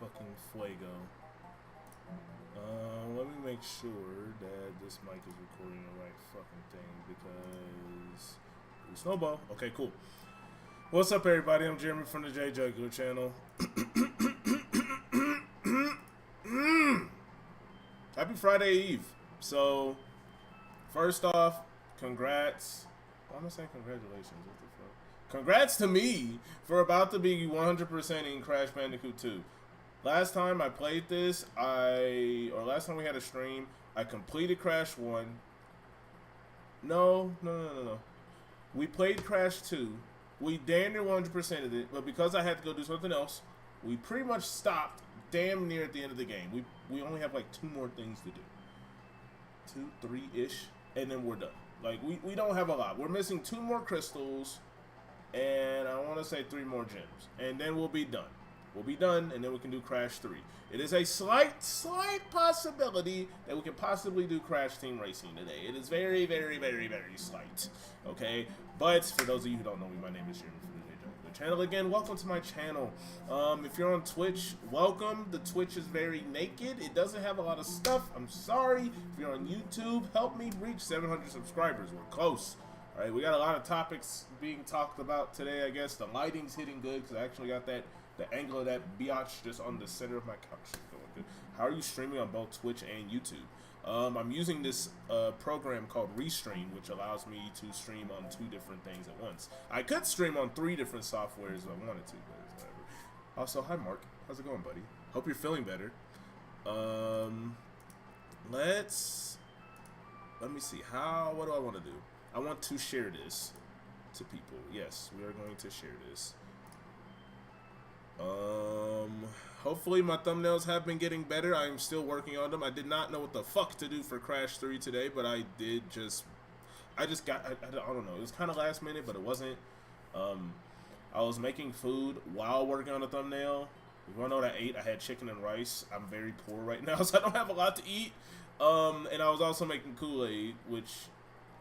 fucking fuego. Let me make sure that this mic is recording the right fucking thing because snowball. Okay, cool. What's up, everybody? I'm Jeremy from the JayJugular channel. Happy Friday Eve. So, first off, congrats. Why am I saying congratulations? What the fuck? Congrats to me for about to be 100%ing Crash Bandicoot 2. Last time I played this, last time we had a stream, I completed Crash 1. No. We played Crash 2. We damn near 100%ed it, but because I had to go do something else, we pretty much stopped damn near at the end of the game. We only have like 2 more things to do. 2, 3-ish, and then we're done. Like, we don't have a lot. We're missing 2 more crystals, and I want to say 3 more gems, and then we'll be done. We'll be done, and then we can do Crash 3. It is a slight possibility that we can possibly do Crash Team Racing today. It is very, very, very, very slight. Okay? But, for those of you who don't know me, my name is Jeremy from the JayJugular channel. Again, welcome to my channel. If you're on Twitch, welcome. The Twitch is very naked. It doesn't have a lot of stuff. I'm sorry. If you're on YouTube, help me reach 700 subscribers. We're close. Alright, we got a lot of topics being talked about today, I guess. The lighting's hitting good, because I actually got the angle of that biatch just on the center of my couch. Going good. How are you streaming on both Twitch and YouTube? I'm using this program called Restream, which allows me to stream on 2 different things at once. I could stream on 3 different softwares if I wanted to, but it's whatever. Also, hi Mark. How's it going, buddy? Hope you're feeling better. Let me see. What do I want to do? I want to share this to people. Yes, we are going to share this. Hopefully my thumbnails have been getting better. I am still working on them. I did not know what the fuck to do for Crash 3 today, but I don't know. It was kind of last minute, but it wasn't. I was making food while working on the thumbnail. You wanna know what I ate? I had chicken and rice. I'm very poor right now, so I don't have a lot to eat. And I was also making Kool-Aid, which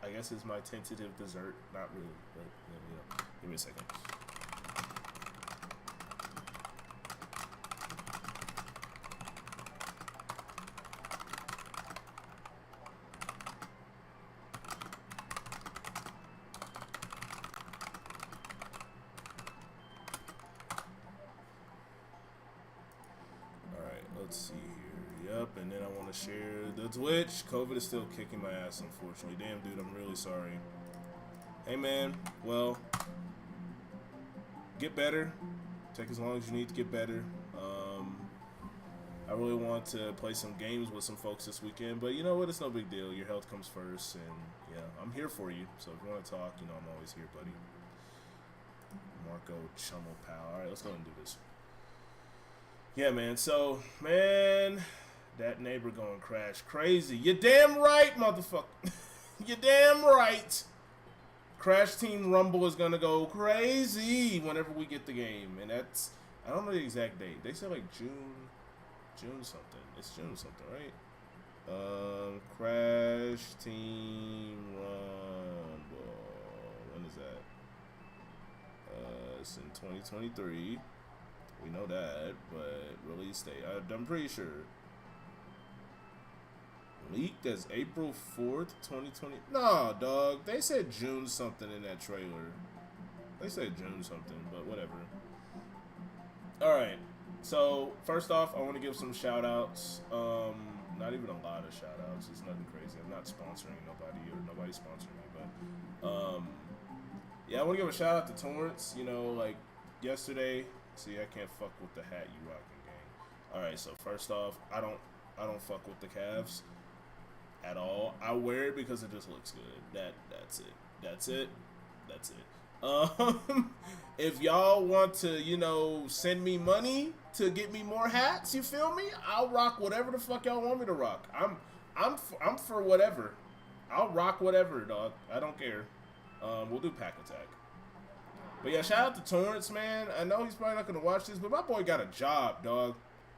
I guess is my tentative dessert. Not really, but you know. Give me a second. Let's see here. Yep, and then I want to share the Twitch. COVID is still kicking my ass, unfortunately. Damn, dude, I'm really sorry. Hey, man. Well, get better. Take as long as you need to get better. I really want to play some games with some folks this weekend, but you know what? It's no big deal. Your health comes first, and yeah, I'm here for you. So if you want to talk, you know, I'm always here, buddy. Marco Chummel Pal. All right, let's go and do this. Yeah, man. So, man, that neighbor going Crash crazy. You damn right, motherfucker. You damn right. Crash Team Rumble is gonna go crazy whenever we get the game, and that's, I don't know the exact date. They said like June something. It's June something, right? Crash Team Rumble. When is that? It's in 2023. We know that, but release date, I'm pretty sure. Leaked as April 4th, 2020. Nah, dog. They said June something in that trailer. They said June something, but whatever. Alright. So, first off, I want to give some shout-outs. Not even a lot of shout-outs. It's nothing crazy. I'm not sponsoring nobody, or nobody's sponsoring me, but, yeah, I want to give a shout-out to Torrance. You know, like, yesterday. See, I can't fuck with the hat you rocking, gang. Alright, so first off, I don't fuck with the calves at all. I wear it because it just looks good. That's it. If y'all want to, you know, send me money to get me more hats, you feel me? I'll rock whatever the fuck y'all want me to rock. I'm for whatever. I'll rock whatever, dog. I don't care. We'll do Pack Attack. But yeah, shout out to Torrance, man. I know he's probably not going to watch this, but my boy got a job, dog.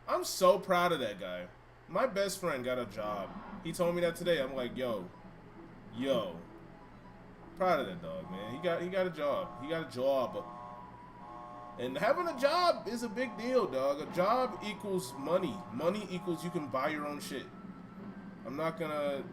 I'm so proud of that guy. My best friend got a job. He told me that today. I'm like, yo. Proud of that dog, man. He got a job. And having a job is a big deal, dog. A job equals money. Money equals you can buy your own shit. I'm not gonna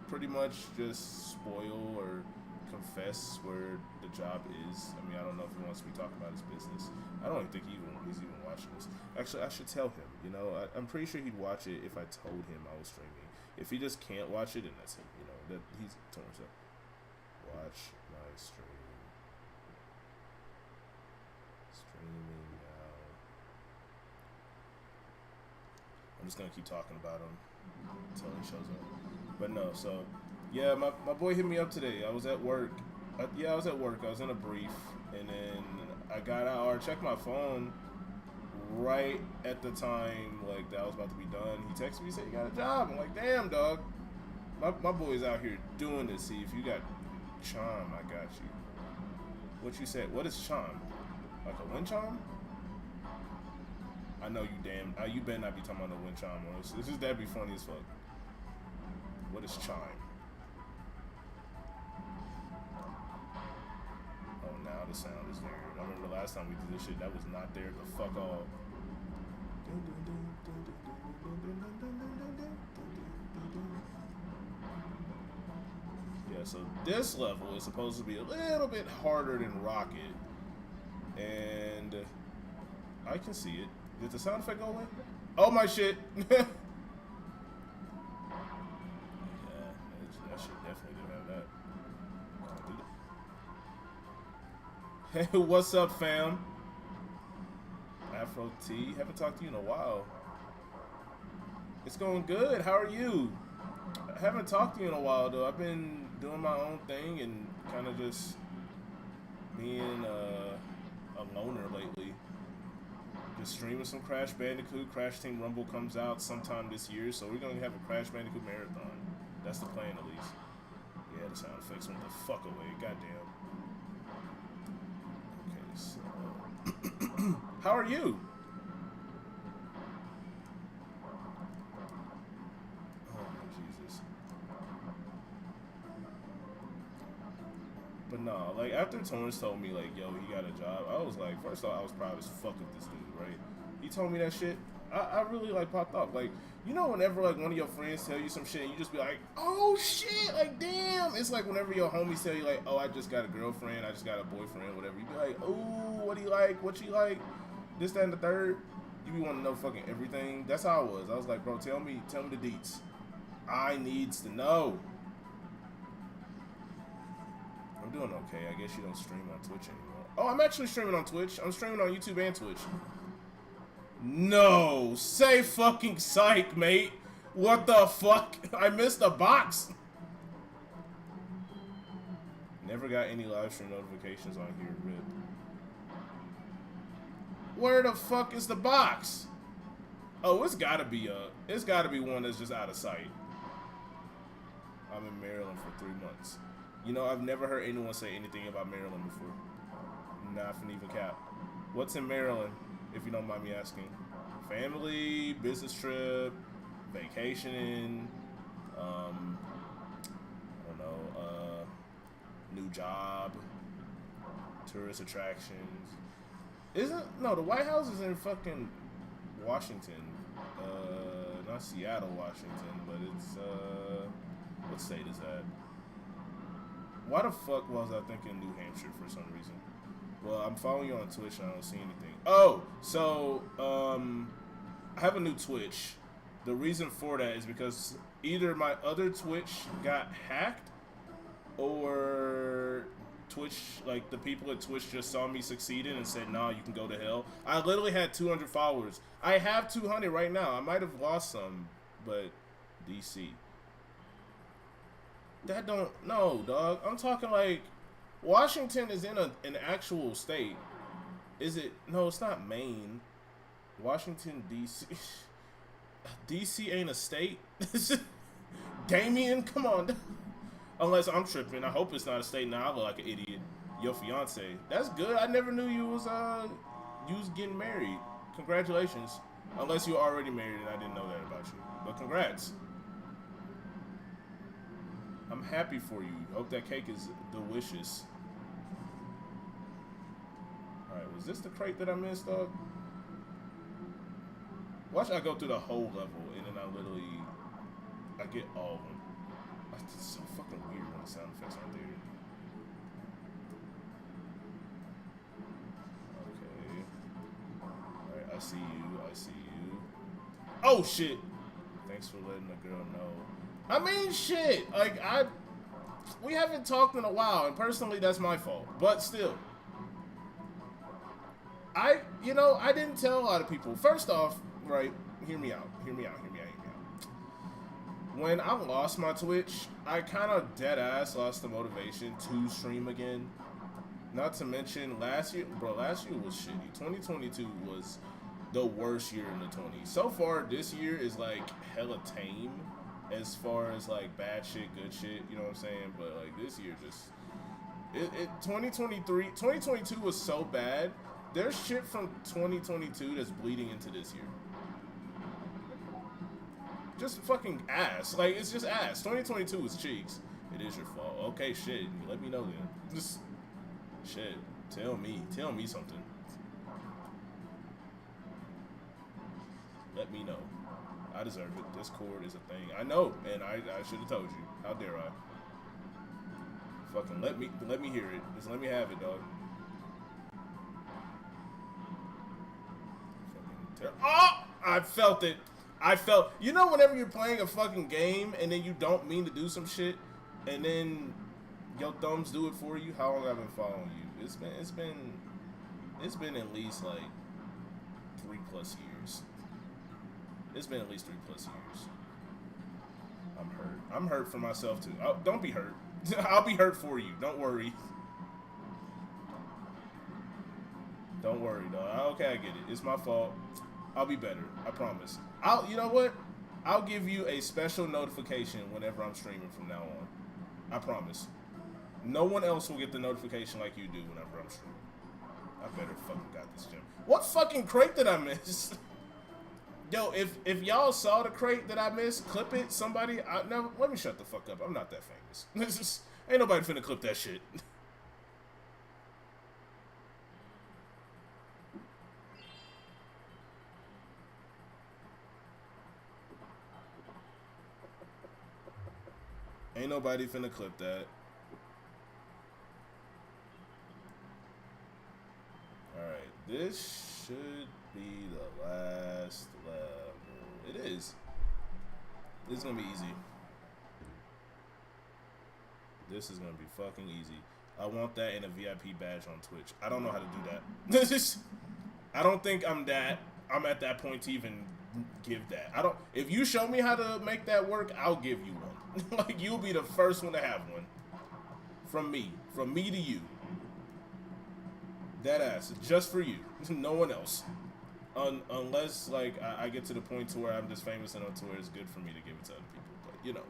pretty much just spoil or confess where the job is. I mean, I don't know if he wants me talking about his business. I don't even think he's even watching this. Actually, I should tell him. You know, I'm pretty sure he'd watch it if I told him I was streaming. If he just can't watch it, then that's him. You know, that he's told himself. Watch my stream. Streaming now. I'm just gonna keep talking about him until he shows up. But no, so yeah, my boy hit me up today. I was at work. I was at work. I was in a brief, and then I got out or checked my phone right at the time like that was about to be done. He texted me, he said, "You got a job." I'm like, "Damn, dog. My boy's out here doing this. See, if you got charm, I got you." What you said? What is charm? Like a wind chime? I know you damn. You better not be talking about no wind chime. This is that'd be funny as fuck. What is chime? Oh, now the sound is there. I remember the last time we did this shit, that was not there. The fuck all. Yeah, so this level is supposed to be a little bit harder than Rocket. And I can see it. Did the sound effect go away? Oh my shit! Yeah, that shit definitely didn't have that. Hey, what's up, fam? Afro T, haven't talked to you in a while. It's going good. How are you? I haven't talked to you in a while though. I've been doing my own thing and kind of just being a loner lately. Just streaming some Crash Bandicoot. Crash Team Rumble comes out sometime this year, so we're gonna have a Crash Bandicoot marathon. That's the plan, at least. Yeah, the sound effects went the fuck away. Goddamn. Okay, so how are you? Oh my Jesus. But no, like after Torrance told me like, yo, he got a job, I was like, first off, I was proud as fuck of this dude, right? He told me that shit. I really like popped off. Like, you know, whenever like one of your friends tell you some shit, and you just be like, oh shit, like damn. It's like whenever your homies tell you like, oh, I just got a girlfriend, I just got a boyfriend, whatever. You be like, ooh, what do you like? What you like? This, that, and the third. You be wanting to know fucking everything. That's how I was. I was like, bro, tell me the deets. I needs to know. I'm doing okay. I guess you don't stream on Twitch anymore. Oh, I'm actually streaming on Twitch. I'm streaming on YouTube and Twitch. No, say fucking psych, mate. What the fuck? I missed a box. Never got any live stream notifications on here, rip. Where the fuck is the box? Oh, it's gotta be one that's just out of sight. I'm in Maryland for 3 months. You know, I've never heard anyone say anything about Maryland before. Not for even cap. What's in Maryland, if you don't mind me asking? Family, business trip, vacationing, I don't know, new job, tourist attractions. No, the White House is in fucking Washington. Not Seattle, Washington, but it's, what state is that? Why the fuck was I thinking New Hampshire for some reason? Well, I'm following you on Twitch and I don't see anything. Oh, so, I have a new Twitch. The reason for that is because either my other Twitch got hacked or Twitch, like the people at Twitch just saw me succeeding and said, nah, you can go to hell. I literally had 200 followers. I have 200 right now. I might have lost some, but DC. That don't, no, dog. I'm talking like, Washington is in an actual state. Is it? No, it's not Maine. Washington, D.C. D.C. ain't a state. Damien, come on. Unless I'm tripping. I hope it's not a state. Now I look like an idiot. Your fiance. That's good. I never knew you was getting married. Congratulations. Unless you're already married and I didn't know that about you. But congrats. I'm happy for you. Hope that cake is delicious. Alright, Is this the crate that I missed, dog? Watch I go through the whole level and then I get all of them. It's so fucking weird when the sound effects aren't there. Okay. Alright, I see you. Oh shit! Thanks for letting the girl know. I mean shit! Like we haven't talked in a while, and personally that's my fault. But still. I didn't tell a lot of people. First off, right, hear me out. When I lost my Twitch, I kind of dead ass lost the motivation to stream again. Not to mention last year was shitty. 2022 was the worst year in the 20s. So far, this year is like hella tame as far as like bad shit, good shit, you know what I'm saying? But like this year just, 2022 was so bad. There's shit from 2022 that's bleeding into this year. Just fucking ass. Like, it's just ass. 2022 is cheeks. It is your fault. Okay, shit. Let me know then. Just, shit. Tell me something. Let me know. I deserve it. Discord is a thing. I know, and I should have told you. How dare I? Fucking let me hear it. Just let me have it, dog. Oh! I felt it. You know whenever you're playing a fucking game and then you don't mean to do some shit and then your thumbs do it for you? How long have I been following you? It's been at least like 3+ years. It's been at least 3+ years. I'm hurt. I'm hurt for myself too. Oh, don't be hurt. I'll be hurt for you. Don't worry. Don't worry, dog. Okay, I get it. It's my fault. I'll be better. I promise. You know what? I'll give you a special notification whenever I'm streaming from now on. I promise. No one else will get the notification like you do whenever I'm streaming. I better fucking got this gem. What fucking crate did I miss? Yo, if y'all saw the crate that I missed, clip it. Somebody. No, let me shut the fuck up. I'm not that famous. Ain't nobody finna clip that shit. Ain't nobody finna clip that. Alright, this should be the last level. It is. This is gonna be easy. This is gonna be fucking easy. I want that in a VIP badge on Twitch. I don't know how to do that. I don't think I'm at that point to even give that. If you show me how to make that work, I'll give you one. Like, you'll be the first one to have one. From me to you. That ass, just for you. No one else. Unless, like, I get to the point to where I'm just famous enough to where it's good for me to give it to other people. But, you know,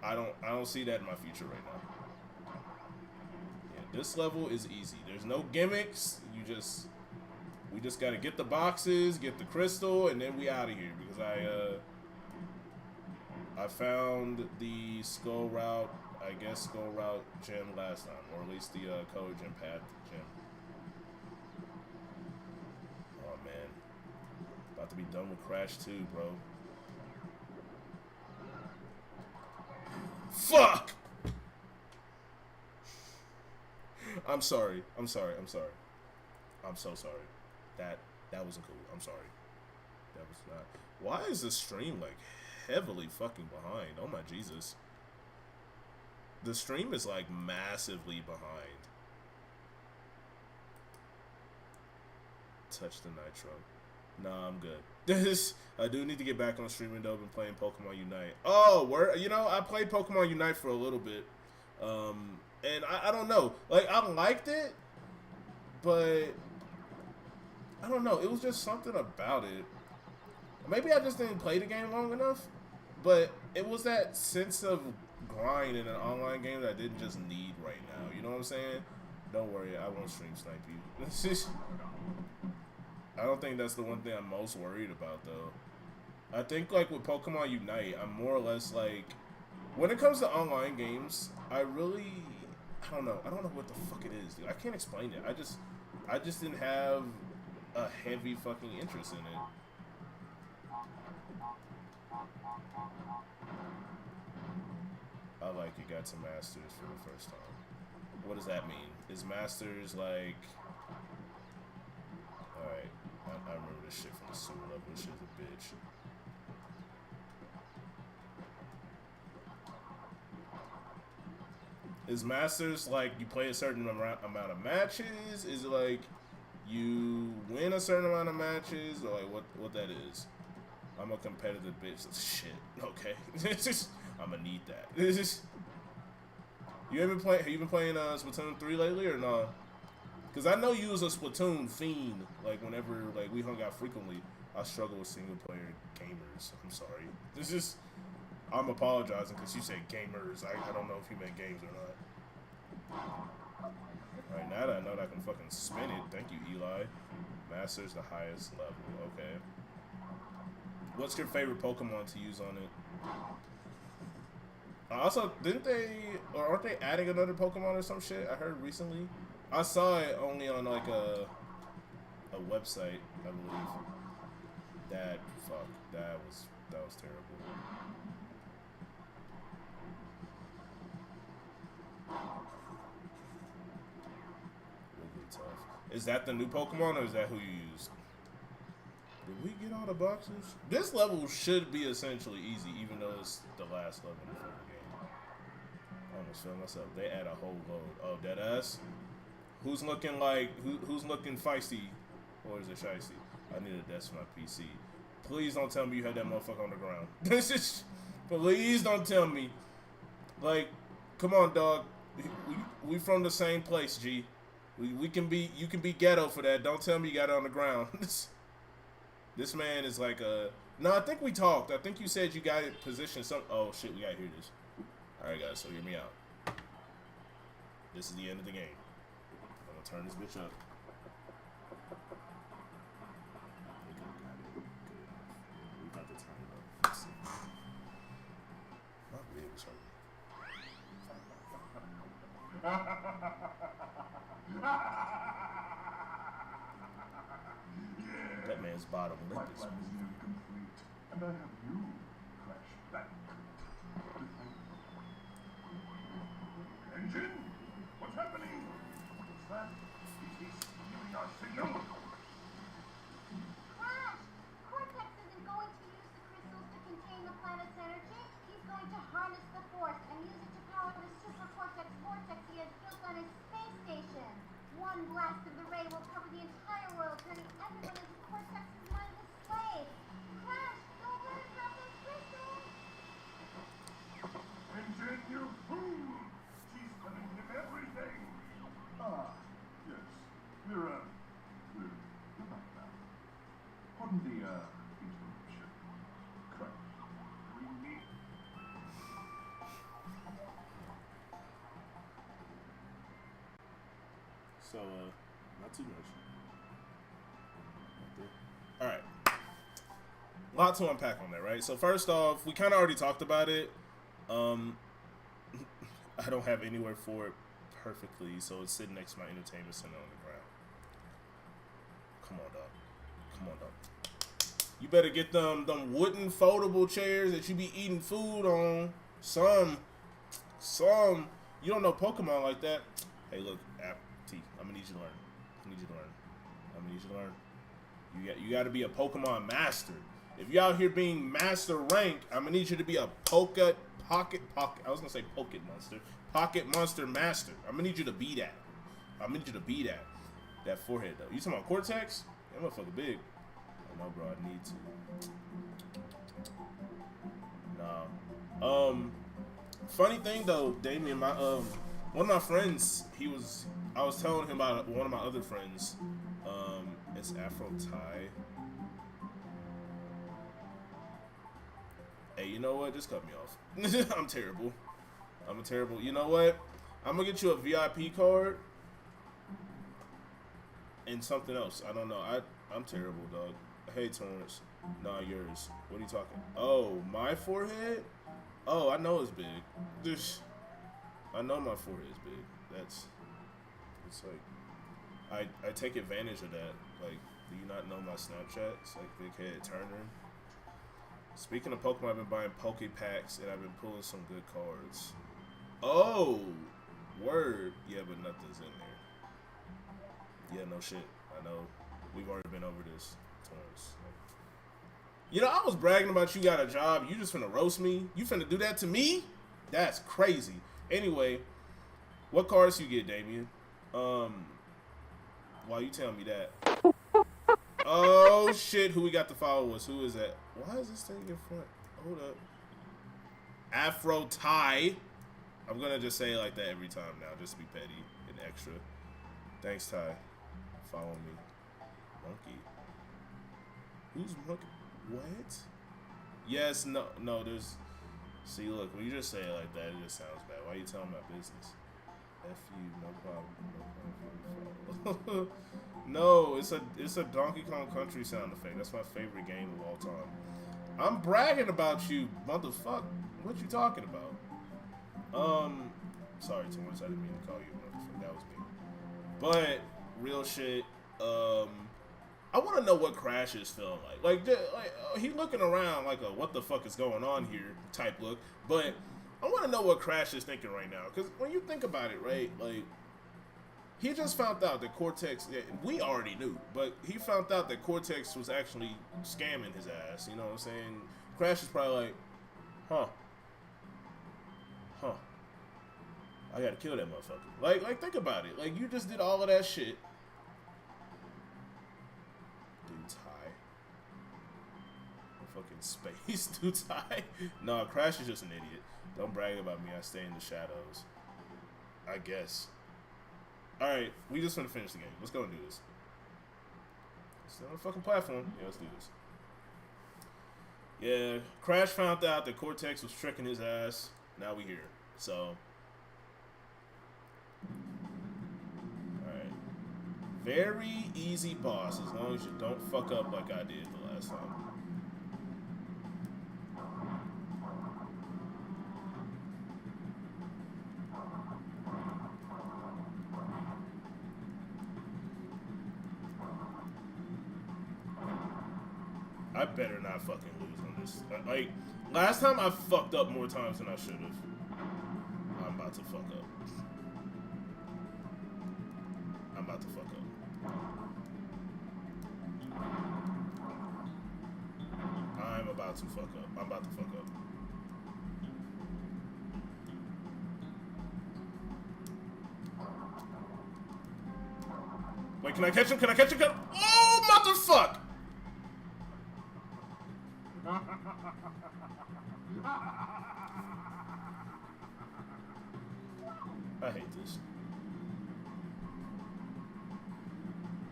I don't see that in my future right now. Yeah, this level is easy. There's no gimmicks. We just gotta get the boxes, get the crystal, and then we out of here. Because I found the skull route gem last time, or at least the color gem path gem. Oh man, about to be done with Crash 2, bro. Fuck! I'm sorry. I'm so sorry. That wasn't cool. I'm sorry. That was not. Why is the stream like heavily fucking behind? Oh my Jesus. The stream is like massively behind. Touch the nitro. Nah, I'm good. I do need to get back on streaming though. Been playing Pokemon Unite. Oh, I played Pokemon Unite for a little bit. And I don't know. Like, I liked it, but I don't know. It was just something about it. Maybe I just didn't play the game long enough, but it was that sense of grind in an online game that I didn't just need right now. You know what I'm saying? Don't worry, I won't stream snipe you. I don't think that's the one thing I'm most worried about, though. I think, like, with Pokemon Unite, I'm more or less, like, when it comes to online games, I don't know. I don't know what the fuck it is, dude. I can't explain it. I just didn't have a heavy fucking interest in it. I like it got to Masters for the first time. What does that mean? Is Masters like... Alright, I remember this shit from the sewer level. This shit's a bitch. Is Masters like you play a certain amount of matches? Is it like you win a certain amount of matches? Or like what that is? I'm a competitive bitch. Shit. Okay. I'm gonna need that. You ever play? Have you been playing Splatoon 3 lately or no? Cause I know you was a Splatoon fiend. Like whenever like we hung out frequently, I struggle with single player gamers. I'm sorry. I'm apologizing because you said gamers. I don't know if you meant games or not. Alright, now that I know that I can fucking spin it, thank you, Eli. Master's the highest level. Okay. What's your favorite Pokemon to use on it? Also, didn't they, or aren't they adding another Pokemon or some shit? I heard recently. I saw it only on like a website, I believe. That was terrible. Really tough. Is that the new Pokemon or is that who you used? Did we get all the boxes? This level should be essentially easy, even though it's the last level before the game. I almost feel myself. They add a whole load. Oh, deadass? Who's looking like, who's looking feisty? Or is it shiesty? I need a desk for my PC. Please don't tell me you had that motherfucker on the ground. Please don't tell me. Like, come on, dog. We from the same place, G. You can be ghetto for that. Don't tell me you got it on the ground. This man is like a... No, I think we talked. I think you said you got it positioned some... Oh, shit, we gotta hear this. Alright, guys, so hear me out. This is the end of the game. I'm gonna turn this bitch up. We about to turn it up. Let's see. My ribs hurt. That man's bottom lip is moving. And I have you, Crash Bandicoot. Engine? What's happening? What's that? Is he stealing our signal? Crash! Cortex isn't going to use the crystals to contain the planet's energy. He's going to harness the force and use it to power the super cortex vortex he has built on his space station. One blast of the ray will cover the entire world, turning everyone into Cortex's mindless slave. Crash, don't let him drop those crystals! Engine, you fool! She's telling him everything! Ah, yes. We're back now. Pardon the, interruption. Crash, we need... So, not too much. Alright. A lot to unpack on that, right? So first off, we kind of already talked about it. I don't have anywhere for it perfectly, so it's sitting next to my entertainment center on the ground. Come on, dog. Come on, dog. You better get them wooden foldable chairs that you be eating food on. Some. You don't know Pokemon like that. Hey, look, T, I'm gonna need you to learn. I'm gonna need you to learn. You got to be a Pokemon master. If you're out here being master rank, I'm gonna need you to be a pocket monster master. I'm gonna need you to be that. That forehead though. You talking about Cortex? That motherfucker big. Oh no, bro, I need to. Nah. Funny thing though, Damien, my one of my friends, I was telling him about one of my other friends. It's Afro Ty. Hey, you know what? Just cut me off. I'm terrible. You know what? I'm gonna get you a VIP card and something else. I don't know. I'm terrible, dog. Hey, Torrance. Nah, yours. What are you talking? Oh, my forehead? Oh, I know it's big. I know my forehead is big. It's like, I take advantage of that. Like, do you not know my Snapchat? It's like Big Head Turner. Speaking of Pokemon, I've been buying Poke Packs and I've been pulling some good cards. Oh, word. Yeah, but nothing's in there. Yeah, no shit. I know. We've already been over this twice. You know, I was bragging about you got a job. You just finna roast me? You finna do that to me? That's crazy. Anyway, what cards you get, Damien? While you tell me that. Oh shit, who we got to follow us? Who is that? Why is this thing in front? Hold up. Afro Ty. I'm gonna just say it like that every time now, just to be petty and extra. Thanks, Ty. Follow me. Monkey. Who's Monkey? What? Yes, no, there's... See, look, when you just say it like that, it just sounds bad. Why are you telling my business? F you, no problem. No, it's a Donkey Kong Country sound effect. That's my favorite game of all time. I'm bragging about you, motherfucker. What you talking about? Sorry, Torrance, I didn't mean to call you a motherfucker. That was me. But real shit. I want to know what Crash is feeling like. He looking around like a what the fuck is going on here type look. But I want to know what Crash is thinking right now. Because when you think about it, right, like, he just found out that Cortex, we already knew, but he found out that Cortex was actually scamming his ass. You know what I'm saying? Crash is probably like, huh. I gotta kill that motherfucker. Like think about it. Like, you just did all of that shit. Dude's high. Fucking space. Dude's high. No, Crash is just an idiot. Don't brag about me. I stay in the shadows. I guess. Alright, we just want to finish the game. Let's go and do this. Still on the fucking platform. Yeah, let's do this. Yeah, Crash found out that Cortex was tricking his ass. Now we here. So... Alright. Very easy boss, as long as you don't fuck up like I did the last time. I better not fucking lose on this. Like, last time I fucked up more times than I should have. I'm about to fuck up. I'm about to fuck up. I'm about to fuck up. I'm about to fuck up. Wait, can I catch him? Can I catch him? Oh, motherfuck! I hate this.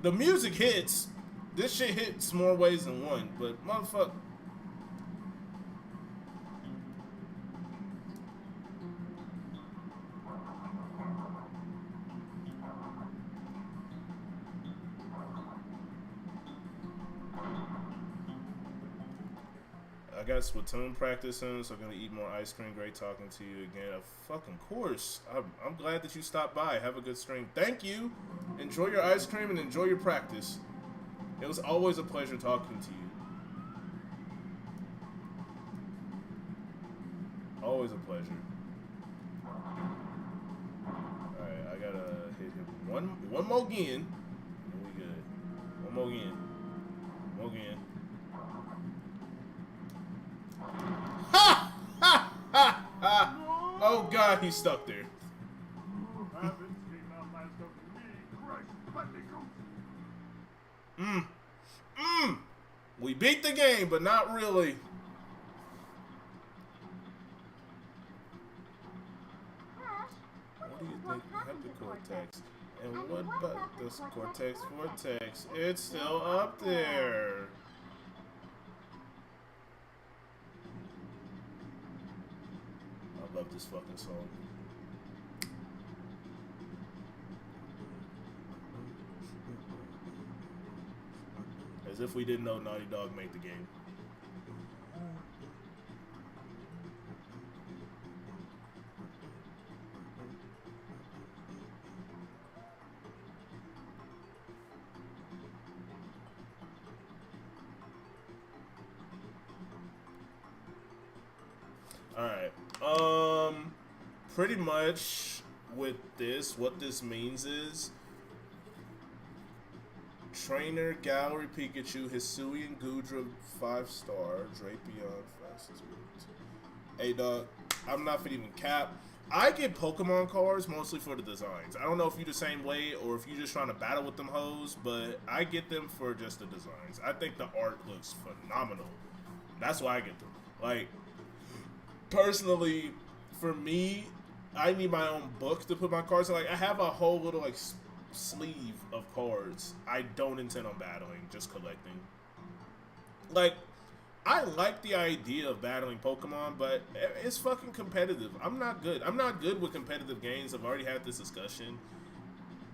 The music hits. This shit hits more ways than one, but motherfucker. I got Splatoon practicing, so I'm gonna eat more ice cream. Great talking to you again. Of fucking course. I'm glad that you stopped by. Have a good stream. Thank you. Enjoy your ice cream and enjoy your practice. It was always a pleasure talking to you. Always a pleasure. Alright, I gotta hit him one more again. And we good. One more again. One more again. Ha! Ha! Ha! Ha! Oh god, he's stuck there. We beat the game, but not really. What do you think happened to Cortex? And what about this Cortex Vortex? It's still up there. I love this fucking song. As if we didn't know Naughty Dog made the game. Alright. Pretty much with this, what this means is Trainer, Gallery, Pikachu, Hisuian, Gudra, 5-star, Drapion, fastest route. Hey, dog, I'm not finna even cap. I get Pokemon cards mostly for the designs. I don't know if you're the same way or if you're just trying to battle with them hoes, but I get them for just the designs. I think the art looks phenomenal. That's why I get them. Like, personally, for me, I need my own book to put my cards in. Like, I have a whole little, like, sleeve of cards I don't intend on battling, just collecting. Like, I like the idea of battling Pokemon, but it's fucking competitive. I'm not good with competitive games. I've already had this discussion.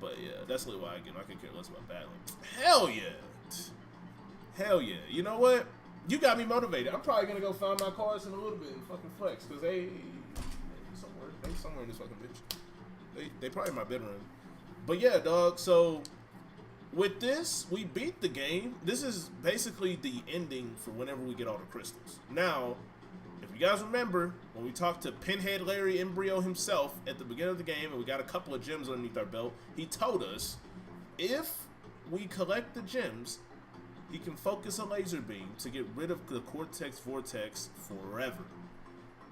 But yeah, that's really why I could care less about battling. Hell yeah. Hell yeah. You know what? You got me motivated. I'm probably gonna go find my cards in a little bit and fucking flex, because they somewhere in this fucking bitch. They probably in my bedroom. But yeah, dog, so with this, we beat the game. This is basically the ending for whenever we get all the crystals. Now, if you guys remember, when we talked to Pinhead Larry Embryo himself at the beginning of the game, and we got a couple of gems underneath our belt, he told us if we collect the gems, he can focus a laser beam to get rid of the Cortex Vortex forever.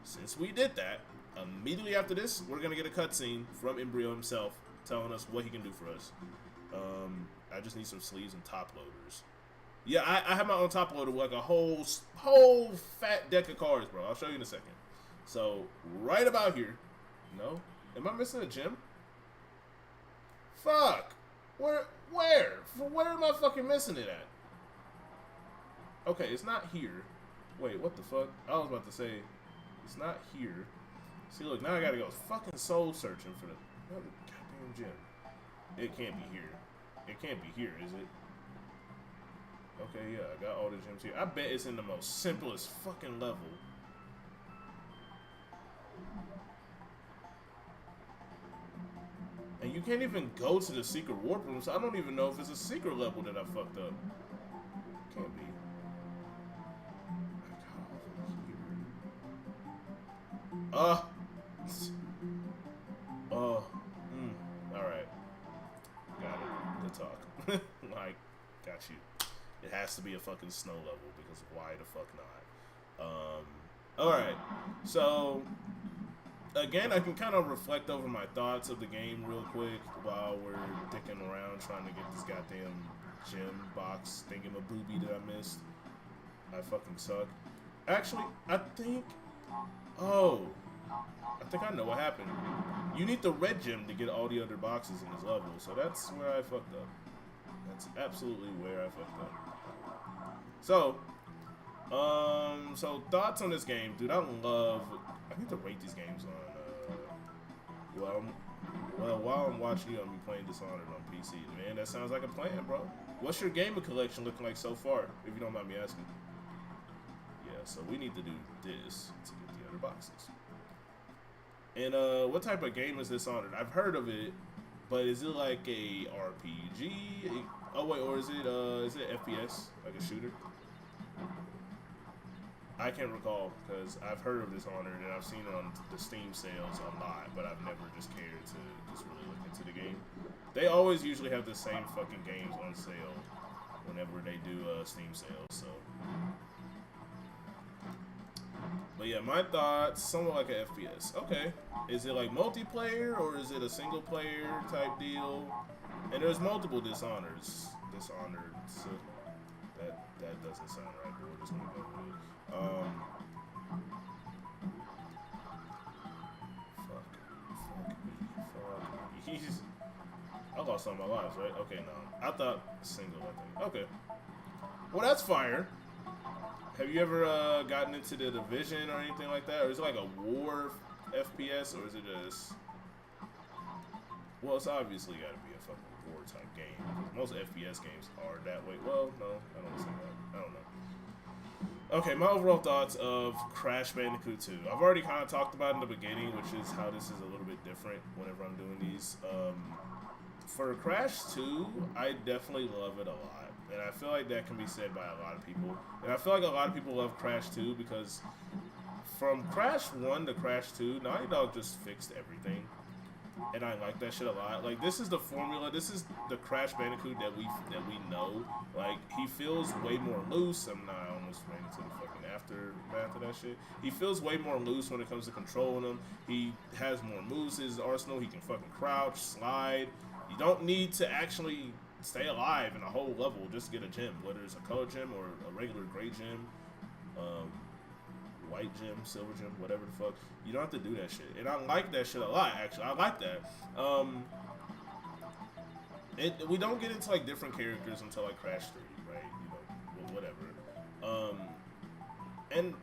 Since we did that, immediately after this, we're going to get a cutscene from Embryo himself telling us what he can do for us. I just need some sleeves and top loaders. Yeah, I have my own top loader with like a whole fat deck of cards, bro. I'll show you in a second. So, right about here. No? Am I missing a gem? Fuck! Where am I fucking missing it at? Okay, it's not here. Wait, what the fuck? I was about to say, it's not here. See, look, now I gotta go fucking soul searching for the goddamn gem. It can't be here. It can't be here, is it? Okay, yeah, I got all the gems here. I bet it's in the most simplest fucking level. And you can't even go to the secret warp room, so I don't even know if it's a secret level that I fucked up. Can't be. Alright. Got it. Good talk. Like, got you. It has to be a fucking snow level, because why the fuck not? Alright. So, again, I can kind of reflect over my thoughts of the game real quick while we're dicking around trying to get this goddamn gem box thingamabooby that I missed. I fucking suck. Actually, I think I know what happened. You need the red gem to get all the other boxes in this level, so that's where I fucked up. That's absolutely where I fucked up. So, so thoughts on this game, dude. I need to rate these games on, while I'm watching you, I'll be playing Dishonored on PC. Man, that sounds like a plan, bro. What's your gamer collection looking like so far, if you don't mind me asking? Yeah, so we need to do this to get the other boxes. And what type of game is Dishonored? I've heard of it, but is it like a RPG? Oh wait, or is it FPS, like a shooter? I can't recall, because I've heard of Dishonored and I've seen it on the Steam sales a lot, but I've never just cared to just really look into the game. They always usually have the same fucking games on sale whenever they do Steam sales, so. But yeah, my thoughts, somewhat like an FPS. Okay. Is it like multiplayer or is it a single player type deal? And there's multiple Dishonored. So that doesn't sound right, but we're just gonna go with it. Fuck me. I lost all my lives, right? Okay, no. I thought single, I think. Okay. Well, that's fire. Have you ever gotten into the Division or anything like that? Or is it like a war FPS, or is it just... Well, it's obviously got to be a fucking war type game. Most FPS games are that way. Well, no, I don't say that. I don't know. Okay, my overall thoughts of Crash Bandicoot 2. I've already kind of talked about it in the beginning, which is how this is a little bit different whenever I'm doing these. For Crash 2, I definitely love it a lot. And I feel like that can be said by a lot of people. And I feel like a lot of people love Crash 2 because from Crash 1 to Crash 2, Naughty Dog just fixed everything. And I like that shit a lot. Like, this is the formula. This is the Crash Bandicoot that we know. Like, he feels way more loose. I almost ran into the fucking aftermath of that shit. He feels way more loose when it comes to controlling him. He has more moves in his arsenal. He can fucking crouch, slide. You don't need to actually stay alive in a whole level just to get a gem, whether it's a color gem or a regular gray gem. White gem, silver gem, whatever the fuck. You don't have to do that shit. And I like that shit a lot, actually. I like that. We don't get into, like, different characters until, like, Crash 3, right? You know, whatever. And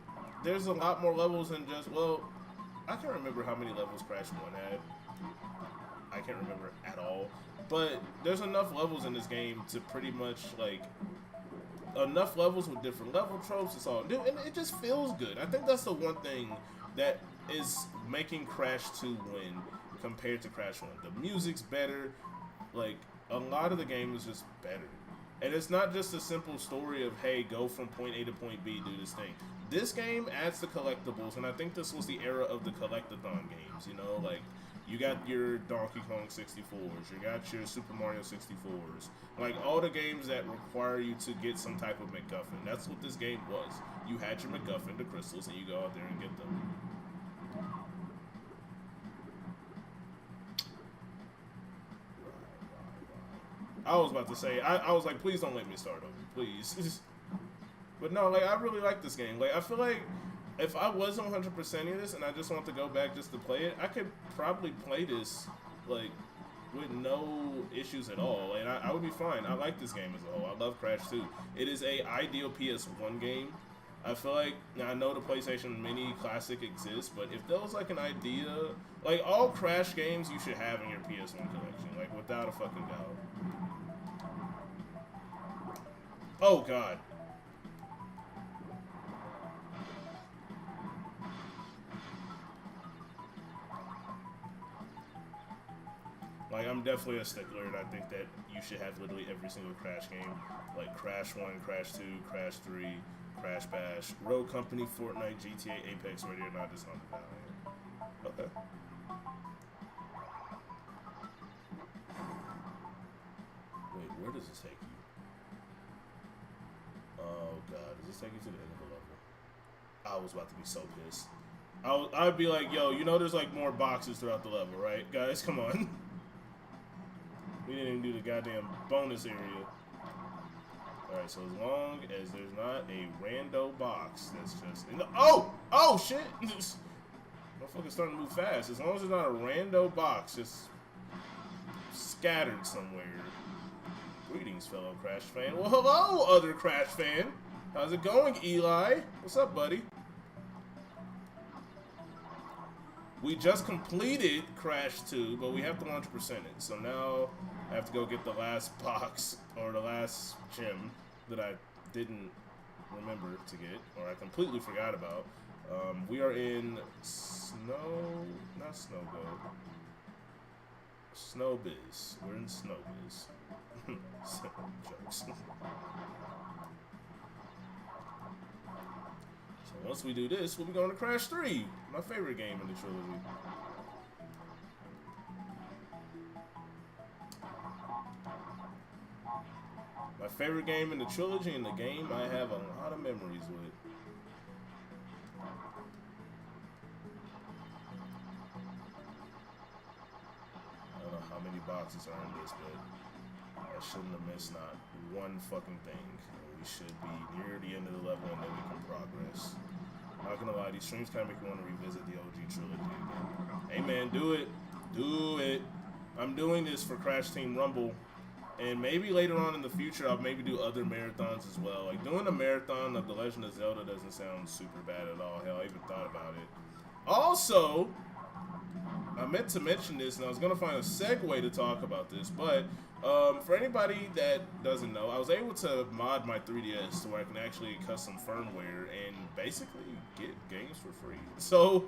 there's a lot more levels than just, well, I can't remember how many levels Crash 1 had. I can't remember at all. But there's enough levels in this game to pretty much, like, enough levels with different level tropes. It's all new, and it just feels good. I think that's the one thing that is making Crash 2 win compared to Crash 1. The music's better. Like, a lot of the game is just better. And it's not just a simple story of, hey, go from point A to point B, do this thing. This game adds the collectibles, and I think this was the era of the collectathon games, you know? Like, you got your Donkey Kong 64s, you got your Super Mario 64s, like all the games that require you to get some type of MacGuffin. That's what this game was. You had your MacGuffin, the crystals, and you go out there and get them. I was about to say, I was like, please don't let me start over, please. But no, like, I really like this game. Like, I feel like if I wasn't 100%ing this and I just want to go back just to play it, I could probably play this, like, with no issues at all. And I would be fine. I like this game as a whole. I love Crash 2. It is a ideal PS1 game. I feel like, now I know the PlayStation Mini Classic exists, but if there was, like, an idea, like, all Crash games you should have in your PS1 collection, like, without a fucking doubt. Oh, God. Like, I'm definitely a stickler, and I think that you should have literally every single Crash game. Like, Crash 1, Crash 2, Crash 3, Crash Bash, Road Company, Fortnite, GTA, Apex, Ready or Not, Dishonored, Valiant. Okay. Wait, where does this take you? Oh, God. Does this take you to the end of the level? I was about to be so pissed. I'd be like, yo, you know there's, like, more boxes throughout the level, right? Guys, come on. We didn't even do the goddamn bonus area. Alright, so as long as there's not a rando box that's just in the... Oh! Oh, shit! Motherfucker's starting to move fast. As long as there's not a rando box just scattered somewhere. Greetings, fellow Crash fan. Well, hello, other Crash fan. How's it going, Eli? What's up, buddy? We just completed Crash 2, but we have to 100% it. So now I have to go get the last box, or the last gem that I didn't remember to get, or I completely forgot about. We are in not Snowgo. Snowbiz. We're in Snowbiz. Jokes. So once we do this, we'll be going to Crash 3, my favorite game in the trilogy. My favorite game in the trilogy, and the game I have a lot of memories with. I don't know how many boxes are in this, but I shouldn't have missed not one fucking thing. We should be near the end of the level, and then we can progress. Not gonna lie, these streams kind of make me want to revisit the OG trilogy again. Hey man, do it. Do it. I'm doing this for Crash Team Rumble. And maybe later on in the future, I'll maybe do other marathons as well. Like, doing a marathon of The Legend of Zelda doesn't sound super bad at all. Hell, I even thought about it. Also, I meant to mention this, and I was going to find a segue to talk about this, but for anybody that doesn't know, I was able to mod my 3DS to where I can actually custom firmware and basically get games for free. So,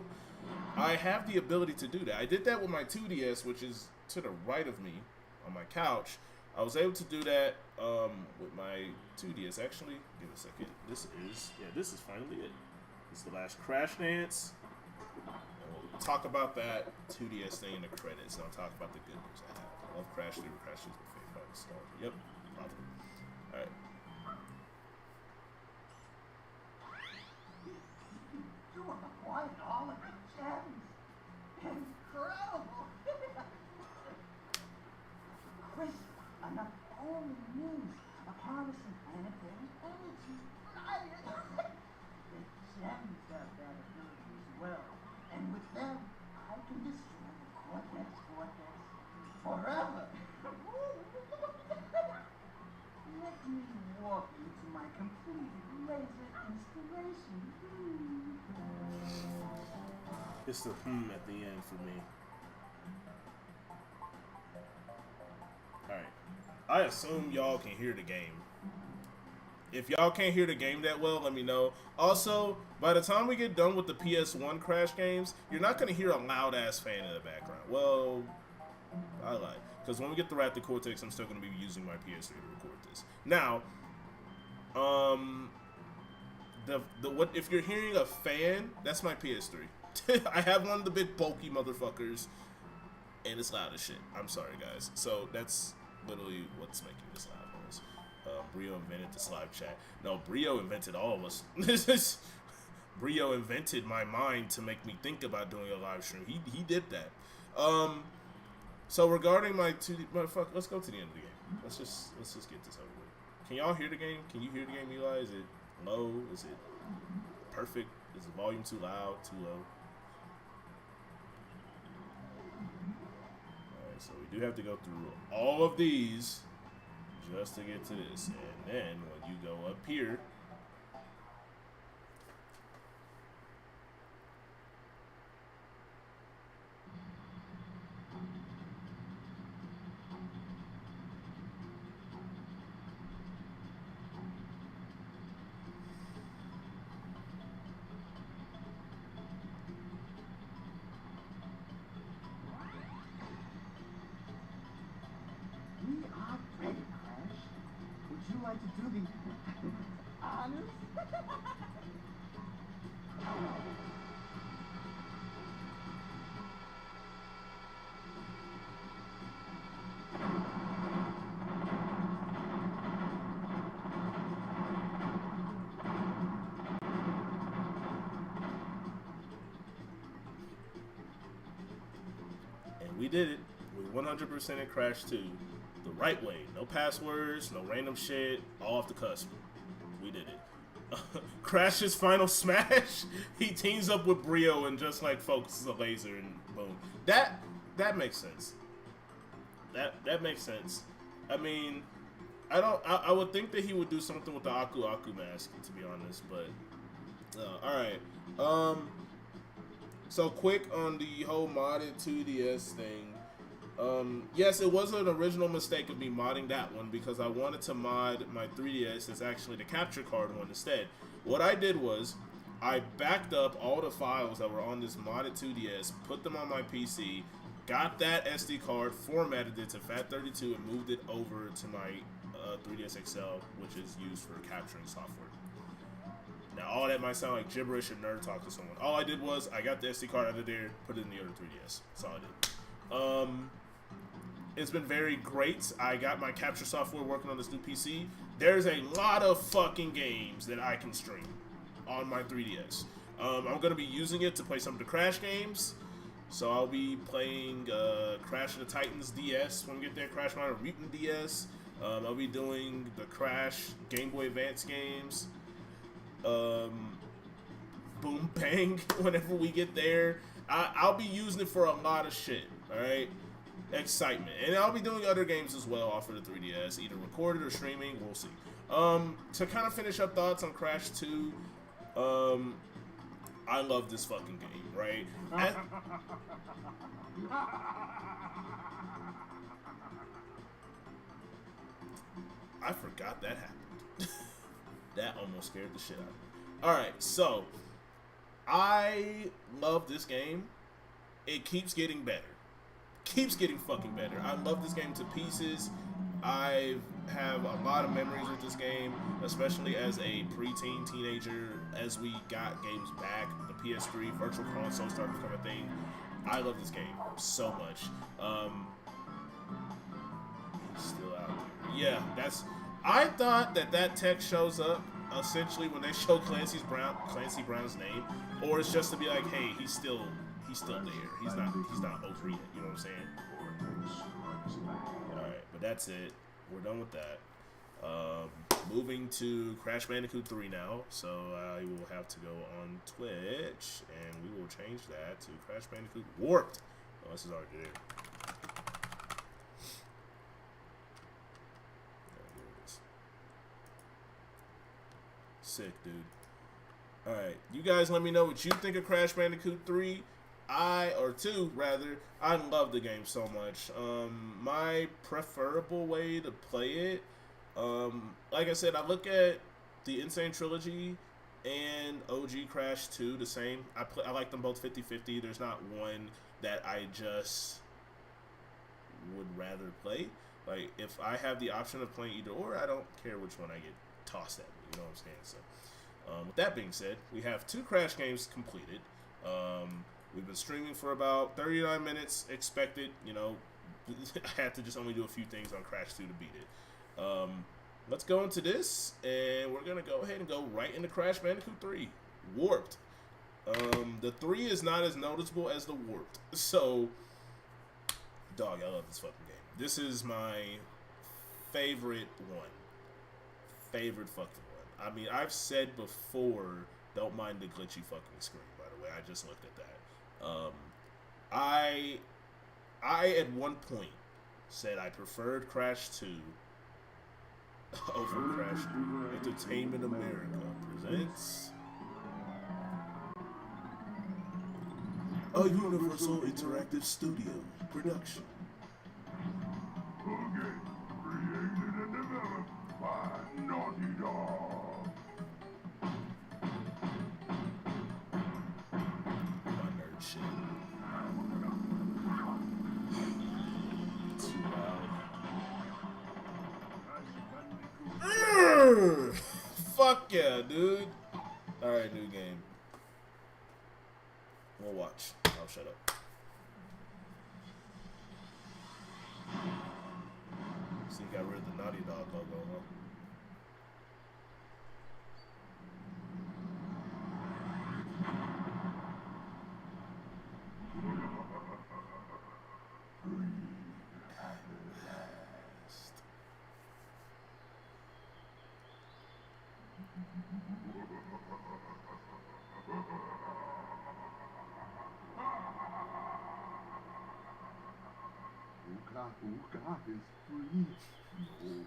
I have the ability to do that. I did that with my 2DS, which is to the right of me on my couch. I was able to do that with my 2DS. Actually, give me a second. This is finally it. This is the last Crash Dance. And we'll talk about that 2DS thing in the credits. And I'll talk about the good news I have. I love Crash 3. Crash 3 is my favorite nostalgia. Yep. Love it. Alright. You are acquired all of the gems. Incredible. Crystal not only means of harnessing planetary energy, right? The gems have that ability as well. And with them, I can destroy the Cortex forever. Let me walk you to my complete laser installation. It's the at the end for me. Alright. I assume y'all can hear the game. If y'all can't hear the game that well, let me know. Also, by the time we get done with the PS1 Crash games, you're not going to hear a loud-ass fan in the background. Well, I lied. Because when we get the Raptor Cortex, I'm still going to be using my PS3 to record this. Now, what if you're hearing a fan, that's my PS3. I have one of the big bulky motherfuckers, and it's loud as shit. I'm sorry, guys. So that's literally what's making this loud noise. Brio invented this live chat. No, Brio invented all of us. Brio invented my mind to make me think about doing a live stream. He did that. So regarding my 2D, let's go to the end of the game. Let's just get this over with. Can y'all hear the game? Can you hear the game, Eli? Is it low? Is it perfect? Is the volume too loud? Too low? Alright, so we do have to go through all of these just to get to this. And then when you go up here, We are ready, Crash. Would you like to do the honors? and we did it. We 100% in Crash 2. The right way. No passwords, no random shit, all off the cusp. We did it. Crash's final smash. He teams up with Brio and just like focuses a laser and boom. That makes sense. That makes sense. I mean, I would think that he would do something with the Aku Aku mask, to be honest, but alright. So quick on the whole modded 2DS thing. Yes, it was an original mistake of me modding that one because I wanted to mod my 3DS as actually the capture card one instead. What I did was I backed up all the files that were on this modded 2DS, put them on my PC, got that SD card, formatted it to FAT32, and moved it over to my 3DS XL, which is used for capturing software. Now, all that might sound like gibberish or nerd talk to someone. All I did was I got the SD card out of there, put it in the other 3DS. That's all I did. It's been very great. I got my capture software working on this new PC. There's a lot of fucking games that I can stream on my 3DS. I'm going to be using it to play some of the Crash games. So I'll be playing Crash of the Titans DS when we get there, Crash Minor Mutant DS. I'll be doing the Crash Game Boy Advance games. Boom Bang whenever we get there. I'll be using it for a lot of shit, alright? Excitement. And I'll be doing other games as well off of the 3DS, either recorded or streaming, we'll see. To kind of finish up thoughts on Crash 2, I love this fucking game, right? I forgot that happened. That almost scared the shit out of me. Alright, so I love this game. It keeps getting better. Keeps getting fucking better. I love this game to pieces. I have a lot of memories with this game, especially as a preteen teenager. As we got games back, the PS3 Virtual Console started to become a thing. I love this game so much. He's still out there. Yeah, that's. I thought that text shows up essentially when they show Clancy Brown's name, or it's just to be like, hey, he's still there. He's not over yet. You know what I'm saying? All right, but that's it. We're done with that. Moving to Crash Bandicoot 3 now, so I will have to go on Twitch, and we will change that to Crash Bandicoot Warped. Oh, this is already there. Sick, dude. Alright, you guys let me know what you think of Crash Bandicoot 3. Or 2, rather. I love the game so much. My preferable way to play it, like I said, I look at the Insane Trilogy and OG Crash 2 the same. I like them both 50-50. There's not one that I just would rather play. Like, if I have the option of playing either or, I don't care which one I get tossed at me. You know what I'm saying? So, with that being said, we have 2 Crash games completed. We've been streaming for about 39 minutes expected. You know, I had to just only do a few things on Crash 2 to beat it. Let's go into this, and we're going to go ahead and go right into Crash Bandicoot 3, Warped. The 3 is not as noticeable as the Warped. So, dog, I love this fucking game. This is my favorite one. Favorite fucking one. I mean, I've said before, don't mind the glitchy fucking screen, by the way. I just looked at that. I at one point said I preferred Crash 2 over Crash 3. Entertainment America presents a Universal Interactive Studio production. A game created and developed by Naughty Dog. My nerd shit. Too loud. Fuck yeah, dude. Alright, new game. We'll watch. I'll shut up. So you got rid of the Naughty Dog logo, huh? Ooga is free.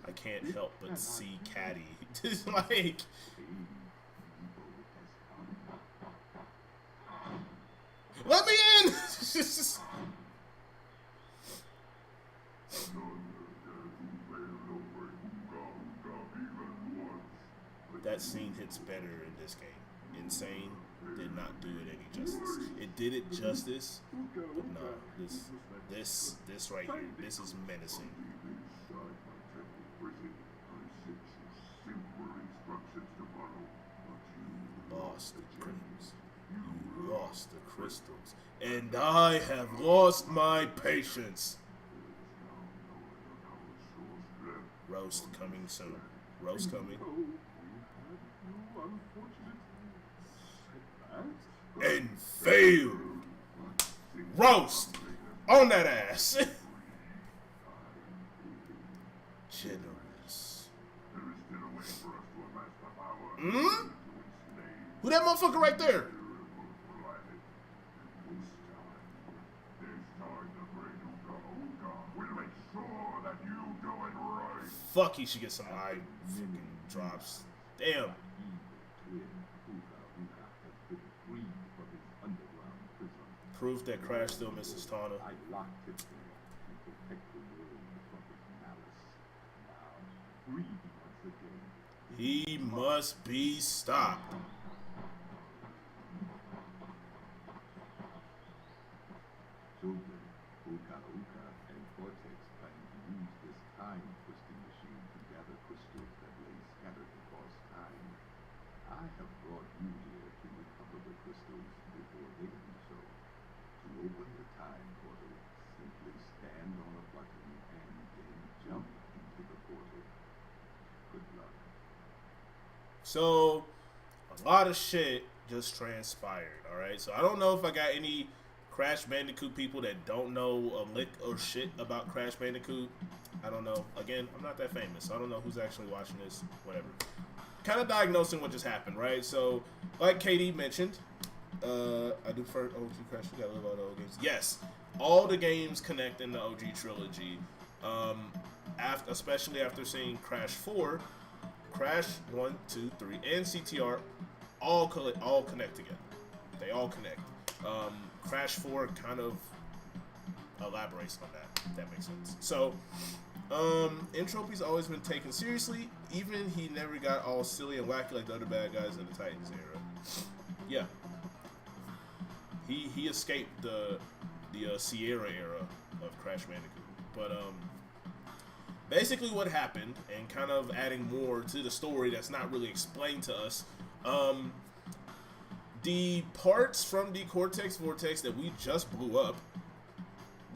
I can't help but see Caddy. Just like, let me in! That scene hits better in this game. Insane did not do it any justice. It did it justice, but no, this right here, this is menacing. Lost the dreams. You lost the crystals. And I have lost my patience. Roast coming soon. Roast coming. And failed. Roast on that ass. Generous. Hmm? Who that motherfucker right there? Fuck, he should get some eye fucking drops. Damn. Proof that Crash still misses Tawna. He must be stopped. Children, Uka and Cortex plan to use this time-twisted So a lot of shit just transpired. All right. So I don't know if I got any Crash Bandicoot people that don't know a lick or shit about Crash Bandicoot. I don't know. Again, I'm not that famous, so I don't know who's actually watching this. Whatever. Kind of diagnosing what just happened, right? So, like KD mentioned, I do first OG Crash. We got a little about the old games. Yes, all the games connect in the OG trilogy. Especially after seeing Crash 4, Crash 1, 2, 3, and CTR all connect together. They all connect. Crash 4 kind of elaborates on that, if that makes sense. So, Entropy's always been taken seriously. Even he never got all silly and wacky like the other bad guys in the Titans era. Yeah. He escaped the Sierra era of Crash Bandicoot. But, basically what happened, and kind of adding more to the story that's not really explained to us, the parts from the Cortex Vortex that we just blew up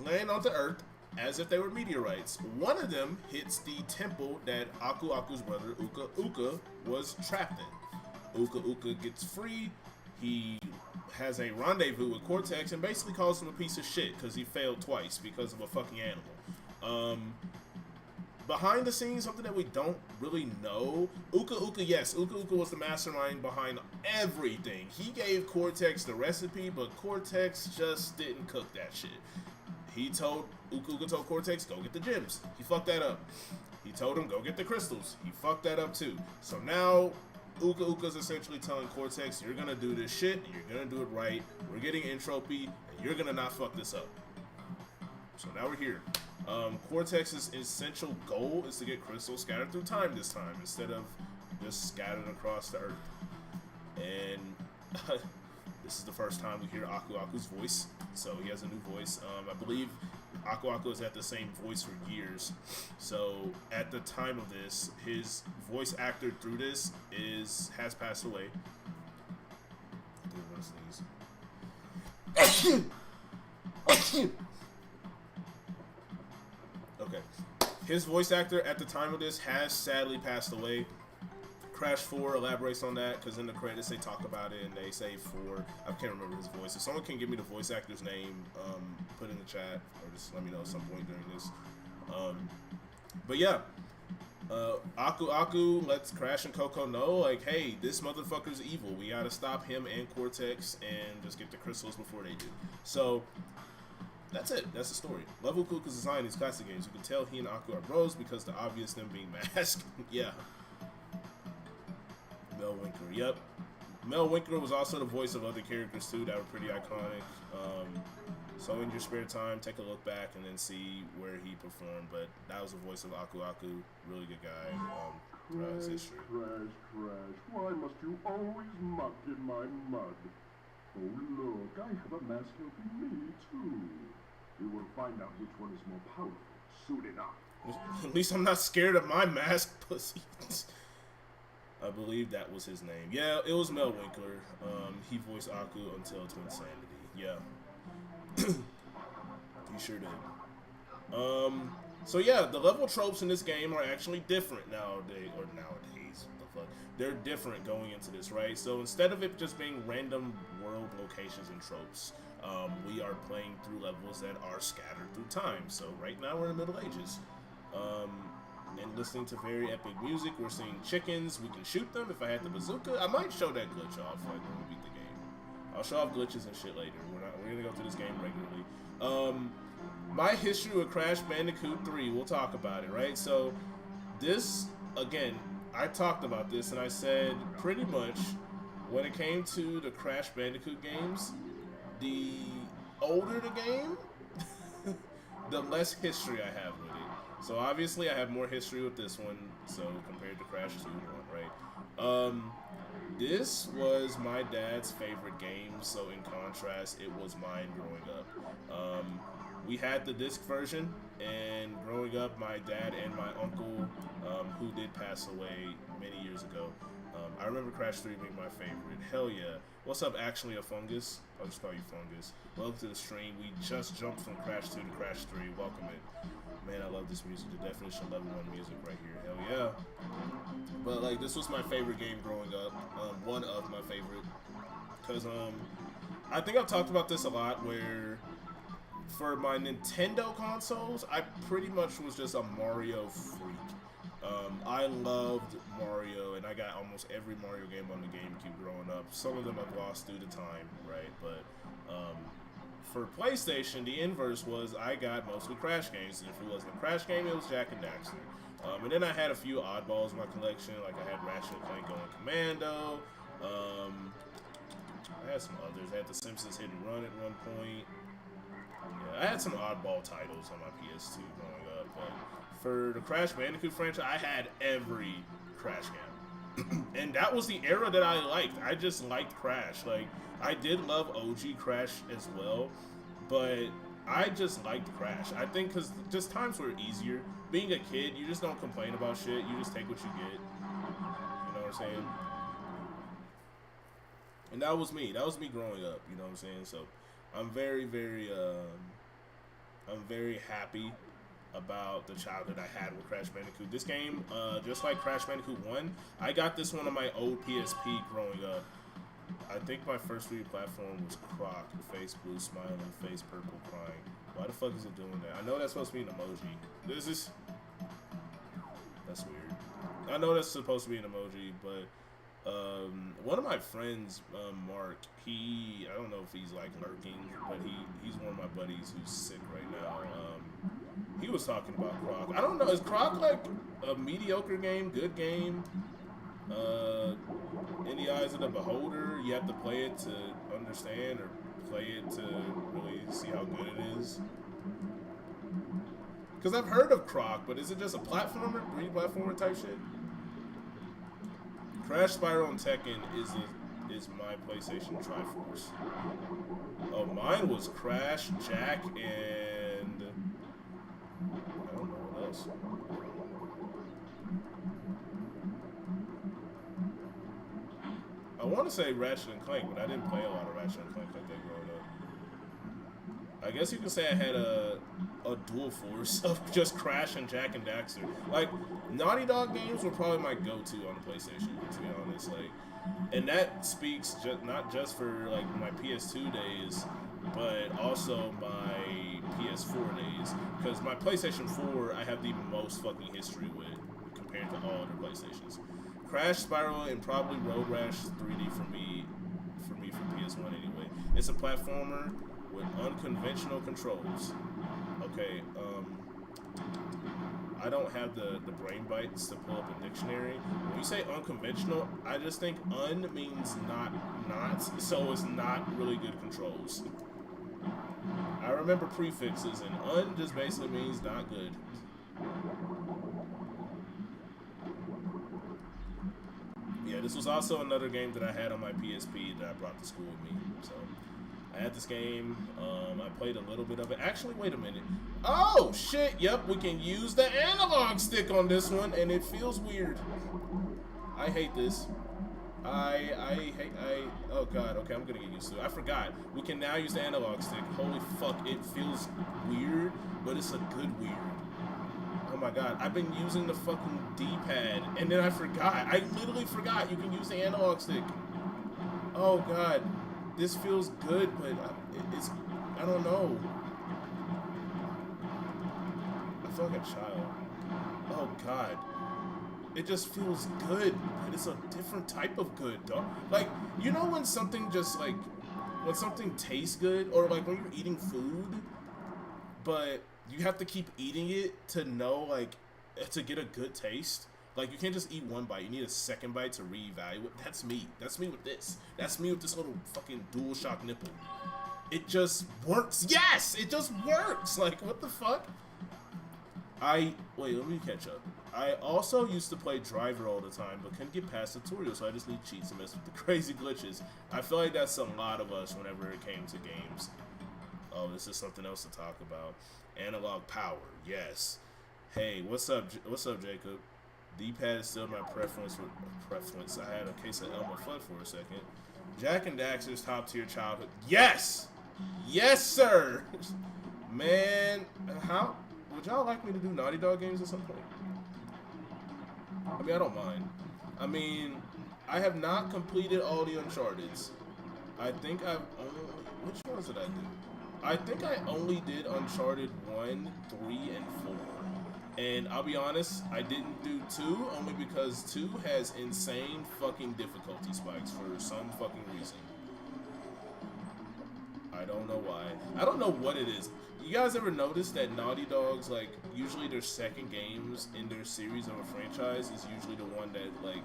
land onto Earth as if they were meteorites. One of them hits the temple that Aku Aku's brother, Uka Uka, was trapped in. Uka Uka gets free. He has a rendezvous with Cortex and basically calls him a piece of shit because he failed twice because of a fucking animal. Behind the scenes, something that we don't really know. Uka Uka was the mastermind behind everything. He gave Cortex the recipe, but Cortex just didn't cook that shit. Uka told Cortex, go get the gems. He fucked that up. He told him, go get the crystals. He fucked that up too. So now, Uka Uka's essentially telling Cortex, you're gonna do this shit, and you're gonna do it right. We're getting Entropy, and you're gonna not fuck this up. So now we're here. Cortex's essential goal is to get crystals scattered through time this time, instead of just scattered across the Earth. And this is the first time we hear Aku Aku's voice, so he has a new voice. I believe Aku Aku has had the same voice for years. So at the time of this, his voice actor through this has passed away. Okay. His voice actor at the time of this has sadly passed away. Crash 4 elaborates on that because in the credits they talk about it and they say 4. I can't remember his voice. If someone can give me the voice actor's name, put it in the chat or just let me know at some point during this. But yeah, Aku Aku lets Crash and Coco know, like, hey, this motherfucker's evil. We gotta stop him and Cortex and just get the crystals before they do. So that's it. That's the story. Love Uka Uka's design in these classic games. You can tell he and Aku are bros because the obvious them being masked. Yeah. Mel Winkler. Yep. Mel Winkler was also the voice of other characters too that were pretty iconic. So in your spare time, take a look back and then see where he performed. But that was the voice of Aku Aku. Really good guy. Throughout his history. Crash, why must you always muck in my mud? Oh look, I have a mask helping me too. We will find out which one is more powerful soon enough. At least I'm not scared of my mask, pussy. I believe that was his name. Yeah, it was Mel Winkler. He voiced Aku until Twinsanity. Yeah. He sure did. So yeah, the level tropes in this game are actually different nowadays. What the fuck? They're different going into this, right? So instead of it just being random world locations and tropes, we are playing through levels that are scattered through time. So right now we're in the Middle Ages. And listening to very epic music. We're seeing chickens. We can shoot them. If I had the bazooka, I might show that glitch off like when we beat the game. I'll show off glitches and shit later. We're gonna go through this game regularly. My history with Crash Bandicoot 3. We'll talk about it, right? So this again, I talked about this and I said pretty much when it came to the Crash Bandicoot games, the older the game, the less history I have with it. So obviously I have more history with this one, so compared to Crash 2 1, right? This was my dad's favorite game, so in contrast, it was mine growing up. We had the disc version, and growing up, my dad and my uncle, who did pass away many years ago, I remember Crash 3 being my favorite. Hell yeah. What's up, actually a fungus? I'll just call you fungus. Welcome to the stream. We just jumped from Crash 2 to Crash 3. Welcome it. Man, I love this music. The definition of level 1 music right here. Hell yeah. But like, this was my favorite game growing up. One of my favorite. Because I think I've talked about this a lot where for my Nintendo consoles, I pretty much was just a Mario freak. I loved Mario, and I got almost every Mario game on the GameCube growing up. Some of them I've lost due to time, right? But for PlayStation, the inverse was I got mostly Crash games. If it wasn't a Crash game, it was Jak and Daxter. And then I had a few oddballs in my collection, like I had Ratchet and Clank going Commando. I had some others. I had The Simpsons Hit and Run at one point. Yeah, I had some oddball titles on my PS2 growing up, but for the Crash Bandicoot franchise, I had every Crash game. And that was the era that I liked. I just liked Crash. Like, I did love OG Crash as well, but I just liked Crash. I think because just times were easier. Being a kid, you just don't complain about shit. You just take what you get. You know what I'm saying? And that was me. That was me growing up. You know what I'm saying? So I'm very, very, I'm very happy about the childhood I had with Crash Bandicoot. This game, just like Crash Bandicoot 1, I got this one on my old PSP growing up. I think my first 3D platform was Croc, face blue, smiling, face purple, crying. Why the fuck is it doing that? I know that's supposed to be an emoji. That's weird. I know that's supposed to be an emoji, but one of my friends, Mark, I don't know if he's like lurking, but he's one of my buddies who's sick right now. He was talking about Croc. I don't know, is Croc like a mediocre game, good game? In the eyes of the beholder, you have to play it to understand, or play it to really see how good it is. Because I've heard of Croc, but is it just a platformer, 3D platformer type shit? Crash, Spyro, and Tekken is my PlayStation Triforce. Oh, mine was Crash, Jak, and I don't know what else. I want to say Ratchet and Clank, but I didn't play a lot of Ratchet and Clank like that growing up. I guess you could say I had a dual force of just Crash and Jak and Daxter. Like, Naughty Dog games were probably my go-to on the PlayStation, to be honest. Like, and that speaks not just for like my PS2 days, but also my PS4 days. Because my PlayStation 4, I have the most fucking history with compared to all other PlayStations. Crash, Spyro, and probably Road Rash 3D for me from PS1 anyway. It's a platformer with unconventional controls. Okay, I don't have the brain bites to pull up a dictionary. When you say unconventional, I just think un means not, so it's not really good controls. I remember prefixes, and un just basically means not good. Yeah, this was also another game that I had on my PSP that I brought to school with me. So I had this game. I played a little bit of it. Actually, wait a minute. Oh shit! Yep, we can use the analog stick on this one, and it feels weird. I hate this. Oh god. Okay, I'm gonna get used to it. I forgot. We can now use the analog stick. Holy fuck! It feels weird, but it's a good weird. Oh my god, I've been using the fucking D-pad, and then I forgot. I literally forgot you can use the analog stick. Oh god, this feels good, but it's, I don't know. I feel like a child. Oh god. It just feels good, but it's a different type of good, dog. Like, you know when something just like, when something tastes good, or like when you're eating food, but you have to keep eating it to know, like, to get a good taste. Like, you can't just eat one bite. You need a second bite to reevaluate. That's me. That's me with this. That's me with this little fucking DualShock nipple. It just works. Yes! It just works! Like, what the fuck? Wait, let me catch up. I also used to play Driver all the time, but couldn't get past tutorials, so I just need cheats to mess with the crazy glitches. I feel like that's a lot of us whenever it came to games. Oh, this is something else to talk about. Analog power, yes. Hey, what's up, Jacob? D-pad is still my preference. I had a case of Elmer Fudd for a second. Jack and Daxter's top tier childhood. Yes! Yes, sir! Man, how would y'all like me to do Naughty Dog games at some point? I mean, I don't mind. I mean, I have not completed all the Uncharted's. I think I've only... Which ones did I do? I think I only did Uncharted 1, 3, and 4. And I'll be honest, I didn't do 2 only because 2 has insane fucking difficulty spikes for some fucking reason. I don't know why. I don't know what it is. You guys ever notice that Naughty Dog's, like, usually their second games in their series of a franchise is usually the one that, like,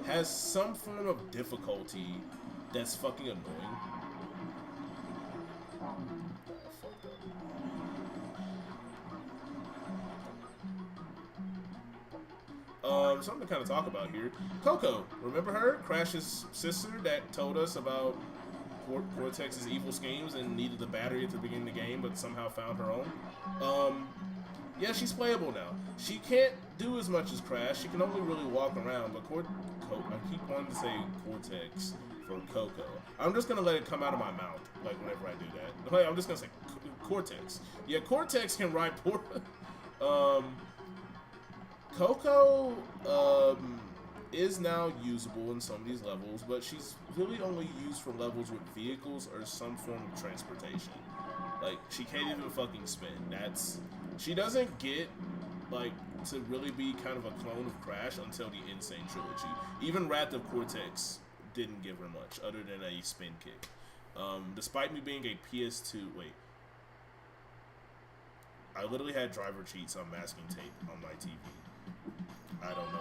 has some form of difficulty that's fucking annoying? Something to kind of talk about here. Coco, remember her? Crash's sister that told us about Cortex's evil schemes and needed the battery at the beginning of the game, but somehow found her own. Yeah, she's playable now. She can't do as much as Crash. She can only really walk around, but I keep wanting to say Cortex for Coco. I'm just gonna let it come out of my mouth, like whenever I do that. Like, I'm just gonna say Cortex. Yeah, Cortex can ride Coco is now usable in some of these levels, but she's really only used for levels with vehicles or some form of transportation. Like, she can't even fucking spin. She doesn't get, like, to really be kind of a clone of Crash until the Insane Trilogy. Even Wrath of Cortex didn't give her much, other than a spin kick. Despite me being a PS2, I literally had driver cheats on masking tape on my TV. I don't know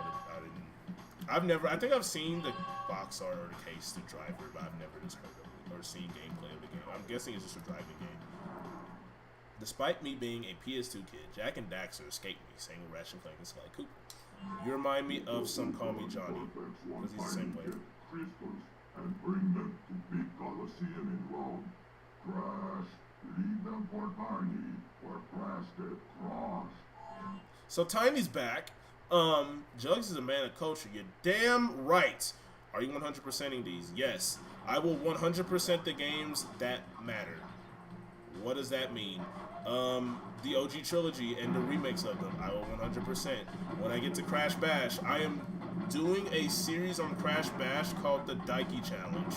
I think I've seen the box art or the case to Driver, but I've never just heard of it or seen gameplay of the game. I'm guessing it's just a driving game. Despite me being a PS2 kid, Jack and Daxter escaped me, same with Ratchet & Clank and Sly Cooper. You remind me of Some Call Me Johnny, because he's the same player. And bring them to Big Coliseum in Rome. Crash, leave them for Barney, or Plastic Cross. So Tiny's back. Jugs is a man of culture. You're damn right. Are you 100%ing these? Yes. I will 100% the games that matter. What does that mean? The OG trilogy and the remakes of them. I will 100%. When I get to Crash Bash, I am doing a series on Crash Bash called the Daiki Challenge.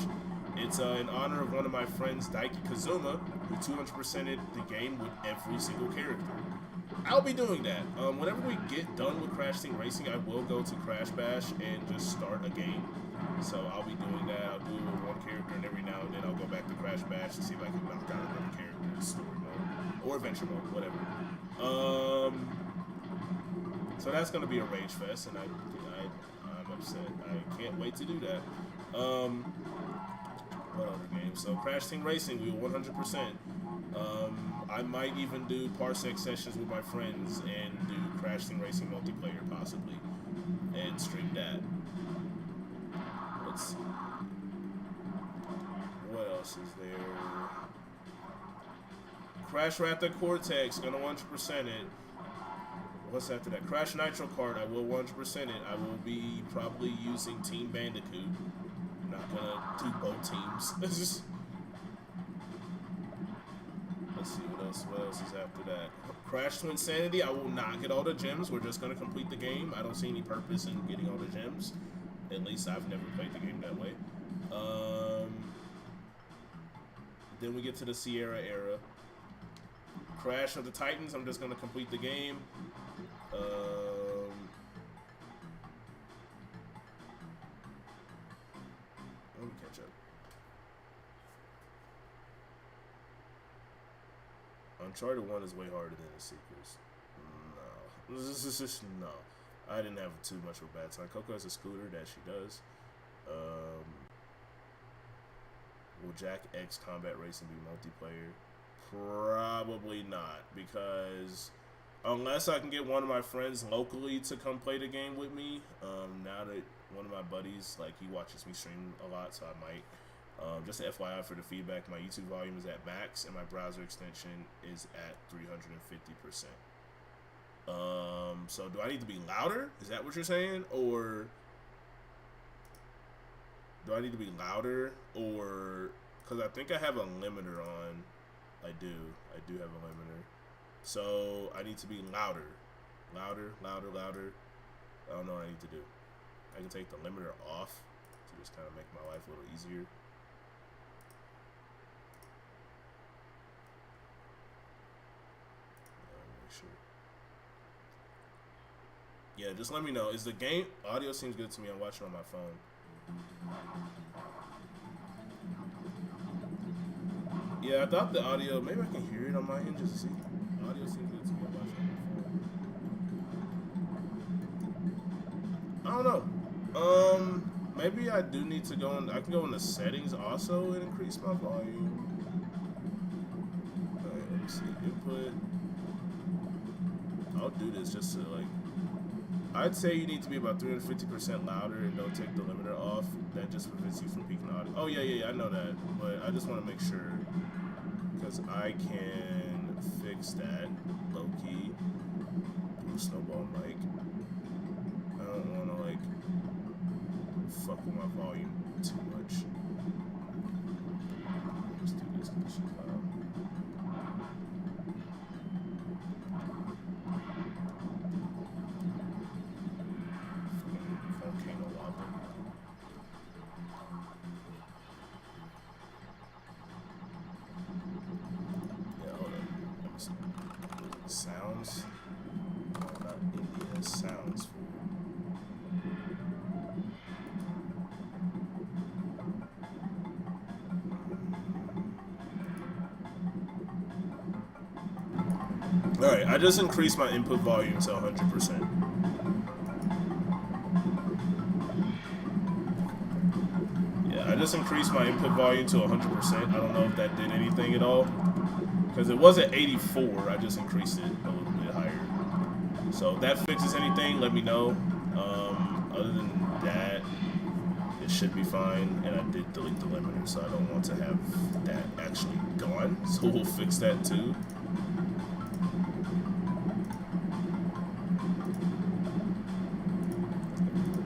It's in honor of one of my friends, Daiki Kazuma, who 200%ed the game with every single character. I'll be doing that. Whenever we get done with Crash Team Racing, I will go to Crash Bash and just start a game. So I'll be doing that. I'll do it with one character, and every now and then I'll go back to Crash Bash to see if I can knock out another character in story mode or adventure mode, whatever. So that's gonna be a rage fest, and I'm upset. I can't wait to do that. What other games? So Crash Team Racing, we will 100%. I might even do Parsec sessions with my friends and do Crash Team Racing multiplayer possibly, and stream that. Let's see. What else is there? Crash Raptor Cortex, gonna 100% it. What's after that? Crash Nitro Kart, I will 100% it. I will be probably using Team Bandicoot. I'm not gonna do both teams. Let's see what else is after that. Crash to Insanity, I will not get all the gems. We're just gonna complete the game. I don't see any purpose in getting all the gems. At least I've never played the game that way. Then we get to the Sierra era. Crash of the Titans, I'm just gonna complete the game. Let me catch up. Uncharted 1 is way harder than the sequels. No. No. I didn't have too much of a bad time. Coco has a scooter that she does. Will Jack X Combat Racing be multiplayer? Probably not, because unless I can get one of my friends locally to come play the game with me, now that one of my buddies, like, he watches me stream a lot, so I might. Just an FYI for the feedback, my YouTube volume is at max, and my browser extension is at 350%. So do I need to be louder? Is that what you're saying? Or Do I need to be louder or... Because I think I have a limiter on. I do have a limiter. So I need to be louder. Louder. I don't know what I need to do. I can take the limiter off to just kind of make my life a little easier. Make sure. Yeah, just let me know. Is the game... Audio seems good to me. I'm watching on my phone. Yeah, I thought the audio... Maybe I can hear it on my end just to see. Audio seems good to me. I'm watching on my phone. I don't know. Maybe I do need to go in... I can go in the settings also and increase my volume. Alright, let me see. Input. I'll do this just to, like... I'd say you need to be about 350% louder and don't take the limiter off. That just prevents you from peaking audio. Oh, yeah, I know that. But I just want to make sure. Because I can fix that. Low-key. Snowball mic. I don't want to, like, fuck with my volume too much. Let's do this shit loud. Volcano lava. Yeah, hold on. Let me see. Sounds. No, not India. Sounds. Alright, I just increased my input volume to 100%. Yeah, I just increased my input volume to 100%. I don't know if that did anything at all. Because it was at 84, I just increased it a little bit higher. So if that fixes anything, let me know. Other than that, it should be fine. And I did delete the limiter, so I don't want to have that actually gone. So we'll fix that too.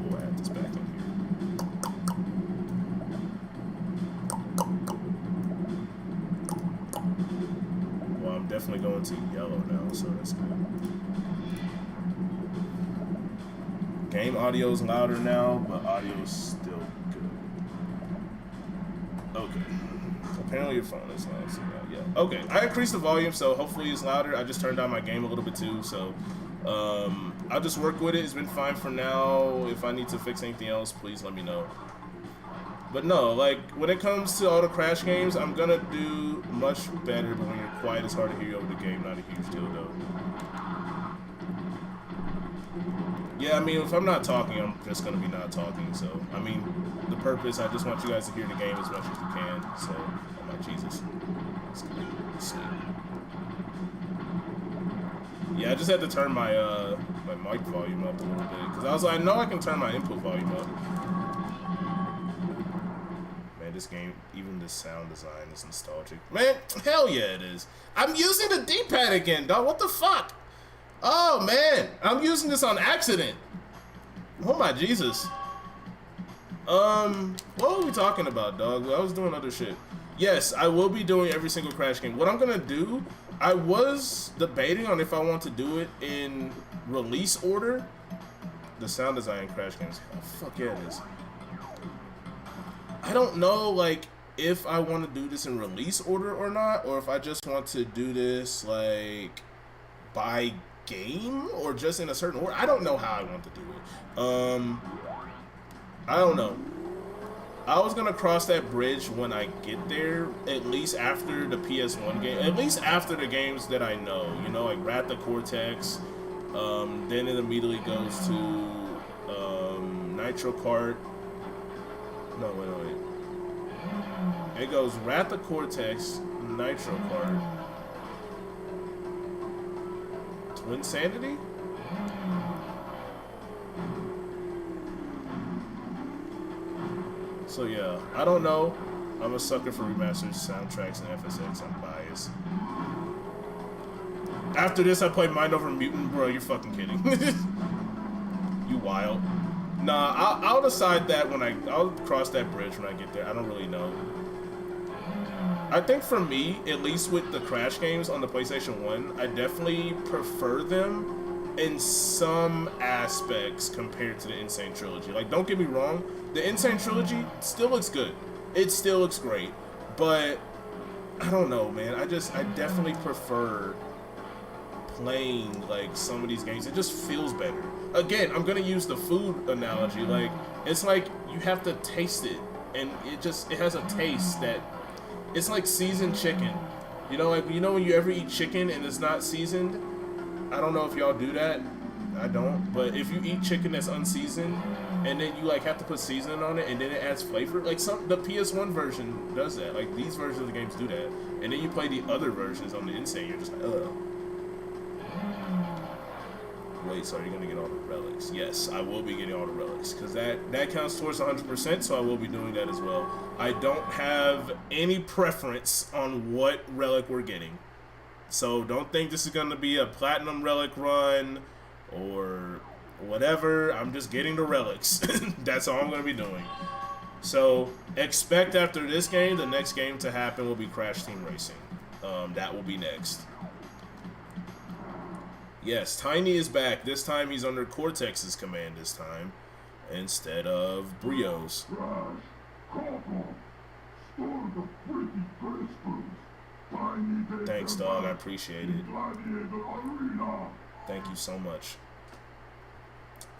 We'll add this back in here. Well, I'm definitely going to yellow now, so that's good. Game audio is louder now, but audio is still good. Okay. Apparently your phone is loud, so yeah. Okay, I increased the volume, so hopefully it's louder. I just turned down my game a little bit too, so I'll just work with it. It's been fine for now. If I need to fix anything else, please let me know. But no, like, when it comes to all the Crash games, I'm gonna do much better, but when you're quiet, it's hard to hear you over the game. Not a huge deal, though. Yeah, I mean, if I'm not talking, I'm just gonna be not talking, so, I mean, the purpose, I just want you guys to hear the game as much as you can, so, oh my Jesus. Let's see. Yeah, I just had to turn my, my mic volume up a little bit, because I was like, I know I can turn my input volume up. Man, this game, even the sound design is nostalgic. Man, hell yeah it is. I'm using the D-pad again, dog, what the fuck? Oh man, I'm using this on accident. Oh my Jesus. What were we talking about, dog? I was doing other shit. Yes, I will be doing every single Crash game. What I'm gonna do, I was debating on if I want to do it in release order. The sound design Crash games. Oh, fuck yeah, it is. I don't know, like, if I want to do this in release order or not, or if I just want to do this, like, by game or just in a certain order. I don't know how I want to do it. I don't know. I was gonna cross that bridge when I get there, at least after the PS1 game, at least after the games that I know, you know, like Wrath of Cortex, then it immediately goes to Nitro Kart. No, wait. It goes Wrath of Cortex, Nitro Kart, Twinsanity? So yeah, I don't know. I'm a sucker for remastered soundtracks and FSX. I'm biased. After this, I play Mind Over Mutant. Bro, you're fucking kidding. You wild. Nah, I'll decide that when I'll cross that bridge when I get there. I don't really know. I think for me, at least with the Crash games on the PlayStation 1, I definitely prefer them in some aspects compared to the Insane Trilogy. Like, don't get me wrong, the Insane Trilogy still looks good. It still looks great. But, I don't know, man. I definitely prefer playing, like, some of these games. It just feels better. Again, I'm gonna use the food analogy. Like, it's like you have to taste it. And it has a taste that... It's like seasoned chicken. You know, like, you know when you ever eat chicken and it's not seasoned? I don't know if y'all do that. I don't. But if you eat chicken that's unseasoned, and then you, like, have to put seasoning on it, and then it adds flavor, like, the PS1 version does that. Like, these versions of the games do that. And then you play the other versions on the Insane, you're just like, ugh. Wait, so are you going to get all the relics? Yes, I will be getting all the relics, because that counts towards 100%, so I will be doing that as well. I don't have any preference on what relic we're getting. So don't think this is going to be a platinum relic run or whatever. I'm just getting the relics. That's all I'm going to be doing. So expect after this game, the next game to happen will be Crash Team Racing. That will be next. Yes, Tiny is back. This time he's under Cortex's command this time, instead of Brio's. Thanks, dog. I appreciate it. Thank you so much.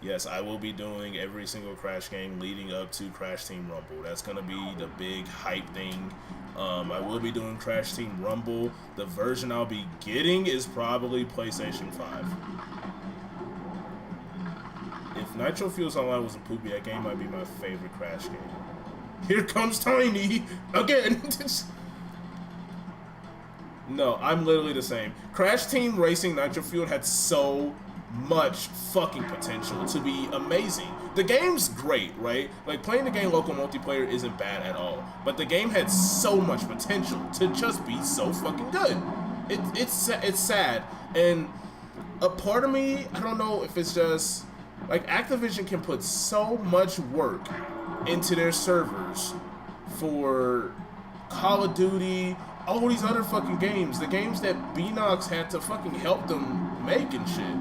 Yes, I will be doing every single Crash game leading up to Crash Team Rumble. That's going to be the big hype thing. I will be doing Crash Team Rumble. The version I'll be getting is probably PlayStation 5. If Nitro Fuels Online wasn't poopy, that game might be my favorite Crash game. Here comes Tiny! Again! No, I'm literally the same. Crash Team Racing Nitro Fuel had so much fucking potential to be amazing. The game's great, right? Like, playing the game local multiplayer isn't bad at all, but the game had so much potential to just be so fucking good. It's sad, and a part of me, I don't know if it's just like Activision can put so much work into their servers for Call of Duty, all these other fucking games, the games that Beanox had to fucking help them make and shit.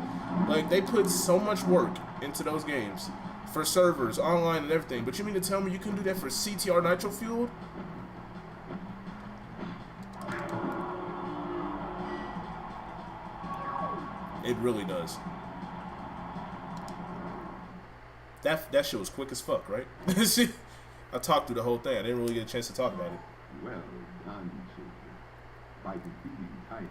Like, they put so much work into those games for servers, online, and everything. But you mean to tell me you can do that for CTR Nitro Fueled? It really does. That shit was quick as fuck, right? I talked through the whole thing. I didn't really get a chance to talk about it. Well done, children. By defeating Tiny,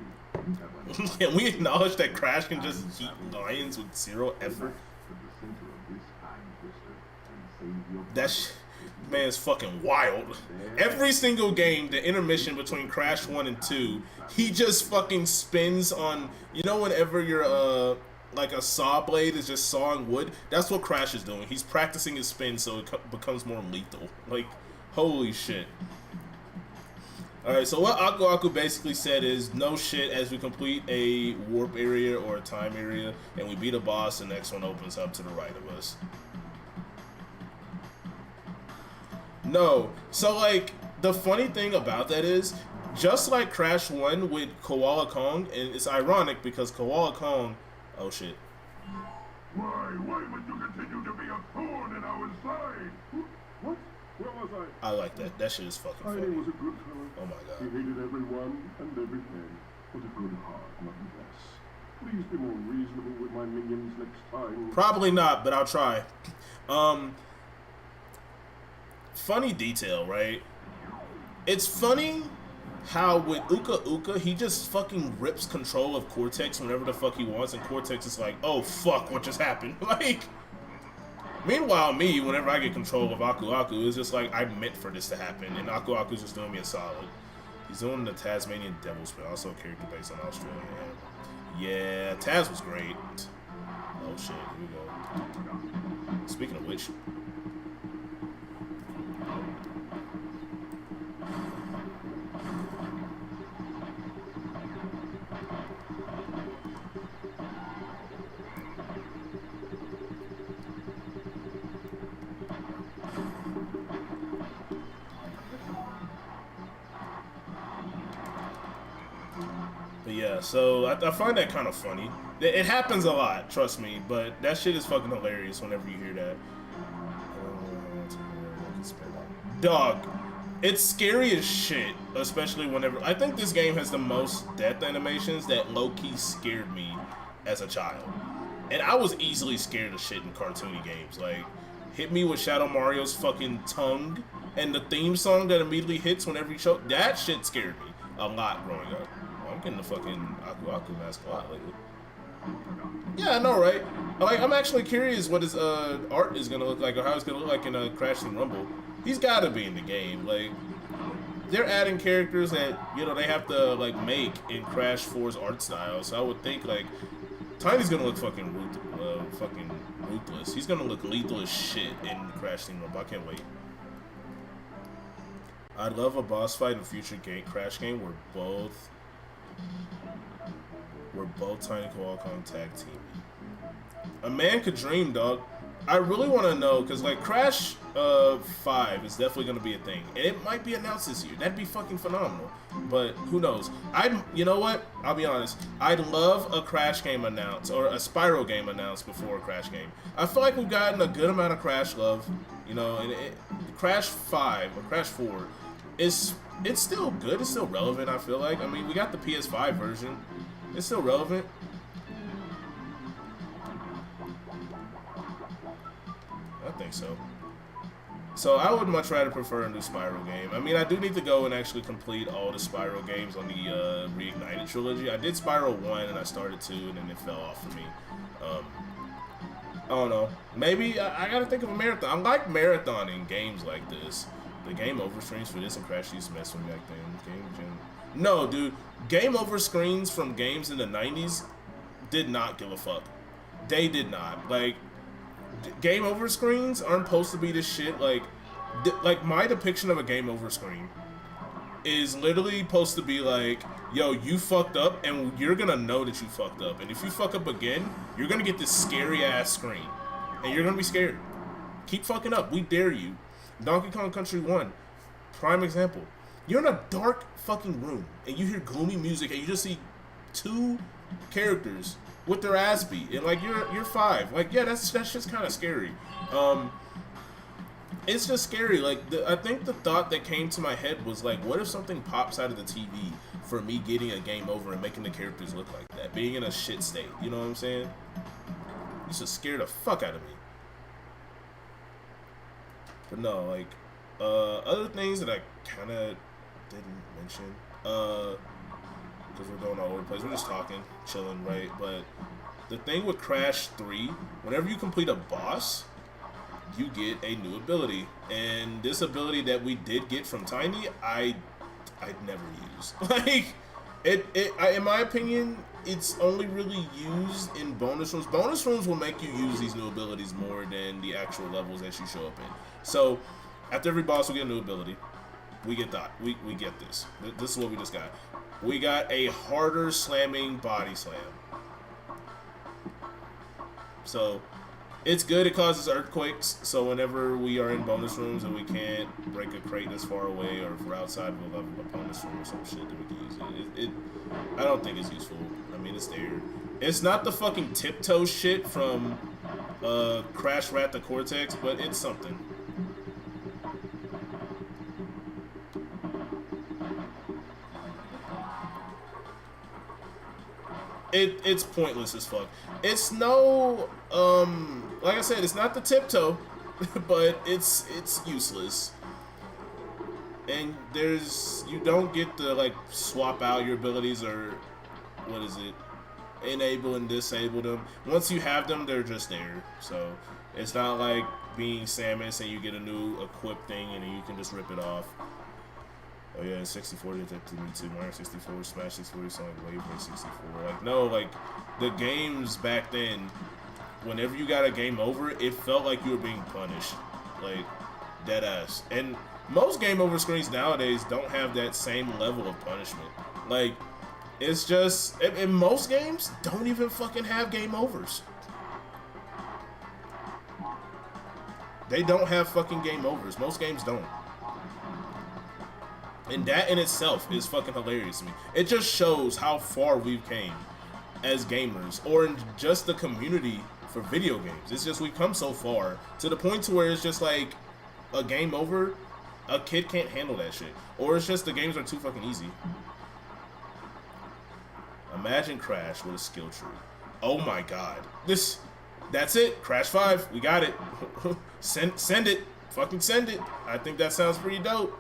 you have unlocked Can we acknowledge that Crash can just eat lions with zero effort? to the center of this time twister and save your That man's fucking wild. Every single game, the intermission between Crash 1 and 2, he just fucking spins on, you know, whenever you're, like a saw blade is just sawing wood, that's what Crash is doing. He's practicing his spin so it becomes more lethal. Like, holy shit. Alright, so what Aku Aku basically said is, no shit, as we complete a warp area or a time area, and we beat a boss, the next one opens up to the right of us. No. So, like, the funny thing about that is, just like Crash 1 with Koala Kong, and it's ironic because Koala Kong... Oh, shit. Why would you continue to be a thorn in our side? What? Where was I? I like that. That shit is fucking Tiny funny. was a good fellow. Oh my He god. hated everyone and everything, with a good heart, nothing less. Please be more reasonable with my minions next time. Probably not, but I'll try. Funny detail, right? It's funny how with Uka Uka, he just fucking rips control of Cortex whenever the fuck he wants, and Cortex is like, oh fuck, what just happened? Like, meanwhile, me, whenever I get control of Aku Aku, it's just like, I meant for this to happen, and Aku Aku's just doing me a solid. He's doing the Tasmanian Devil Spin, also a character based on Australia. Yeah, Taz was great. Oh shit, here we go. Speaking of which... But yeah, so I find that kind of funny. It happens a lot, trust me, but that shit is fucking hilarious whenever you hear that. Dog, it's scary as shit, especially whenever... I think this game has the most death animations that low-key scared me as a child. And I was easily scared of shit in cartoony games. Like, hit me with Shadow Mario's fucking tongue and the theme song that immediately hits whenever you choke. That shit scared me a lot growing up. I'm getting the fucking Aku Aku mask a lot lately. Yeah, I know, right? Like, I'm actually curious what his art is gonna look like, or how it's gonna look like in a Crash and Rumble. He's gotta be in the game. Like, they're adding characters that, you know, they have to, like, make in Crash 4's art style. So I would think, like, Tiny's gonna look fucking ruthless. He's gonna look lethal as shit in Crash Team Rumble. I can't wait. I'd love a boss fight in a future Crash game where both Tiny Qualcomm tag team. A man could dream, dog. I really want to know, because, like, Crash 5 is definitely going to be a thing. And it might be announced this year. That'd be fucking phenomenal. But who knows? You know what? I'll be honest. I'd love a Crash game announced, or a Spyro game announced before a Crash game. I feel like we've gotten a good amount of Crash love. You know, and Crash 5, or Crash 4, it's still good. It's still relevant, I feel like. I mean, we got the PS5 version. It's still relevant. I think so. So I would much rather prefer a new Spyro game. I mean, I do need to go and actually complete all the Spyro games on the Reignited trilogy. I did Spyro 1 and I started 2 and then it fell off for me. I don't know. Maybe I gotta think of a marathon. I like marathoning games like this. The game over screens for this and Crash used to mess with me back then. No, dude. Game over screens from games in the 90s did not give a fuck. They did not. Like, game over screens aren't supposed to be this shit. Like my depiction of a game over screen is literally supposed to be like, yo, you fucked up and you're gonna know that you fucked up. And if you fuck up again, you're gonna get this scary ass screen. And you're gonna be scared. Keep fucking up. We dare you. Donkey Kong Country 1, prime example. You're in a dark fucking room and you hear gloomy music and you just see two characters with their ass beat and like you're 5. Like, yeah, that's just kind of scary. It's just scary. Like, I think the thought that came to my head was like, what if something pops out of the TV for me getting a game over and making the characters look like that, being in a shit state? You know what I'm saying? You used to scare the fuck out of me. But no, like, other things that I kind of didn't mention, because we're going all over the place. We're just talking, chilling, right? But the thing with Crash 3, whenever you complete a boss, you get a new ability. And this ability that we did get from Tiny, I'd never use. Like, in my opinion, it's only really used in bonus rooms. Bonus rooms will make you use these new abilities more than the actual levels that you show up in. So, after every boss, we get a new ability. We get that. We get this. This is what we just got. We got a harder slamming body slam. So, it's good. It causes earthquakes. So, whenever we are in bonus rooms and we can't break a crate that's far away, or if we're outside, we'll have a bonus room or some shit that we can use it. I don't think it's useful. I mean, it's there. It's not the fucking tiptoe shit from Crash Rat the Cortex, but it's something. It's pointless as fuck. It's no, like I said, it's not the tiptoe, but it's useless. And you don't get to, like, swap out your abilities or, what is it, enable and disable them. Once you have them, they're just there. So, it's not like being Samus and you get a new equip thing and then you can just rip it off. Oh yeah, 64 did that to me too. Mario 64, Smash 64, Sonic Wave 64. Like, no, like, the games back then, whenever you got a game over, it felt like you were being punished. Like, dead ass. And most game over screens nowadays don't have that same level of punishment. Like, it's just, in most games, don't even fucking have game overs. They don't have fucking game overs. Most games don't. And that in itself is fucking hilarious to me. It just shows how far we've came as gamers, or in just the community for video games. It's just we've come so far to the point to where it's just like a game over, a kid can't handle that shit. Or it's just the games are too fucking easy. Imagine Crash with a skill tree. Oh my god. That's it. Crash 5. We got it. Send it. Fucking send it. I think that sounds pretty dope.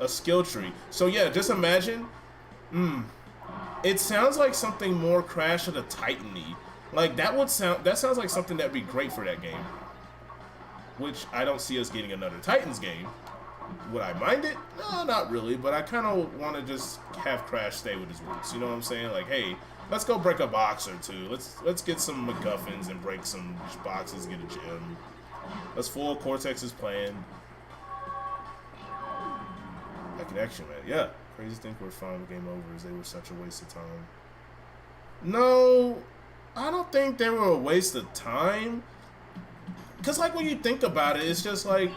A skill tree. So yeah, just imagine. It sounds like something more Crash of the Titan-y. Like that sounds like something that'd be great for that game. Which I don't see us getting another Titans game. Would I mind it? No, not really, but I kind of want to just have Crash stay with his roots. You know what I'm saying? Like, hey, let's go break a box or two. Let's get some MacGuffins and break some boxes, get a gem. Let's fool Cortex's plan. That connection, man. Yeah. Crazy thing we're final game over is they were such a waste of time. No, I don't think they were a waste of time. Because, like, when you think about it, it's just like...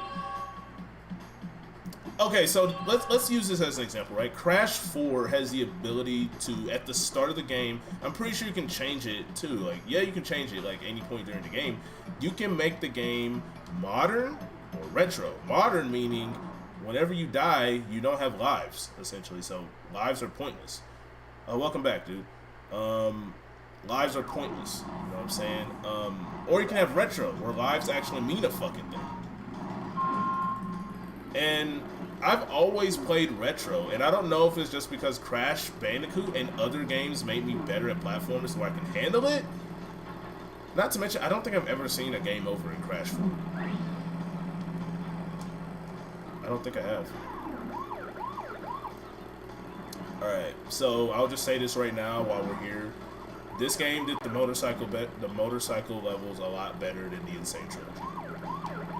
Okay, so let's use this as an example, right? Crash 4 has the ability to, at the start of the game, I'm pretty sure you can change it too. Like, yeah, you can change it like any point during the game. You can make the game modern or retro. Modern meaning whenever you die, you don't have lives, essentially. So lives are pointless. Welcome back, dude. Lives are pointless. You know what I'm saying? Or you can have retro, where lives actually mean a fucking thing. And I've always played retro, and I don't know if it's just because Crash Bandicoot and other games made me better at platformers so I can handle it. Not to mention, I don't think I've ever seen a game over in Crash 4. I don't think I have. Alright, so I'll just say this right now while we're here. This game did the motorcycle levels a lot better than the Insane Trilogy.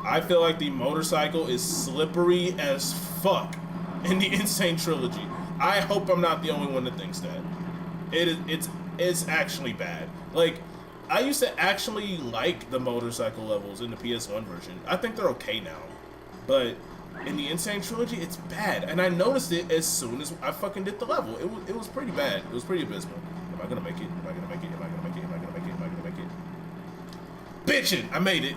I feel like the motorcycle is slippery as fuck in the Insane Trilogy. I hope I'm not the only one that thinks that. It's actually bad. Like, I used to actually like the motorcycle levels in the PS1 version. I think they're okay now. But in the Insane Trilogy, it's bad. And I noticed it as soon as I fucking did the level. It was pretty bad. It was pretty abysmal. Am I gonna make it? Am I gonna make it? Am I gonna make it? Am I gonna make it? Am I gonna make it? Bitchin'! I made it!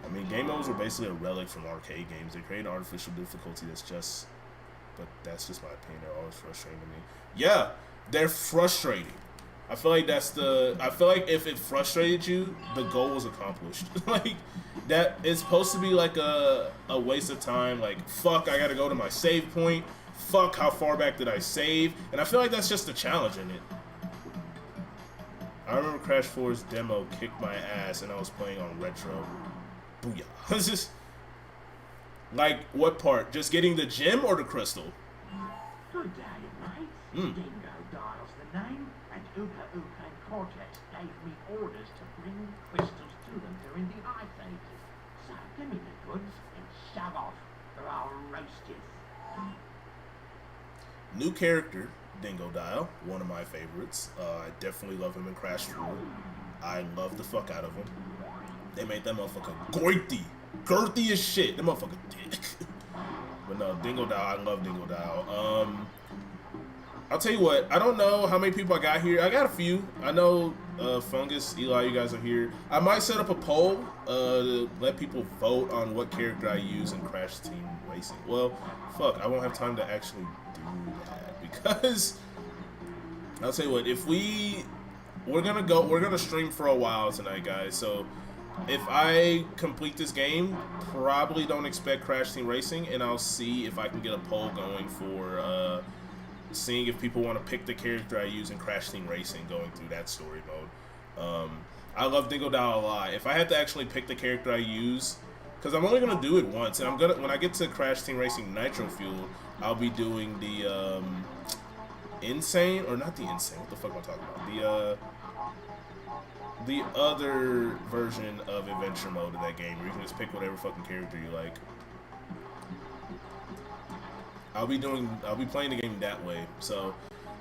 I mean, game modes are basically a relic from arcade games. They create an artificial difficulty that's just my opinion. They're always frustrating to me. Yeah, they're frustrating. I feel like if it frustrated you, the goal was accomplished. Like, that it's supposed to be like a waste of time. Like, fuck, I gotta go to my save point. Fuck, how far back did I save? And I feel like that's just the challenge in it. I remember Crash 4's demo kicked my ass and I was playing on retro. Booyah. It's just, like, what part? Just getting the gem or the crystal? Good day, mate. Dingo Dial's the name, and Uka and Cortex gave me orders to bring crystals to them during the Ice Ages. So give me the goods and shove off, or I'll roast you. New character, Dingo Dial, one of my favorites. I definitely love him in Crash 4. I love the fuck out of him. They made that motherfucker girthy as shit. That motherfucker dick. But no, Dingo Dial, I love Dingo Dial. I'll tell you what, I don't know how many people I got here. I got a few. I know Fungus, Eli, you guys are here. I might set up a poll to let people vote on what character I use in Crash Team Racing. Well, fuck, I won't have time to actually do that because I'll tell you what, if we're gonna stream for a while tonight, guys. So if I complete this game, probably don't expect Crash Team Racing, and I'll see if I can get a poll going for seeing if people want to pick the character I use in Crash Team Racing, going through that story mode. I love Dingo Dial a lot. If I had to actually pick the character I use, because I'm only gonna do it once, and when I get to Crash Team Racing Nitro Fuel, I'll be doing the Insane, or not the Insane. What the fuck am I talking about? The other version of adventure mode in that game, where you can just pick whatever fucking character you like. I'll be playing the game that way. So,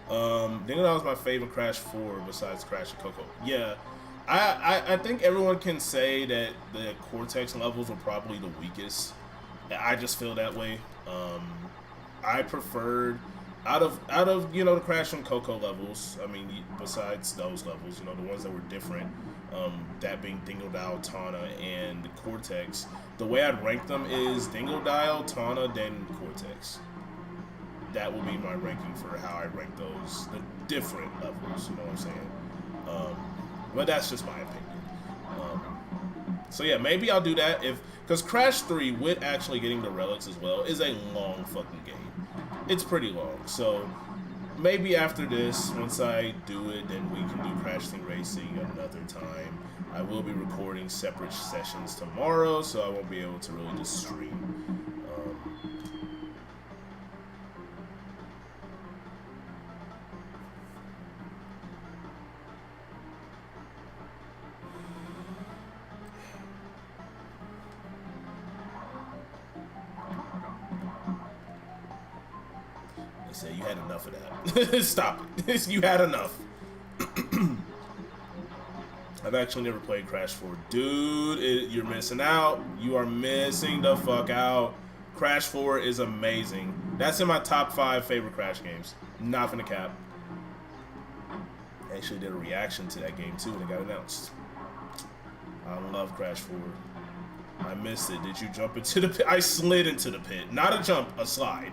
Dingo Dial was my favorite Crash 4 besides Crash and Coco. Yeah, I think everyone can say that the Cortex levels were probably the weakest I just feel that way. I preferred out of you know the Crash and Coco levels. I mean, besides those levels, you know the ones that were different. That being Dingle Dial, Tana, and Cortex. The way I'd rank them is Dingle Dial, Tana, then Cortex. That will be my ranking for how I rank those, the different levels, you know what I'm saying? But that's just my opinion. So yeah, maybe I'll do that because Crash 3 with actually getting the relics as well is a long fucking game. It's pretty long, so maybe after this, once I do it, then we can do Crash Team Racing another time. I will be recording separate sessions tomorrow, so I won't be able to really just stream. They say you had enough of that. Stop it. You had enough. I've actually never played Crash 4. Dude, you're missing out. You are missing the fuck out. Crash 4 is amazing. That's in my top 5 favorite Crash games. Not finna cap. I actually did a reaction to that game too when it got announced. I love Crash 4. I missed it. Did you jump into the pit? I slid into the pit. Not a jump, a slide.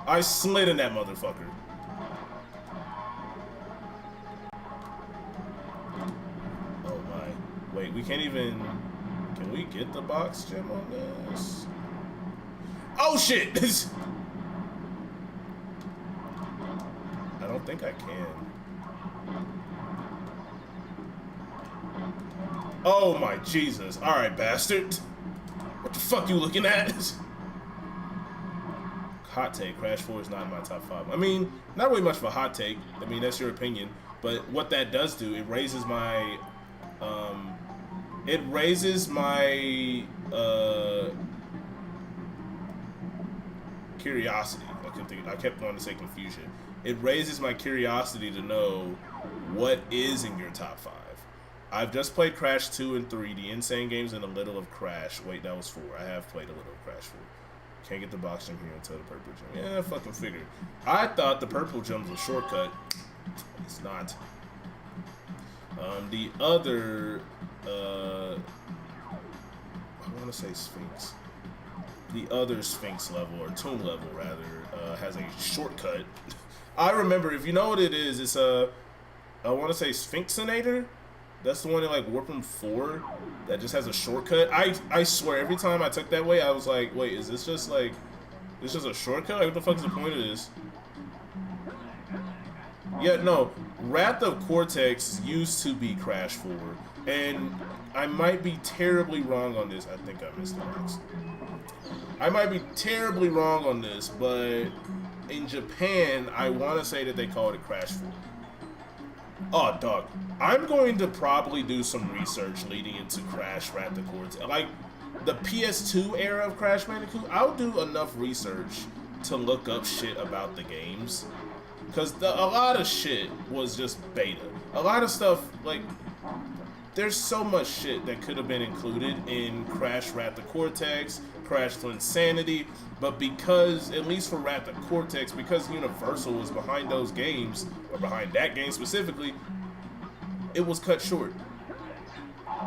I slid in that motherfucker. Oh my. Wait, we can't even... Can we get the box gem on this? Oh shit! I don't think I can. Oh my Jesus. Alright, bastard. What the fuck you looking at? Hot take, Crash 4 is not in my top 5. I mean, not really much of a hot take. I mean, that's your opinion. But what that does do, it raises my... curiosity. I kept wanting to say confusion. It raises my curiosity to know what is in your top 5. I've just played Crash 2 and 3, the Insane Games, and a little of Crash. Wait, that was 4. I have played a little of Crash 4. Can't get the box gem here until the purple gem. Yeah, I fucking figured. I thought the purple gem was a shortcut. It's not. The other, I want to say Sphinx. The other Sphinx level, or Tomb level rather, has a shortcut. I remember, if you know what it is, it's a, I want to say Sphinxinator. That's the one in like Warp'em 4 that just has a shortcut. I swear, every time I took that way, I was like, wait, is this just like, this is a shortcut? Like, what the fuck is the point of this? Yeah, no, Wrath of Cortex used to be Crash 4, and I might be terribly wrong on this. I think I missed the box. I might be terribly wrong on this, but in Japan, I want to say that they called it Crash 4. Oh, dog. I'm going to probably do some research leading into Crash Wrath of Cortex. Like, the PS2 era of Crash Bandicoot, I'll do enough research to look up shit about the games. Because a lot of shit was just beta. A lot of stuff, like, there's so much shit that could have been included in Crash Wrath of Cortex, Crash to Insanity, but because, at least for Wrath of Cortex, because Universal was behind those games, or behind that game specifically, it was cut short.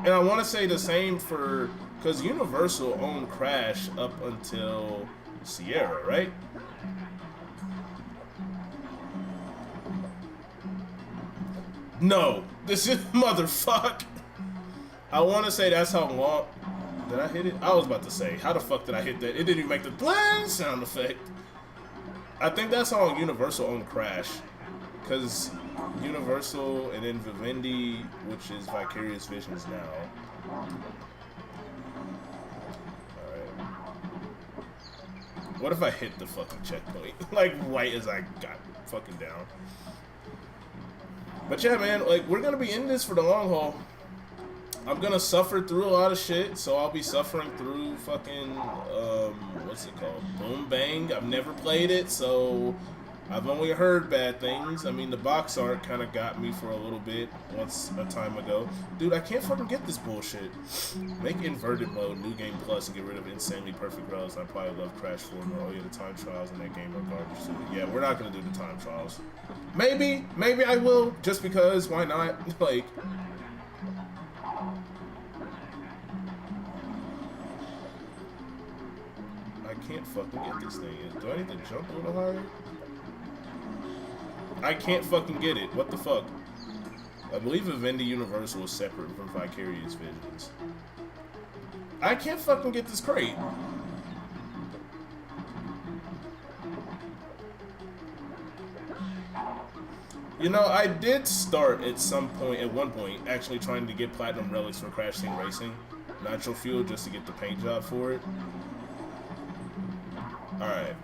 And I want to say the same for, because Universal owned Crash up until Sierra, right? No, this is motherfuck. I want to say that's how long. Did I hit it? I was about to say, how the fuck did I hit that? It didn't even make the bling sound effect. I think that's how long Universal owned Crash. Because Universal and then Vivendi, which is Vicarious Visions now. Alright. What if I hit the fucking checkpoint? Like, right as I got fucking down. But yeah, man, like, we're gonna be in this for the long haul. I'm gonna suffer through a lot of shit, so I'll be suffering through fucking, what's it called? Boom Bang. I've never played it, so I've only heard bad things. I mean, the box art kind of got me for a little bit once a time ago. Dude, I can't fucking get this bullshit. Make inverted mode, new game plus, and get rid of insanely perfect rails. I probably love Crash 4 more. Oh yeah, the time trials in that game are garbage too. Yeah, we're not gonna do the time trials. Maybe I will, just because, why not? Like, I can't fucking get this thing. Do I need to jump a little higher? I can't fucking get it. What the fuck? I believe Vivendi Universal is separate from Vicarious Visions. I can't fucking get this crate. You know, I did start at one point, actually trying to get platinum relics for Crash Team Racing. Nitro Fuel just to get the paint job for it. Alright.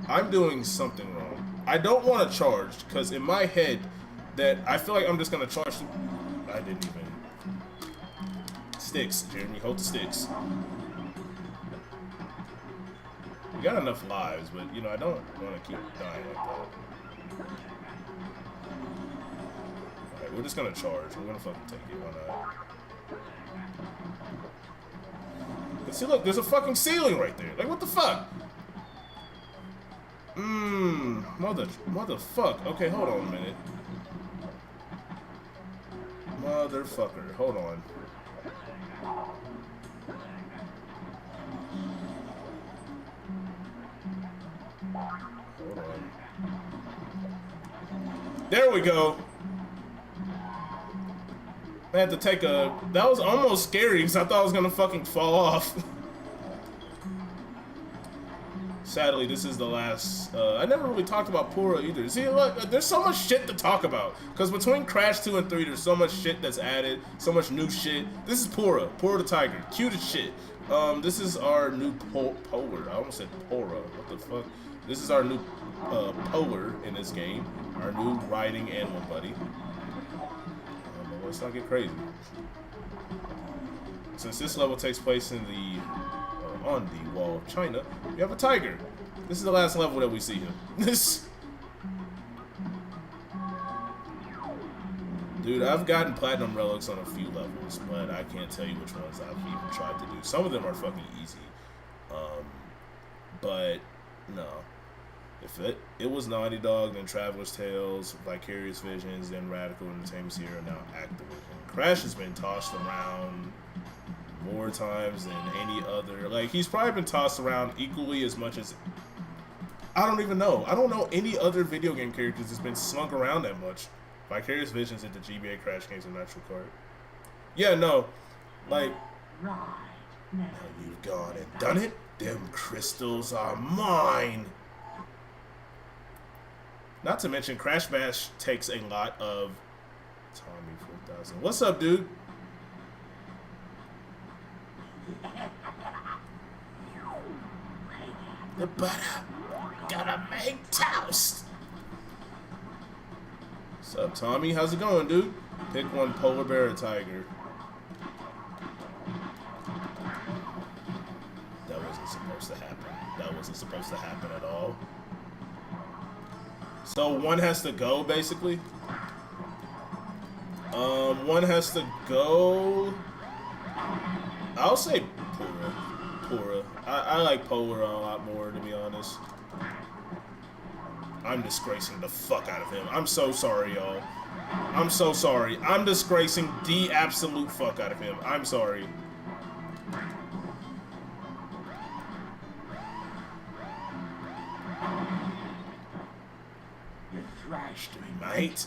I'm doing something wrong. I don't want to charge, because in my head, that I feel like I'm just going to charge. I didn't even. Sticks, Jeremy, hold the sticks. We got enough lives, but, you know, I don't want to keep dying like that. Alright, we're just going to charge. We're going to fucking take it. Why not? But see, look, there's a fucking ceiling right there. Like, what the fuck? Motherfuck. Okay, hold on a minute. Motherfucker, hold on. Hold on. There we go. I had to take a... That was almost scary because I thought I was gonna fucking fall off. Sadly, this is the last... I never really talked about Pura either. See, look, there's so much shit to talk about. Because between Crash 2 and 3, there's so much shit that's added. So much new shit. This is Pura. Pura the Tiger. Cute as shit. This is our new Polar. I almost said Pura. What the fuck? This is our new Polar in this game. Our new riding animal buddy. Let's not get crazy. Since this level takes place in the... on the Wall of China, we have a tiger. This is the last level that we see him. Dude, I've gotten platinum relics on a few levels, but I can't tell you which ones I've even tried to do. Some of them are fucking easy. But no. If it was Naughty Dog, then Traveler's Tales, Vicarious Visions, then Radical Entertainment Sierra, now Activision. Crash has been tossed around more times than any other. Like, he's probably been tossed around equally as much as... I don't even know. I don't know any other video game characters that's been slung around that much. Vicarious Visions at the GBA Crash Games and Nitro Kart. Yeah, no. Like... Right. Now you've gone and done it. Them crystals are mine. Not to mention, Crash Bash takes a lot of... Tommy 4000. What's up, dude? The butter gotta make toast. What's up, Tommy? How's it going, dude? Pick one, polar bear or tiger. That wasn't supposed to happen. That wasn't supposed to happen at all. So one has to go, basically. One has to go. I'll say Pura. I like Polar a lot more, to be honest. I'm disgracing the fuck out of him. I'm so sorry, y'all. I'm so sorry. I'm disgracing the absolute fuck out of him. I'm sorry. You thrashed me, Mate,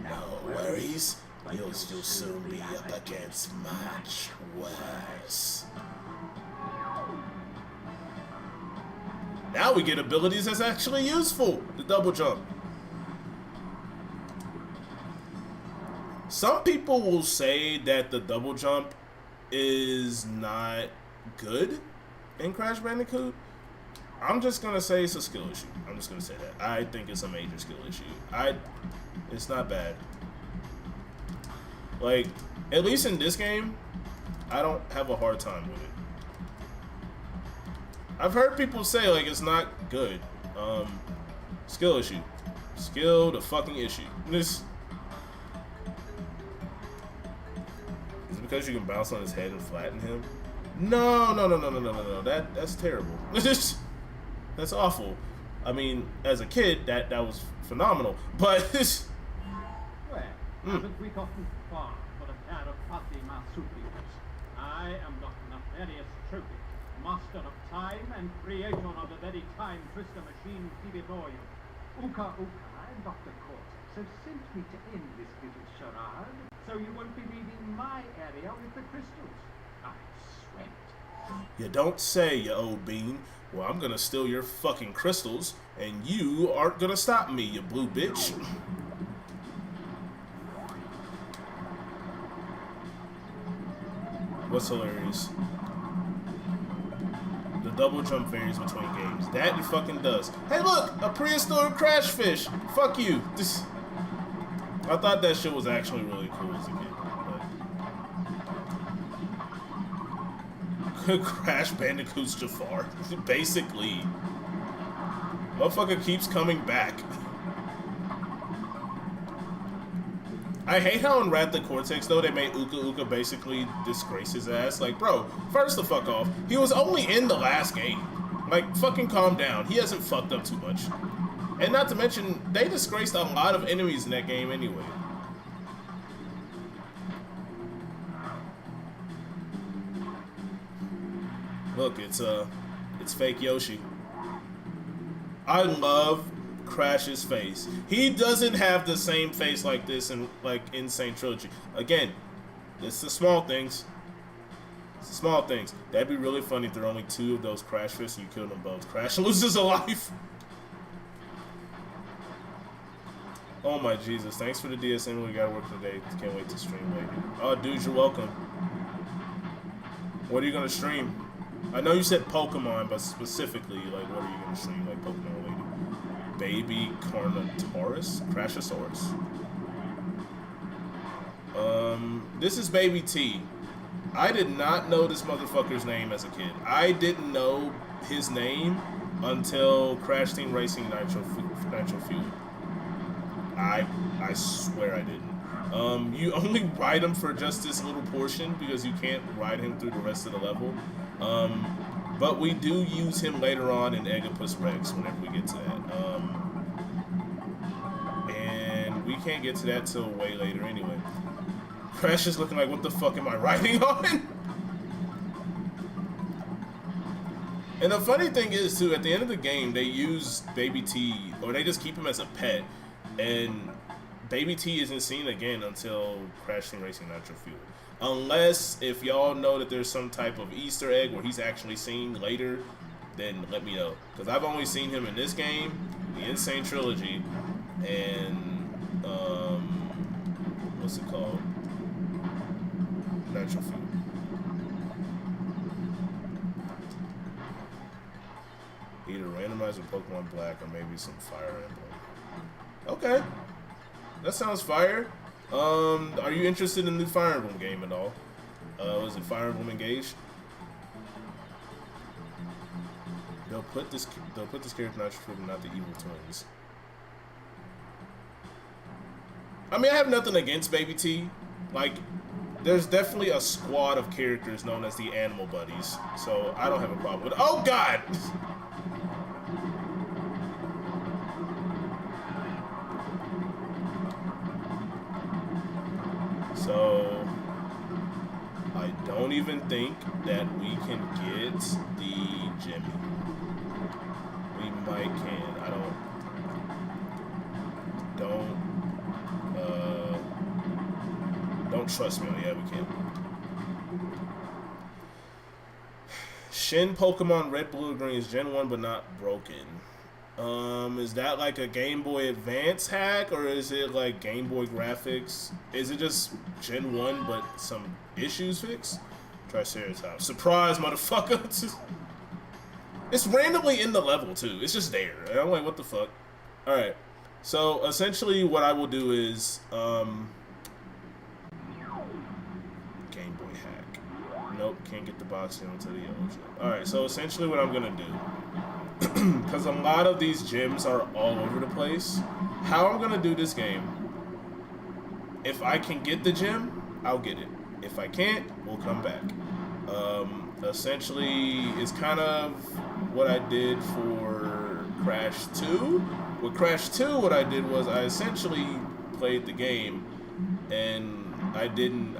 no worries. You'll still soon be up against much worse. Now we get abilities that's actually useful. The double jump. Some people will say that the double jump is not good in Crash Bandicoot. I'm just gonna say it's a skill issue. I'm just gonna say that. I think it's a major skill issue. It's not bad. Like, at least in this game, I don't have a hard time with it. I've heard people say, like, it's not good. Skill issue. Skill the fucking issue. This. Is it because you can bounce on his head and flatten him? No. That's terrible. That's awful. I mean, as a kid, that was phenomenal. But Well, haven't we gotten far for a pair of fuzzy marsupials? I am Dr. Nefarious Trophy, master of time and creator of the very time twister machine before you. Uka and Dr. Cortex have sent me to end this little charade, so you won't be leaving my area with the crystals. I swear it. you don't say, you old bean. Well, I'm gonna steal your fucking crystals, and you aren't gonna stop me, you blue bitch. What's hilarious? The double jump varies between games. That it fucking does. Hey, look! A prehistoric crash fish! Fuck you! I thought that shit was actually really cool as a kid. But... Crash Bandicoot's Jafar. Basically. Motherfucker keeps coming back. I hate how in Wrath of Cortex, though, they made Uka basically disgrace his ass. Like, bro, first the fuck off. He was only in the last game. Like, fucking calm down. He hasn't fucked up too much. And not to mention, they disgraced a lot of enemies in that game anyway. Look, it's fake Yoshi. I love Crash's face. He doesn't have the same face like this in like Insane Trilogy. Again, it's the small things. It's the small things. That'd be really funny if there are only 2 of those Crash fists and you killed them both. Crash loses a life. Oh my Jesus. Thanks for the DSM. We gotta work today. Can't wait to stream later. Oh, dude, you're welcome. What are you gonna stream? I know you said Pokemon, but specifically, like, what are you gonna stream? Like, Pokemon related? Baby Carnotaurus? Crashosaurus. This is Baby T. I did not know this motherfucker's name as a kid. I didn't know his name until Crash Team Racing Nitro Fuel. I swear I didn't. You only ride him for just this little portion because you can't ride him through the rest of the level. But we do use him later on in Oedipus Rex whenever we get to that. And we can't get to that till way later anyway. Crash is looking like, what the fuck am I riding on? And the funny thing is, too, at the end of the game, they use Baby T, or they just keep him as a pet, and Baby T isn't seen again until Crash Team Racing Nitro Fuel. Unless, if y'all know that there's some type of Easter egg where he's actually seen later, then let me know. Because I've only seen him in this game, the Insane Trilogy, and, what's it called? Nitro Fuel. Either randomizer Pokemon Black or maybe some Fire Emblem. Okay. That sounds fire. Are you interested in the new Fire Emblem game at all? Was it Fire Emblem Engaged? They'll put this character in Nitro Fuel, not the evil twins. I mean, I have nothing against Baby T. Like, there's definitely a squad of characters known as the Animal Buddies, so I don't have a problem with it. Oh, God! So, I don't even think that we can get the Jimmy. We might can. I don't trust me on it. Yeah, we can. Shin Pokemon Red, Blue, Green is Gen 1 but not broken. Is that like a Game Boy Advance hack, or is it like Game Boy graphics? Is it just Gen 1 but some issues fixed? Triceratops. Surprise, motherfucker! It's randomly in the level too. It's just there. And I'm like, what the fuck? Alright. So essentially what I will do is Game Boy hack. Nope, can't get the box until the OG. Alright, so essentially what I'm gonna do because a lot of these gyms are all over the place. How I'm gonna do this game, if I can get the gym, I'll get it. If I can't, we'll come back. Essentially, it's kind of what I did for Crash 2. With Crash 2, what I did was I essentially played the game, and I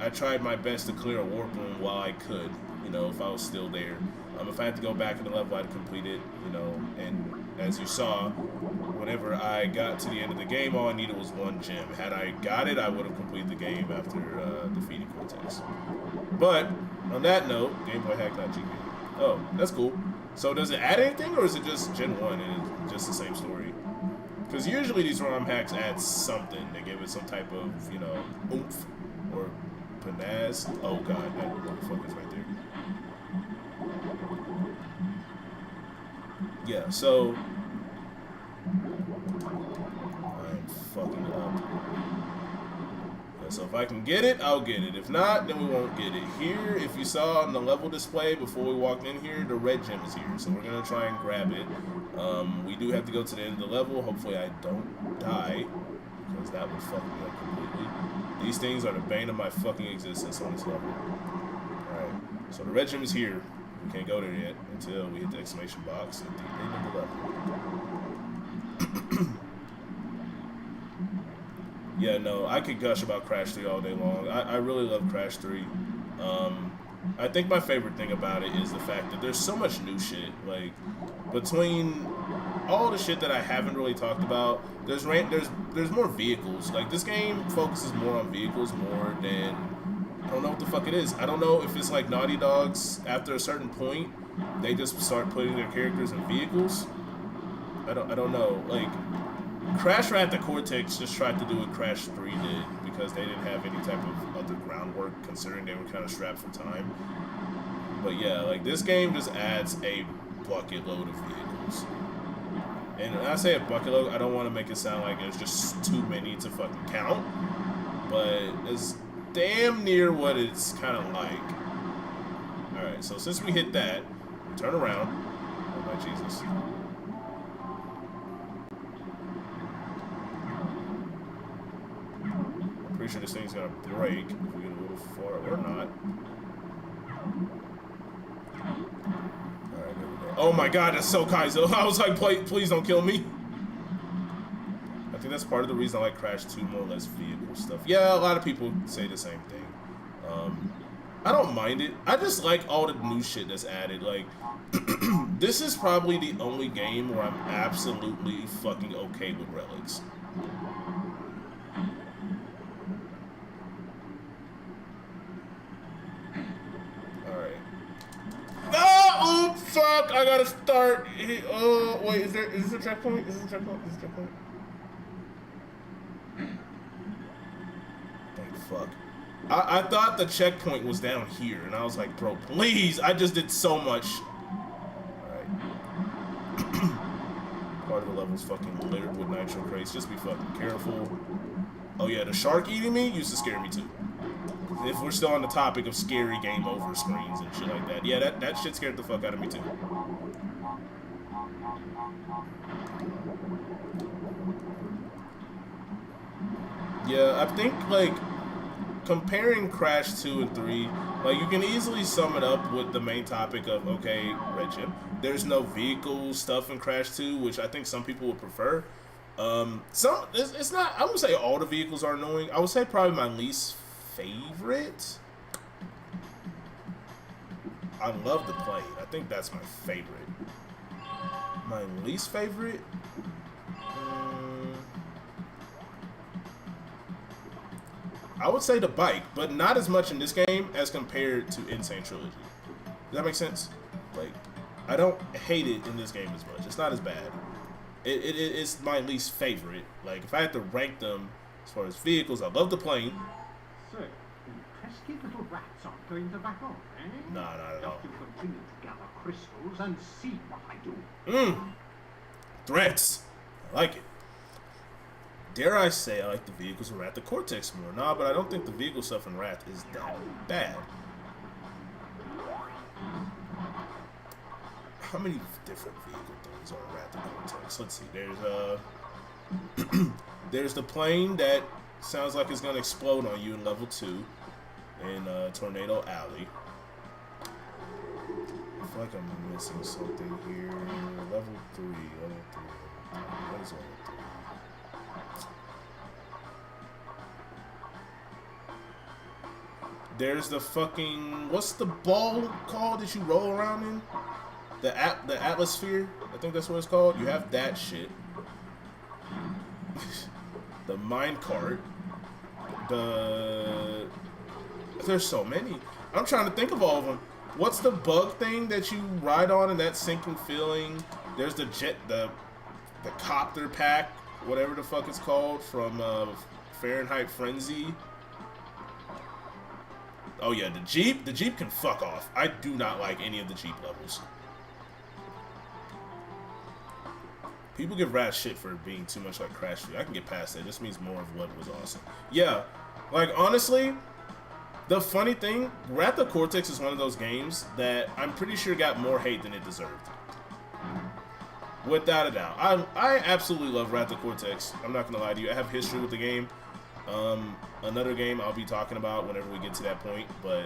tried my best to clear a warp room while I could, you know, if I was still there. If I had to go back in the level, I'd complete it, you know, and as you saw, whenever I got to the end of the game, all I needed was one gem. Had I got it, I would have completed the game after defeating Cortex. But, on that note, Game Boy hack, not GP. Oh, that's cool. So does it add anything, or is it just Gen 1 and it's just the same story? Because usually these ROM hacks add something. They give it some type of, you know, oomph or panaz. Oh god, that motherfucker's right there. Yeah, so I'm fucking up. Yeah, so if I can get it, I'll get it. If not, then we won't get it. Here, if you saw on the level display before we walked in here, the red gem is here. So we're gonna try and grab it. We do have to go to the end of the level. Hopefully I don't die, because that would fuck me up completely. These things are the bane of my fucking existence on this level. Alright, so the red gem is here. We can't go there yet until we hit the exclamation box at the end of the level. Yeah, no, I could gush about Crash 3 all day long. I really love Crash 3. I think my favorite thing about it is the fact that there's so much new shit. Like, between all the shit that I haven't really talked about, there's more vehicles. Like, this game focuses more on vehicles more than, I don't know what the fuck it is. I don't know if it's like Naughty Dog's, after a certain point, they just start putting their characters in vehicles. I don't know. Like, Crash Rat the Cortex just tried to do what Crash 3 did because they didn't have any type of other groundwork, considering they were kind of strapped for time. But yeah, like, this game just adds a bucket load of vehicles. And when I say a bucket load, I don't want to make it sound like there's just too many to fucking count, but it's damn near what it's kind of like. Alright, so since we hit that, we turn around. Oh my Jesus. I'm pretty sure this thing's gonna break if we get a little far, or not. Alright, there we go. Oh my god, that's so Kaizo. I was like, please don't kill me. I think that's part of the reason I like Crash 2 more or less vehicle stuff. Yeah, a lot of people say the same thing. I don't mind it. I just like all the new shit that's added. Like, this is probably the only game where I'm absolutely fucking okay with relics. Alright. Oh, fuck! I gotta start. Oh, wait, is this a checkpoint? Is this a checkpoint? Is this a checkpoint? Thank fuck. I thought the checkpoint was down here, and I was like, bro, please! I just did so much. Alright. Part of the level's fucking littered with nitro crates. Just be fucking careful. Oh yeah, the shark eating me used to scare me too. If we're still on the topic of scary game over screens and shit like that. Yeah, that shit scared the fuck out of me too. Yeah, I think, like, comparing Crash 2 and 3, like, you can easily sum it up with the main topic of, okay, red gem. There's no vehicle stuff in Crash 2, which I think some people would prefer. It's not, I wouldn't say all the vehicles are annoying. I would say probably my least favorite. I love the plane. I think that's my favorite. My least favorite? I would say the bike, but not as much in this game as compared to Insane Trilogy. Does that make sense? Like, I don't hate it in this game as much. It's not as bad. It's my least favorite. Like, if I had to rank them as far as vehicles, I love the plane. So, the pesky little rats aren't going to back off, eh? No, not at all. Just to continue to gather crystals and see what I do. Threats. I like it. Dare I say I like the vehicles in Wrath the Cortex more? Nah, but I don't think the vehicle stuff in Wrath is that bad. How many different vehicle things things are Wrath of Cortex. Let's see. There's the plane that sounds like it's gonna explode on you in level 2 in Tornado Alley. I feel like I'm missing something here. Level 3. What is level 3? There's the fucking, what's the ball called that you roll around in? The Atmosphere, I think that's what it's called. You have that shit. The minecart. There's so many. I'm trying to think of all of them. What's the bug thing that you ride on and that sinking feeling? There's the the copter pack, whatever the fuck it's called, from Fahrenheit Frenzy. Oh yeah, the Jeep can fuck off. I do not like any of the Jeep levels. People give Rat shit for being too much like Crash 2. I can get past that. It just means more of what was awesome. Yeah, like honestly, the funny thing, Wrath of Cortex is one of those games that I'm pretty sure got more hate than it deserved. Without a doubt. I absolutely love Wrath of Cortex. I'm not gonna lie to you. I have history with the game. Another game I'll be talking about whenever we get to that point, but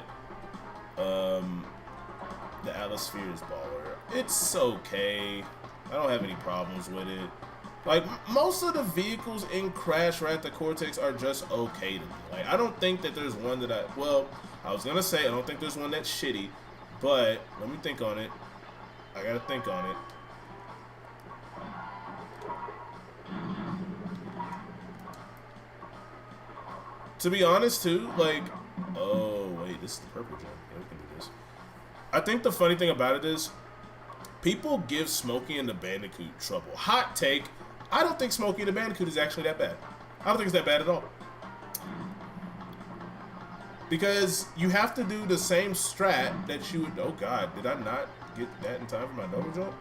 the Atmosphere is baller. It's okay. I don't have any problems with it. Like, most of the vehicles in Crash Wrath of Cortex are just okay to me. Like, I don't think that there's one that I was gonna say I don't think there's one that's shitty, but let me think on it. I gotta think on it. To be honest, too, like, oh, wait, this is the purple gem. Yeah, we can do this. I think the funny thing about it is, people give Smokey and the Bandicoot trouble. Hot take, I don't think Smokey and the Bandicoot is actually that bad. I don't think it's that bad at all. Because you have to do the same strat that you would, oh god, did I not get that in time for my double jump?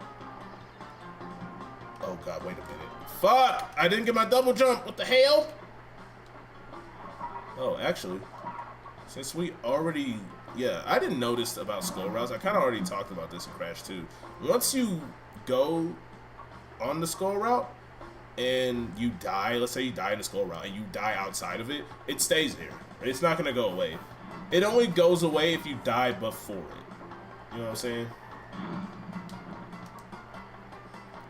Oh god, wait a minute. Fuck! I didn't get my double jump, what the hell? Oh, actually, since we already, yeah, I didn't notice about skull routes. I kind of already talked about this in Crash 2. Once you go on the skull route and you die, let's say you die in the skull route and you die outside of it, it stays there. It's not going to go away. It only goes away if you die before it. You know what I'm saying?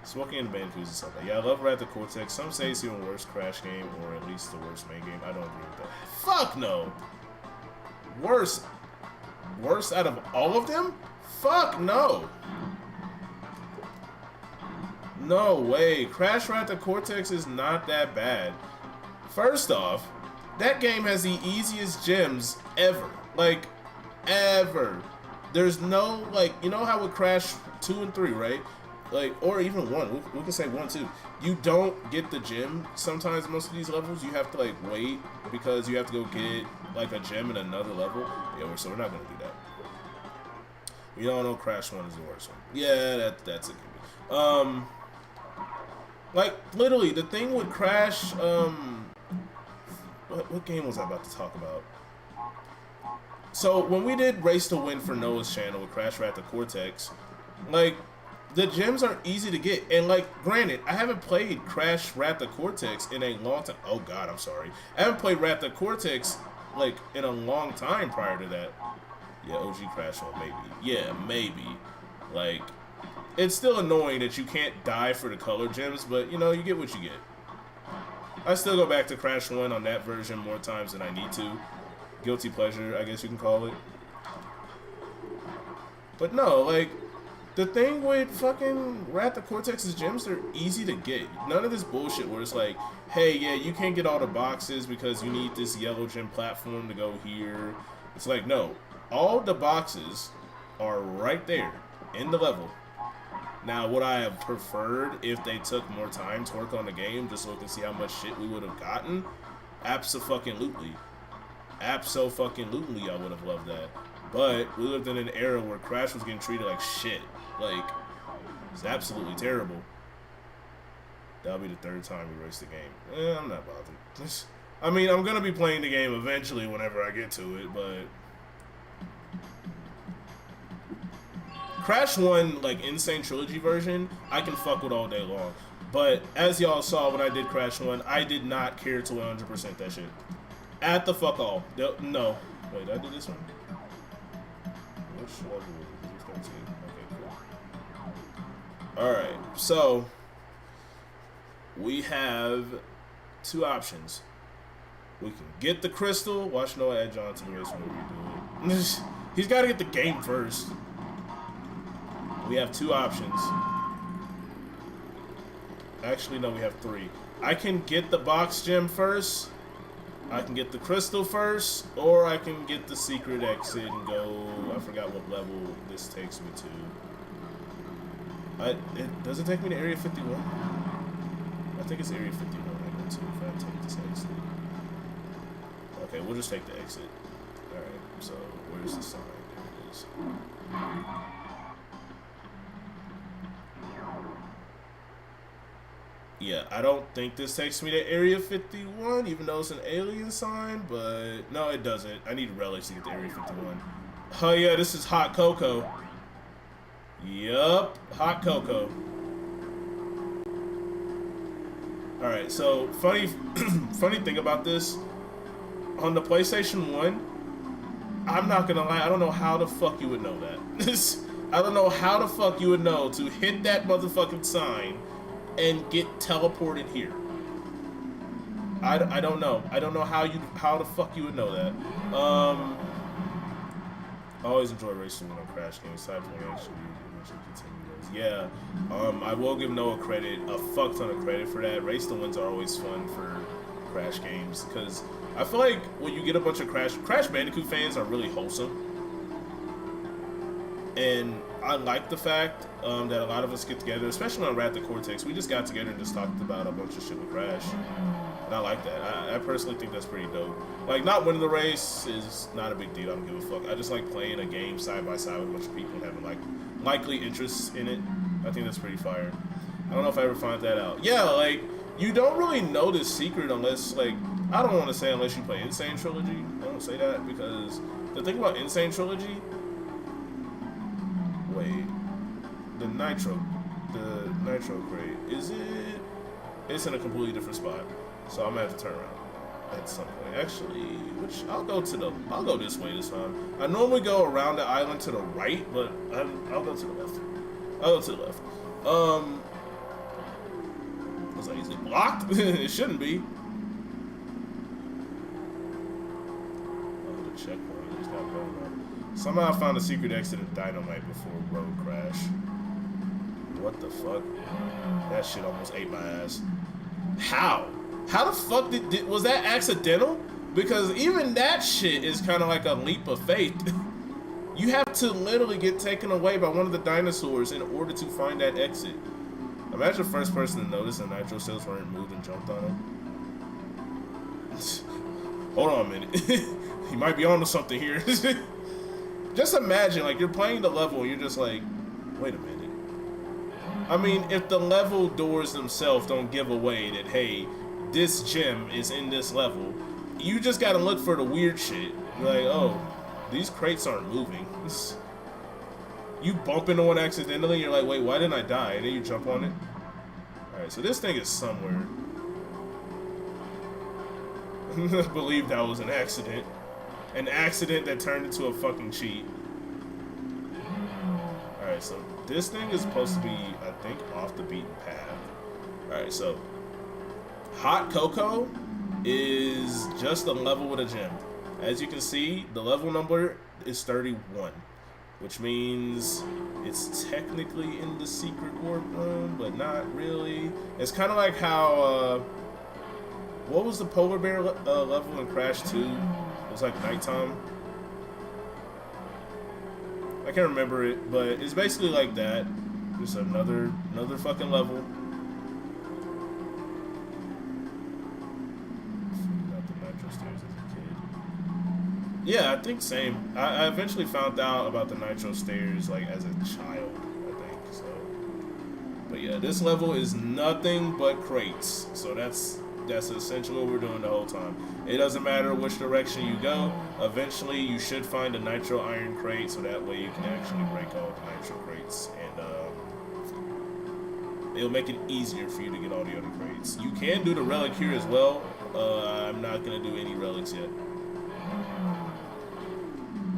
Smoking and the Bandicoot is something. Yeah, I love Wrath of Cortex. Some say it's even worse Crash game, or at least the worst main game. I don't agree with that. Fuck no! Worse out of all of them? Fuck no! No way. Crash Wrath of Cortex is not that bad. First off, that game has the easiest gems ever. Like, ever. There's no, like, you know how with Crash 2 and 3, right? Like, or even 1, we can say 1 too. You don't get the gem sometimes. Most of these levels you have to like wait because you have to go get like a gem in another level. Yeah, so we're not gonna do that. We all know Crash 1 is the worst one. Yeah, that's a gimme. Like literally the thing with Crash, what game was I about to talk about? So when we did Race to Win for Noah's channel with Crash Wrath of Cortex, like, the gems are easy to get, and like, granted, I haven't played Crash Wrath of Cortex in a long time. Oh god, I'm sorry. I haven't played Wrath of Cortex like in a long time prior to that. Yeah, OG Crash 1, maybe. Yeah, maybe. Like, it's still annoying that you can't die for the color gems, but you know, you get what you get. I still go back to Crash 1 on that version more times than I need to. Guilty pleasure, I guess you can call it. But no, like, the thing with fucking Wrath of Cortex's gems, they're easy to get. None of this bullshit where it's like, hey, yeah, you can't get all the boxes because you need this yellow gem platform to go here. It's like, no. All the boxes are right there in the level. Now, would I have preferred if they took more time to work on the game just so we can see how much shit we would have gotten? Abso-fucking-lutely. Abso-fucking-lutely, I would have loved that. But we lived in an era where Crash was getting treated like shit. Like, it's absolutely terrible. That'll be the third time we race the game. I'm not bothered. I mean, I'm going to be playing the game eventually whenever I get to it, but Crash 1, like, Insane Trilogy version, I can fuck with all day long. But, as y'all saw when I did Crash 1, I did not care to 100% that shit. At the fuck all. No. Wait, did I do this one? Which level was it? This is 13. Okay, cool. Alright, so, we have two options. We can get the crystal. Watch Noah add John to the race whenever you do it. He's got to get the game first. We have two options. Actually, no, we have three. I can get the box gem first. I can get the crystal first. Or I can get the secret exit and go... I forgot what level this takes me to. Does it take me to Area 51? I think it's Area 51 I go to if I take this exit. Okay, we'll just take the exit. Alright, so where's the sign? There it is. Yeah, I don't think this takes me to Area 51, even though it's an alien sign, but no, it doesn't. I need relics to get to Area 51. Oh yeah, this is Hot Cocoa. Yup, Hot Cocoa. Alright, so funny thing about this, on the PlayStation 1, I'm not gonna lie, I don't know how the fuck you would know that. I don't know how the fuck you would know to hit that motherfucking sign and get teleported here. I don't know. I don't know how the fuck you would know that. I always enjoy racing when I crash games. Time for actually continue those. Yeah. I will give Noah credit, a fuck ton of credit for that. Race the wins are always fun for Crash games because I feel like when you get a bunch of Crash Bandicoot fans are really wholesome. And I like the fact that a lot of us get together, especially on Wrath of Cortex. We just got together and just talked about a bunch of shit with Crash. And I like that. I personally think that's pretty dope. Like, not winning the race is not a big deal. I don't give a fuck. I just like playing a game side by side with a bunch of people and having, like, likely interests in it. I think that's pretty fire. I don't know if I ever find that out. Yeah, like, you don't really know this secret unless, like, I don't want to say unless you play Insane Trilogy. I don't say that because the thing about Insane Trilogy... Wait, the Nitro crate, is it? It's in a completely different spot, so I'm gonna have to turn around at some point. Actually, I'll go this way this time. I normally go around the island to the right, but I'll go to the left. I'll go to the left. Was like, is it blocked? It shouldn't be. Oh, the checkpoint just got blown up. Somehow I found a secret exit of Dynamite before Road Crash. What the fuck? That shit almost ate my ass. How? How the fuck was that accidental? Because even that shit is kind of like a leap of faith. You have to literally get taken away by one of the dinosaurs in order to find that exit. Imagine the first person to notice the nitro cells weren't moved and jumped on him. Hold on a minute. He might be onto something here. Just imagine, like, you're playing the level and you're just like, wait a minute. I mean, if the level doors themselves don't give away that, hey, this gem is in this level, you just gotta look for the weird shit. You're like, oh, these crates aren't moving. You bump into one accidentally and you're like, wait, why didn't I die? And then you jump on it. Alright, so this thing is somewhere. I believe that was an accident. An accident that turned into a fucking cheat. Alright, so this thing is supposed to be, I think, off the beaten path. Alright, so Hot Cocoa is just a level with a gem. As you can see, the level number is 31, which means it's technically in the secret warp room, but not really. It's kind of like how, what was the polar bear level in Crash 2? It was like nighttime. I can't remember it, but it's basically like that. Just another fucking level. Got the nitro stairs as a kid. Yeah, I think same. I eventually found out about the nitro stairs like as a child, I think. So, but yeah, this level is nothing but crates. So that's That's essentially what we're doing the whole time. It doesn't matter which direction you go. Eventually, you should find a nitro iron crate, so that way you can actually break all the nitro crates, and it'll make it easier for you to get all the other crates. You can do the relic here as well. I'm not gonna do any relics yet.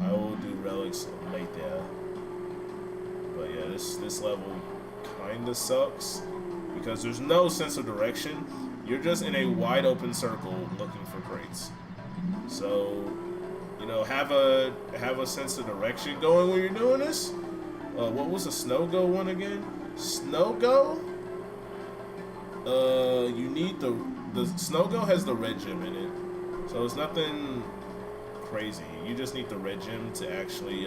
I will do relics later. But yeah, this level kinda sucks because there's no sense of direction. You're just in a wide open circle looking for crates. So, you know, have a sense of direction going when you're doing this. What was the Snow Go one again? Snow Go? You need the Snow Go has the red gem in it, so it's nothing crazy. You just need the red gem to actually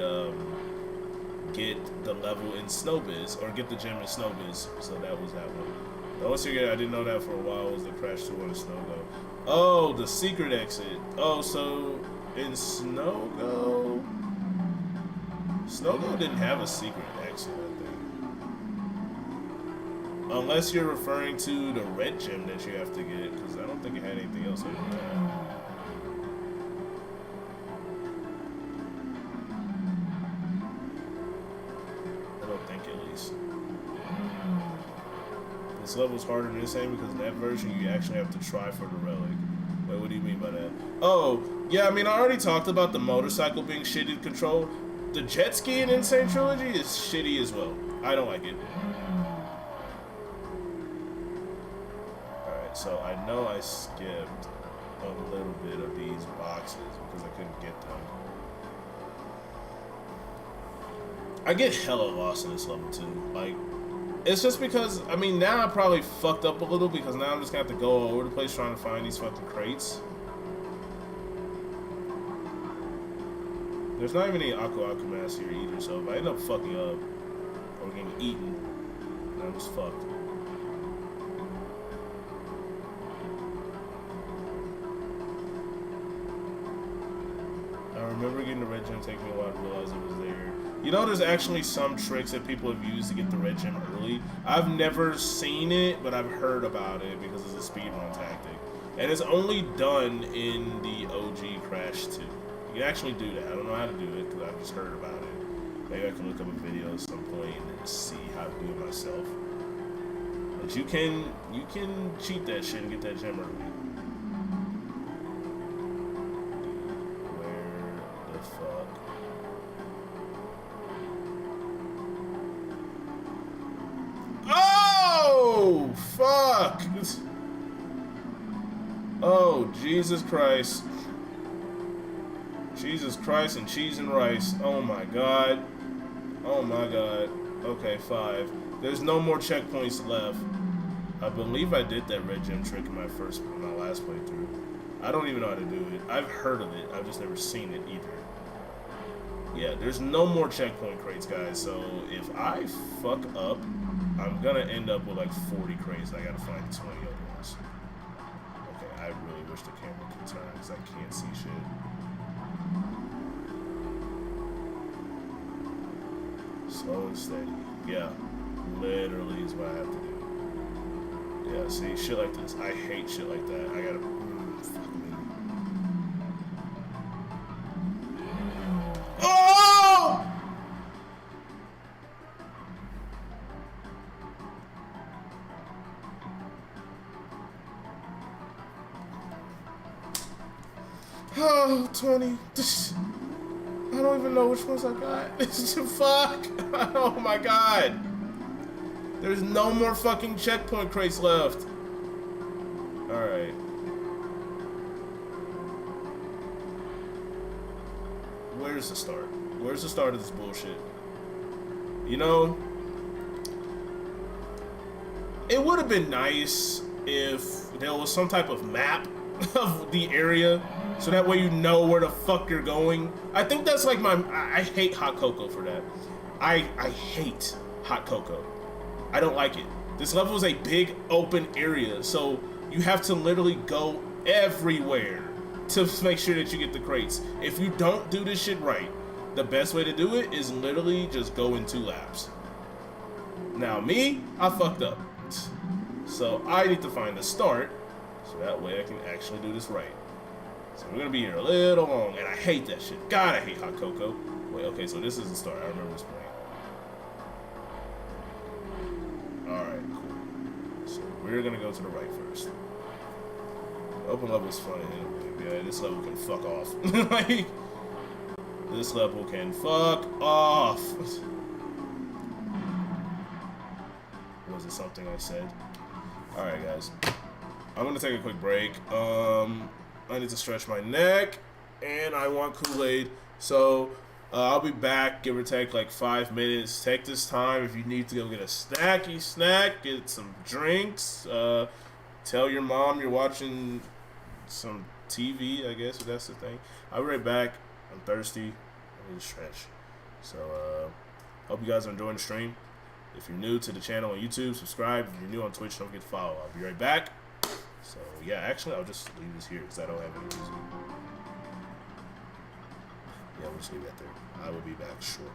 get the level in Snowbiz, or get the gem in Snowbiz. So that was that one. The only secret I didn't know that for a while was the Crash 2 on the Snow Go. Oh, the secret exit. Oh, so in Snow Go didn't have a secret exit, I think. Unless you're referring to the red gem that you have to get, because I don't think it had anything else other than that. I don't think, at least. This level's harder than this game because in that version you actually have to try for the relic. Wait, what do you mean by that? Oh, yeah, I mean, I already talked about the motorcycle being shitty to control. The jet ski in Insane Trilogy is shitty as well. I don't like it. Alright, so I know I skipped a little bit of these boxes because I couldn't get them. I get hella lost in this level too. Like, it's just because, I mean, now I probably fucked up a little because now I'm just gonna have to go all over the place trying to find these fucking crates. There's not even any Aqua Mask here either, so if I end up fucking up or getting eaten, then I'm just fucked. I remember getting the red gem taking me a while to realize it was there. You know, there's actually some tricks that people have used to get the red gem early. I've never seen it, but I've heard about it because it's a speedrun tactic. And it's only done in the OG Crash 2. You can actually do that. I don't know how to do it because I've just heard about it. Maybe I can look up a video at some point and then see how to do it myself. But you can cheat that shit and get that gem early. Fuck! Oh, Jesus Christ. Jesus Christ and cheese and rice. Oh my god. Oh my god. Okay, 5. There's no more checkpoints left. I believe I did that red gem trick in my last playthrough. I don't even know how to do it. I've heard of it. I've just never seen it either. Yeah, there's no more checkpoint crates, guys. So if I fuck up, I'm gonna end up with like 40 crates. I gotta find 20 other ones. Okay, I really wish the camera could turn because I can't see shit. Slow and steady. Yeah, literally is what I have to do. Yeah, see, shit like this. I hate shit like that. I gotta. Fuck me. Oh! Oh, 20. I don't even know which ones I got. Fuck. Oh my god. There's no more fucking checkpoint crates left. Alright. Where's the start? Where's the start of this bullshit? You know, it would have been nice if there was some type of map of the area, so that way you know where the fuck you're going. I think that's like I hate hot cocoa for that. I hate hot cocoa. I don't like it. This level is a big open area, so you have to literally go everywhere to make sure that you get the crates. If you don't do this shit right, the best way to do it is literally just go in 2 laps. Now me, I fucked up. So I need to find the start So that way I can actually do this right. So we're gonna be here a little long, and I hate that shit. God, I hate hot cocoa. Wait, okay, so this is the start. I remember this point. Alright, cool. So we're gonna go to the right first. The open level is funny. Yeah, this level can fuck off. Like, this level can fuck off. Was it something I said? Alright, guys. I'm gonna take a quick break. I need to stretch my neck, and I want Kool-Aid. So I'll be back, give or take like 5 minutes. Take this time if you need to go get a snacky snack, get some drinks. Tell your mom you're watching some TV, I guess, if that's the thing. I'll be right back. I'm thirsty. I need to stretch. So hope you guys are enjoying the stream. If you're new to the channel on YouTube, subscribe. If you're new on Twitch, don't forget to follow. I'll be right back. So, yeah, actually, I'll just leave this here because I don't have any reason. Yeah, we'll just leave that there. I will be back shortly.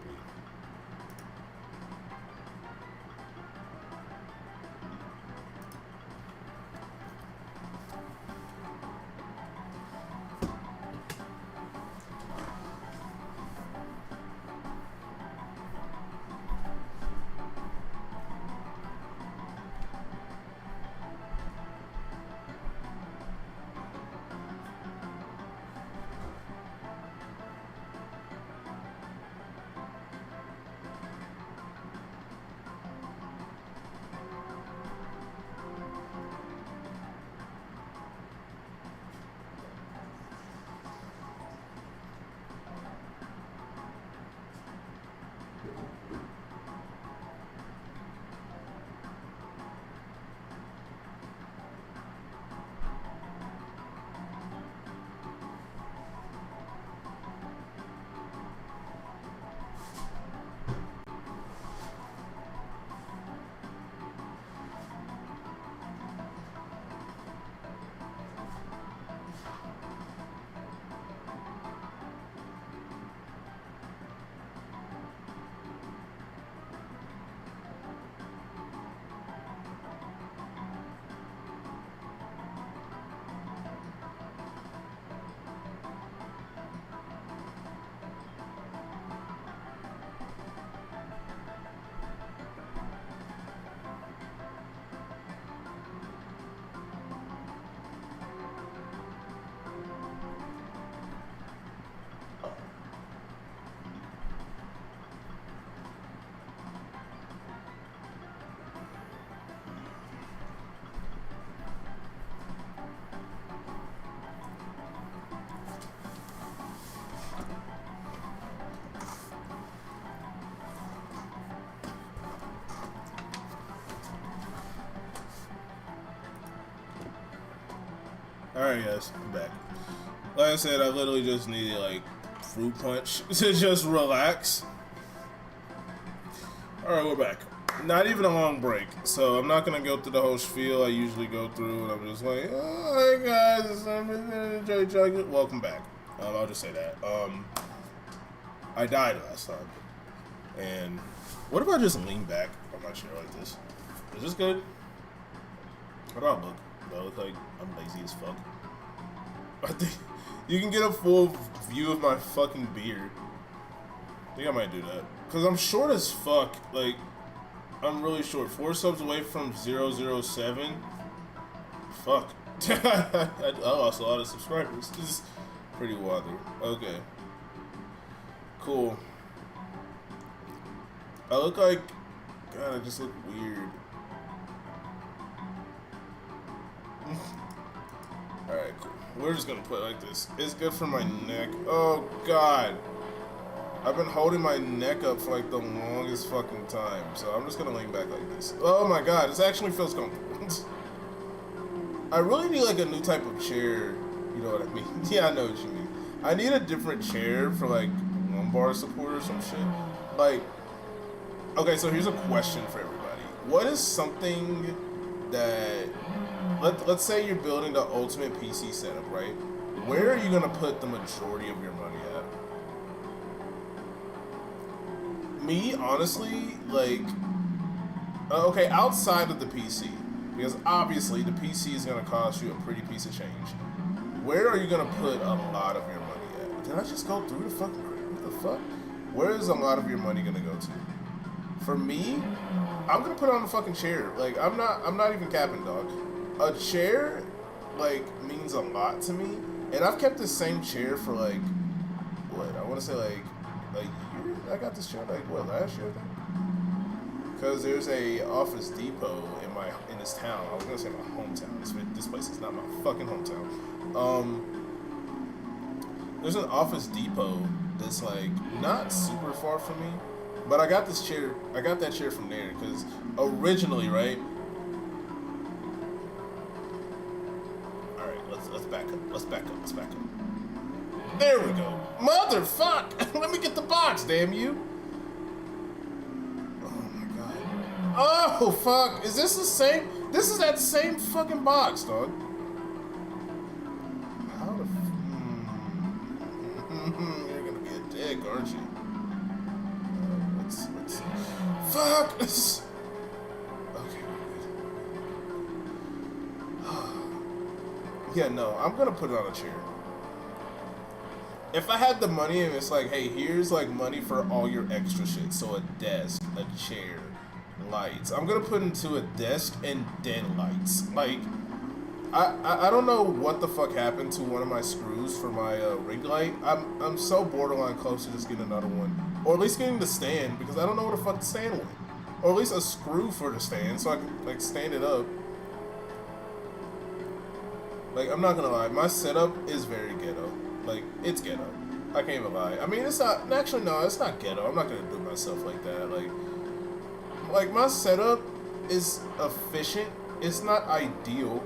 Alright guys, I'm back. Like I said, I literally just needed like fruit punch to just relax. Alright, we're back. Not even a long break, so I'm not gonna go through the whole spiel I usually go through, and I'm just like, oh hey guys, it's JayJugular. Welcome back. I'll just say that. I died last time. And what if I just lean back on my chair like this? Is this good? How do I look? Do I look like I'm lazy as fuck? I think you can get a full view of my fucking beard. I think I might do that. Because I'm short as fuck. Like, I'm really short. 4 subs away from 007. Fuck. I lost a lot of subscribers. This is pretty wild. Okay. Cool. I look like... God, I just look weird. Alright, cool. We're just gonna play like this. It's good for my neck. Oh, God. I've been holding my neck up for like the longest fucking time. So I'm just gonna lean back like this. Oh my God, this actually feels comfortable. I really need like a new type of chair. You know what I mean? Yeah, I know what you mean. I need a different chair for like lumbar support or some shit. Like, okay, so here's a question for everybody. What is something that, let's say you're building the ultimate PC setup, right? Where are you gonna put the majority of your money at? Me, honestly, like, okay, outside of the PC, Because obviously the PC is going to cost you a pretty piece of change. Where are you going to put a lot of your money at? Did I just go through the fucking... What the fuck? Where is a lot of your money going to go to? For me, I'm going to put it on the fucking chair. Like, I'm not even capping, dog. A chair, like, means a lot to me. And I've kept the same chair for, like, what? I want to say, like years. I got this chair, like, what, last year, I think? Because there's a Office Depot in this town. I was gonna say my hometown. This place is not my fucking hometown. There's an Office Depot that's like not super far from me, but I got this chair. I got that chair from there because originally, right? All right, let's back up. Let's back up. There we go. Motherfuck! Let me get the box, damn you. Oh, fuck. Is this the same? This is that same fucking box, dog. How the You're gonna be a dick, aren't you? Let's fuck! Okay, good. Yeah, no, I'm gonna put it on a chair. If I had the money and it's like, hey, here's like money for all your extra shit. So a desk, a chair, lights. I'm gonna put into a desk and then lights. Like, I don't know what the fuck happened to one of my screws for my ring light. I'm so borderline close to just getting another one, or at least getting the stand because I don't know where the fuck the stand went, or at least a screw for the stand so I can like stand it up. Like, I'm not gonna lie, my setup is very ghetto. Like, it's ghetto. I can't even lie. I mean, it's not actually no, it's not ghetto. I'm not gonna do myself like that. Like my setup is efficient. It's not ideal,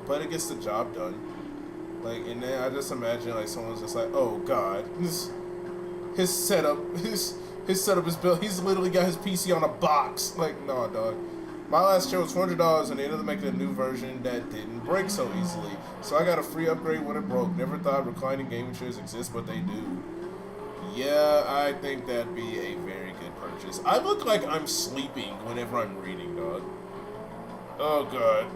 but it gets the job done. Like, and then I just imagine like someone's just like, oh god, his setup is built. He's literally got his PC on a box. Like, no, dog. My last chair was $400, and they ended up making a new version that didn't break so easily. So I got a free upgrade when it broke. Never thought reclining gaming chairs exist, but they do. Yeah, I think that'd be a very good purchase. I look like I'm sleeping whenever I'm reading, dog. Oh god.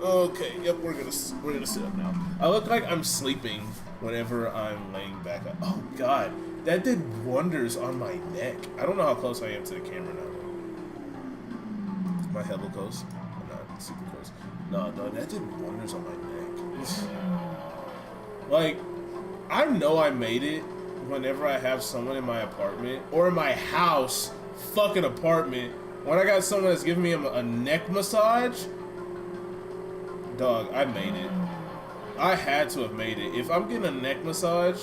Okay, yep, we're gonna sit up now. I look like I'm sleeping whenever I'm laying back up. Oh god, that did wonders on my neck. I don't know how close I am to the camera now. My head look close. I'm not super close. No, that did wonders on my neck. Like, I know I made it whenever I have someone in my apartment or in my house, fucking apartment. When I got someone that's giving me a neck massage, dog, I made it. I had to have made it. If I'm getting a neck massage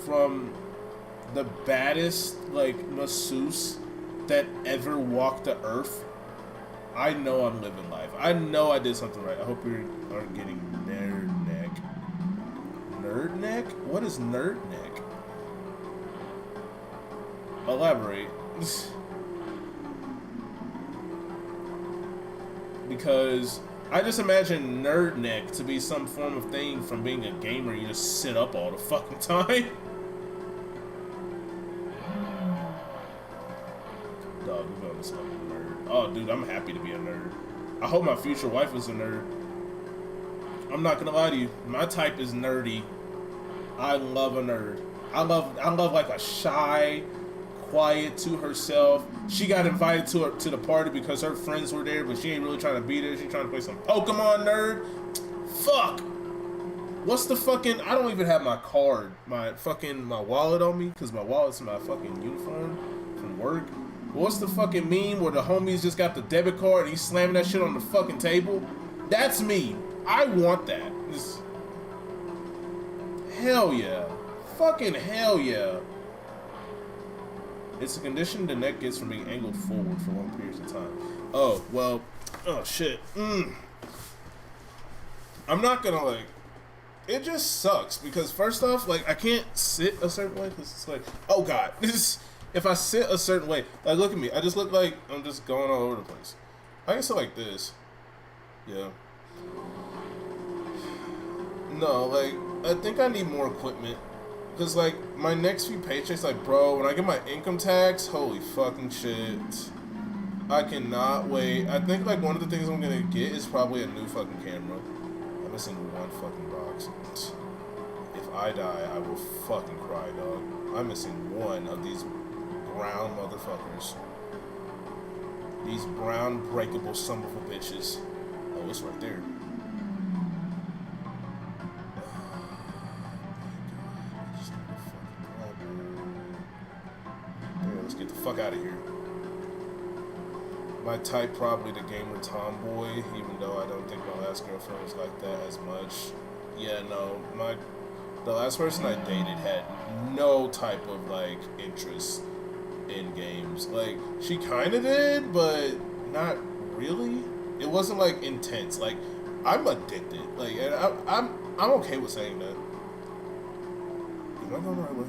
from the baddest, like, masseuse that ever walked the earth, I know I'm living life. I know I did something right. I hope you aren't getting nerd neck. Nerd neck? What is nerd neck? Elaborate. Because I just imagine nerd neck to be some form of thing from being a gamer. You just sit up all the fucking time. Dog, we're going to smoke a nerd. Oh, dude, I'm happy to be a nerd. I hope my future wife is a nerd. I'm not gonna lie to you. My type is nerdy. I love a nerd. I love like a shy, quiet to herself. She got invited to the party because her friends were there, but she ain't really trying to be there. She trying to play some Pokemon, nerd. Fuck. What's the fucking? I don't even have my card, my wallet on me because my wallet's in my fucking uniform from work. What's the fucking meme where the homies just got the debit card and he's slamming that shit on the fucking table? That's me. I want that. Just, hell yeah. Fucking hell yeah. It's a condition the neck gets from being angled forward for long periods of time. Oh, well. Oh, shit. I'm not gonna, like... It just sucks because, first off, like, I can't sit a certain way because it's like, oh, God. If I sit a certain way, like, look at me. I just look like I'm just going all over the place. I can sit like this. Yeah. No, like, I think I need more equipment. Because, like, my next few paychecks, like, bro, when I get my income tax, holy fucking shit. I cannot wait. I think like one of the things I'm gonna get is probably a new fucking camera. I'm missing one fucking box. If I die, I will fucking cry, dog. I'm missing one of these brown motherfuckers. These brown breakable son of a bitches. Oh, it's right there. Let's get the fuck out of here. My type probably the gamer tomboy, even though I don't think my last girlfriend was like that as much. Yeah, no, the last person I dated had no type of like interest in games. Like she kind of did, but not really. It wasn't like intense. Like I'm addicted. Like and I'm okay with saying that. Am I going the right way?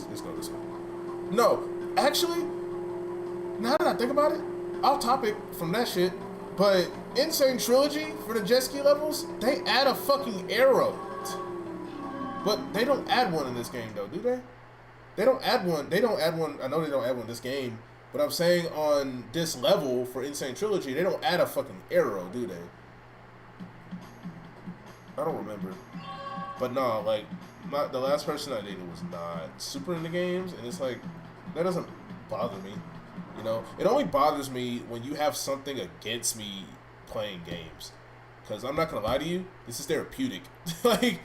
Let's go this way. No, actually, now that I think about it, off topic from that shit, but Insane Trilogy for the jet ski levels, they add a fucking arrow. But they don't add one in this game though, do they? They don't add one. They don't add one. I know they don't add one in this game, but I'm saying on this level for Insane Trilogy, they don't add a fucking arrow, do they? I don't remember. But no, like, the last person I dated was not super into games, and it's like, that doesn't bother me. You know, it only bothers me when you have something against me playing games. Because I'm not going to lie to you, this is therapeutic. Like,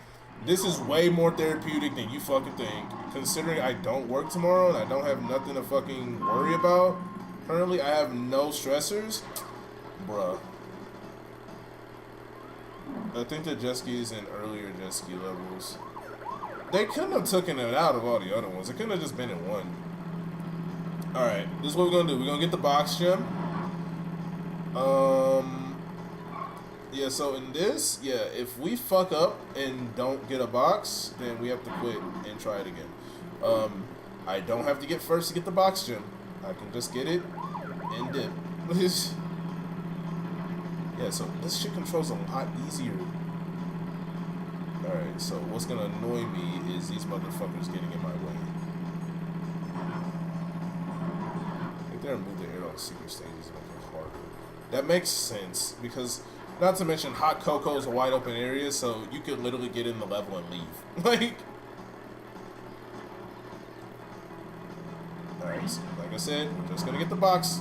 this is way more therapeutic than you fucking think. Considering I don't work tomorrow and I don't have nothing to fucking worry about. Currently, I have no stressors. Bruh. I think the jet skis in earlier jet ski levels, they couldn't have taken it out of all the other ones. It couldn't have just been in one. Alright, this is what we're going to do. We're going to get the box gem. Yeah, so in this, yeah, if we fuck up and don't get a box, then we have to quit and try it again. I don't have to get first to get the box gem. I can just get it and dip. Yeah, so this shit controls a lot easier. Alright, so what's gonna annoy me is these motherfuckers getting in my way. I think they're move the air on secret stages and make it harder. That makes sense, because not to mention Hot Cocoa is a wide open area, so you could literally get in the level and leave. Like, alright, so like I said, we're just gonna get the box.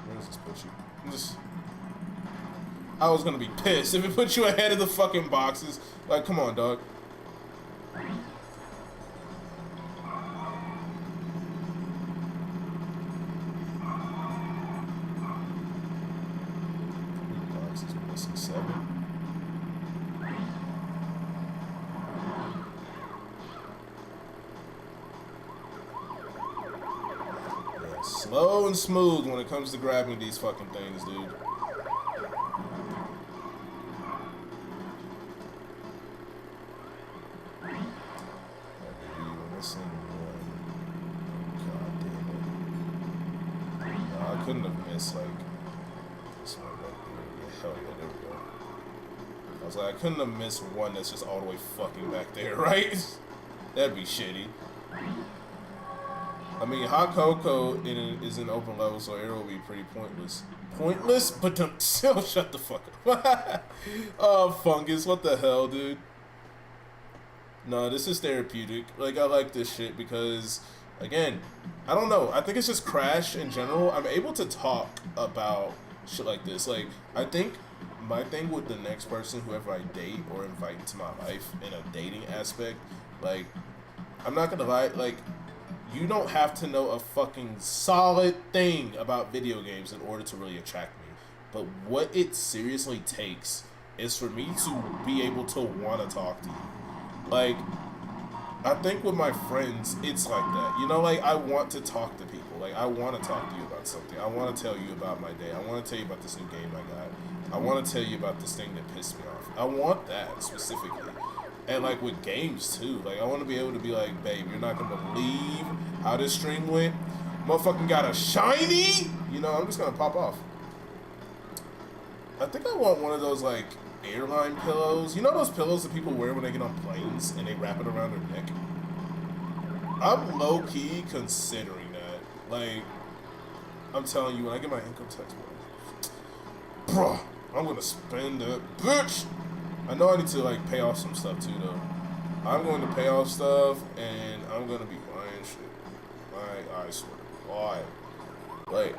Where does this put you? I was gonna be pissed if it put you ahead of the fucking boxes. Like, come on, dog. Boxes are missing 7. Yeah, slow and smooth when it comes to grabbing these fucking things, dude. Couldn't have missed like this one right there. Yeah, hell yeah, there we go. I was like, I couldn't have missed one that's just all the way fucking back there, right? That'd be shitty. I mean, Hot Cocoa is an open level, so arrow will be pretty pointless. Pointless? But don't shut the fuck up. Oh, Fungus, what the hell, dude? No, this is therapeutic. Like, I like this shit because, again, I don't know. I think it's just Crash in general. I'm able to talk about shit like this. Like, I think my thing with the next person, whoever I date or invite into my life in a dating aspect, like, I'm not gonna lie, like, you don't have to know a fucking solid thing about video games in order to really attract me. But what it seriously takes is for me to be able to want to talk to you. Like, I think with my friends, it's like that. You know, like, I want to talk to people. Like, I want to talk to you about something. I want to tell you about my day. I want to tell you about this new game I got. I want to tell you about this thing that pissed me off. I want that specifically. And, like, with games, too. Like, I want to be able to be like, babe, you're not going to believe how this stream went. Motherfucking got a shiny! You know, I'm just going to pop off. I think I want one of those, like, airline pillows. You know those pillows that people wear when they get on planes and they wrap it around their neck? I'm low-key considering that. Like, I'm telling you, when I get my income tax, bro, I'm gonna spend it, bitch. I know I need to like pay off some stuff too, though. I'm going to pay off stuff, and I'm gonna be buying shit. I swear to God, like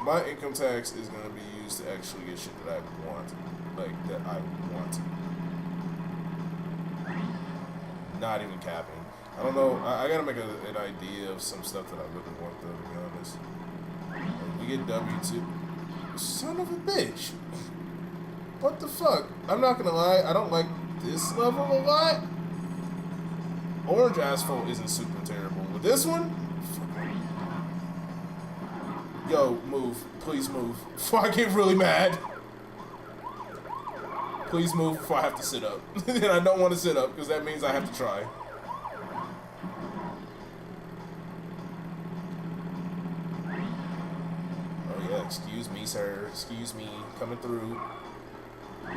my income tax is gonna be used to actually get shit that I want, like that I want. Not even capping. I don't know. I gotta make an idea of some stuff that I really want, though. To be honest, like, we get W2. Son of a bitch. What the fuck? I'm not gonna lie. I don't like this level a lot. Orange Asphalt isn't super terrible, but this one. Yo, move. Please move. Before I get really mad. Please move before I have to sit up. And I don't want to sit up because that means I have to try. Oh yeah, excuse me, sir. Excuse me. Coming through.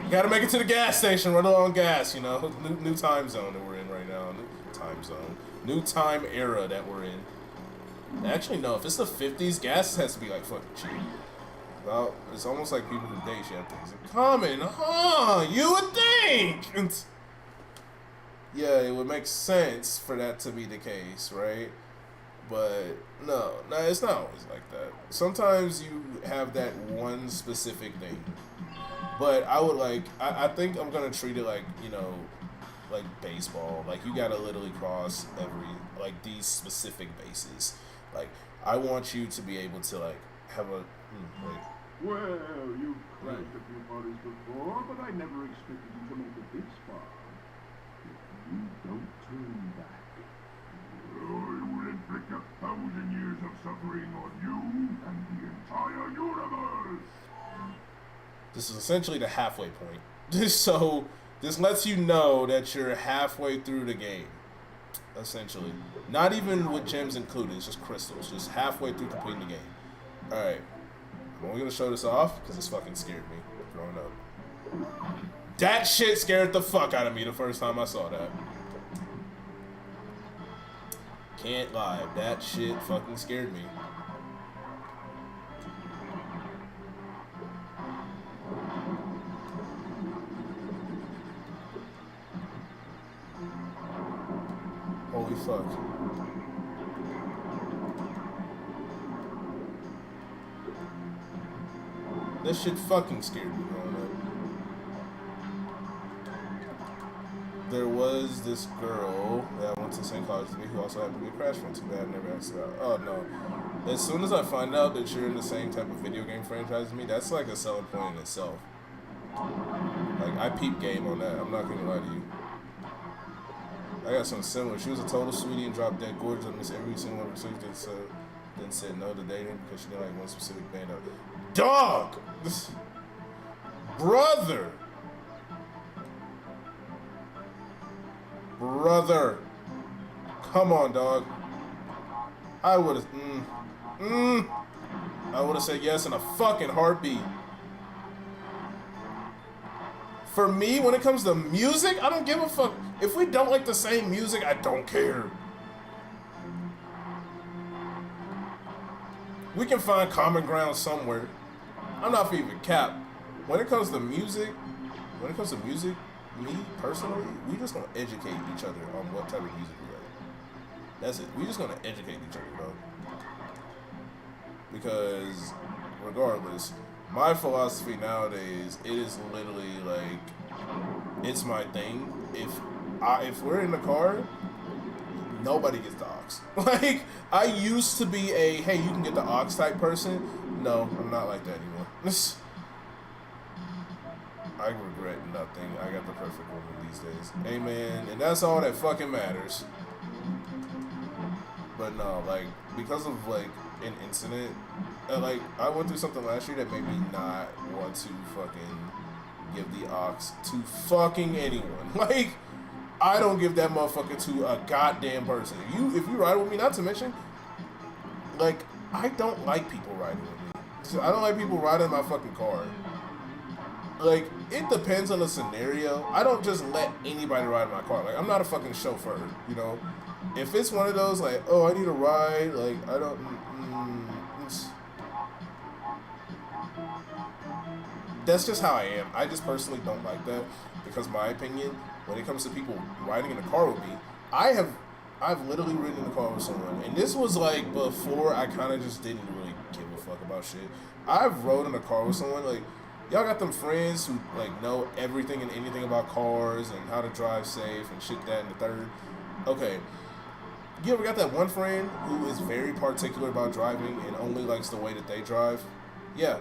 Gotta make it to the gas station. Run along gas, you know. New time zone that we're in right now. New time zone. New time era that we're in. Actually, no. If it's the 50s, gas has to be like fucking cheap. Well, it's almost like people who date shit things in common, huh? You would think! Yeah, it would make sense for that to be the case, right? But no, it's not always like that. Sometimes you have that one specific thing. But I would like, I think I'm gonna treat it like, you know, like baseball. Like you gotta literally cross like these specific bases. Like, I want you to be able to like have a, wait. Well, you've crashed a few parties before, but I never expected you to make it this far. If you don't turn back, I will inflict 1,000 years of suffering on you and the entire universe! This is essentially the halfway point. So, this lets you know that you're halfway through the game. Essentially. Not even with gems included, it's just crystals. Just halfway through completing the game. Alright. I'm only gonna show this off because this fucking scared me growing up. That shit scared the fuck out of me the first time I saw that. Can't lie, that shit fucking scared me. Holy fuck. This shit fucking scared me growing up. There was this girl that went to the same college as me who also happened to be a Crash fan. Too bad I never asked her out. Oh no. As soon as I find out that you're in the same type of video game franchise as me, that's like a selling point in itself. Like, I peep game on that. I'm not gonna lie to you. I got something similar. She was a total sweetie and dropped dead gorgeous. I missed every single one of her songs then said no to dating because she didn't like one specific band. Dog! Brother! Brother! Come on, dog. I would've, I would've said yes in a fucking heartbeat. For me, when it comes to music, I don't give a fuck. If we don't like the same music, I don't care. We can find common ground somewhere. I'm not for even cap. When it comes to music, me personally, we just gonna educate each other on what type of music we like. That's it. We just gonna educate each other, bro. Because regardless, my philosophy nowadays, it is literally like, it's my thing. If we're in the car, nobody gets the aux. Like, I used to be a, hey, you can get the aux type person. No, I'm not like that anymore. I regret nothing. I got the perfect woman these days. Amen. And that's all that fucking matters. But no, like, because of, like, an incident, like, I went through something last year that made me not want to fucking give the aux to fucking anyone. Like, I don't give that motherfucker to a goddamn person. If you ride with me, not to mention, like, I don't like people riding with me. So I don't like people riding in my fucking car. Like, it depends on the scenario. I don't just let anybody ride in my car. Like, I'm not a fucking chauffeur, you know? If it's one of those, like, oh, I need a ride, like, I don't, that's just how I am. I just personally don't like that because my opinion, when it comes to people riding in a car with me, I've literally ridden in a car with someone, and this was like before I kind of just didn't really give a fuck about shit. I've rode in a car with someone like, y'all got them friends who like know everything and anything about cars and how to drive safe and shit that and the third. Okay. You ever got that one friend who is very particular about driving and only likes the way that they drive? Yeah,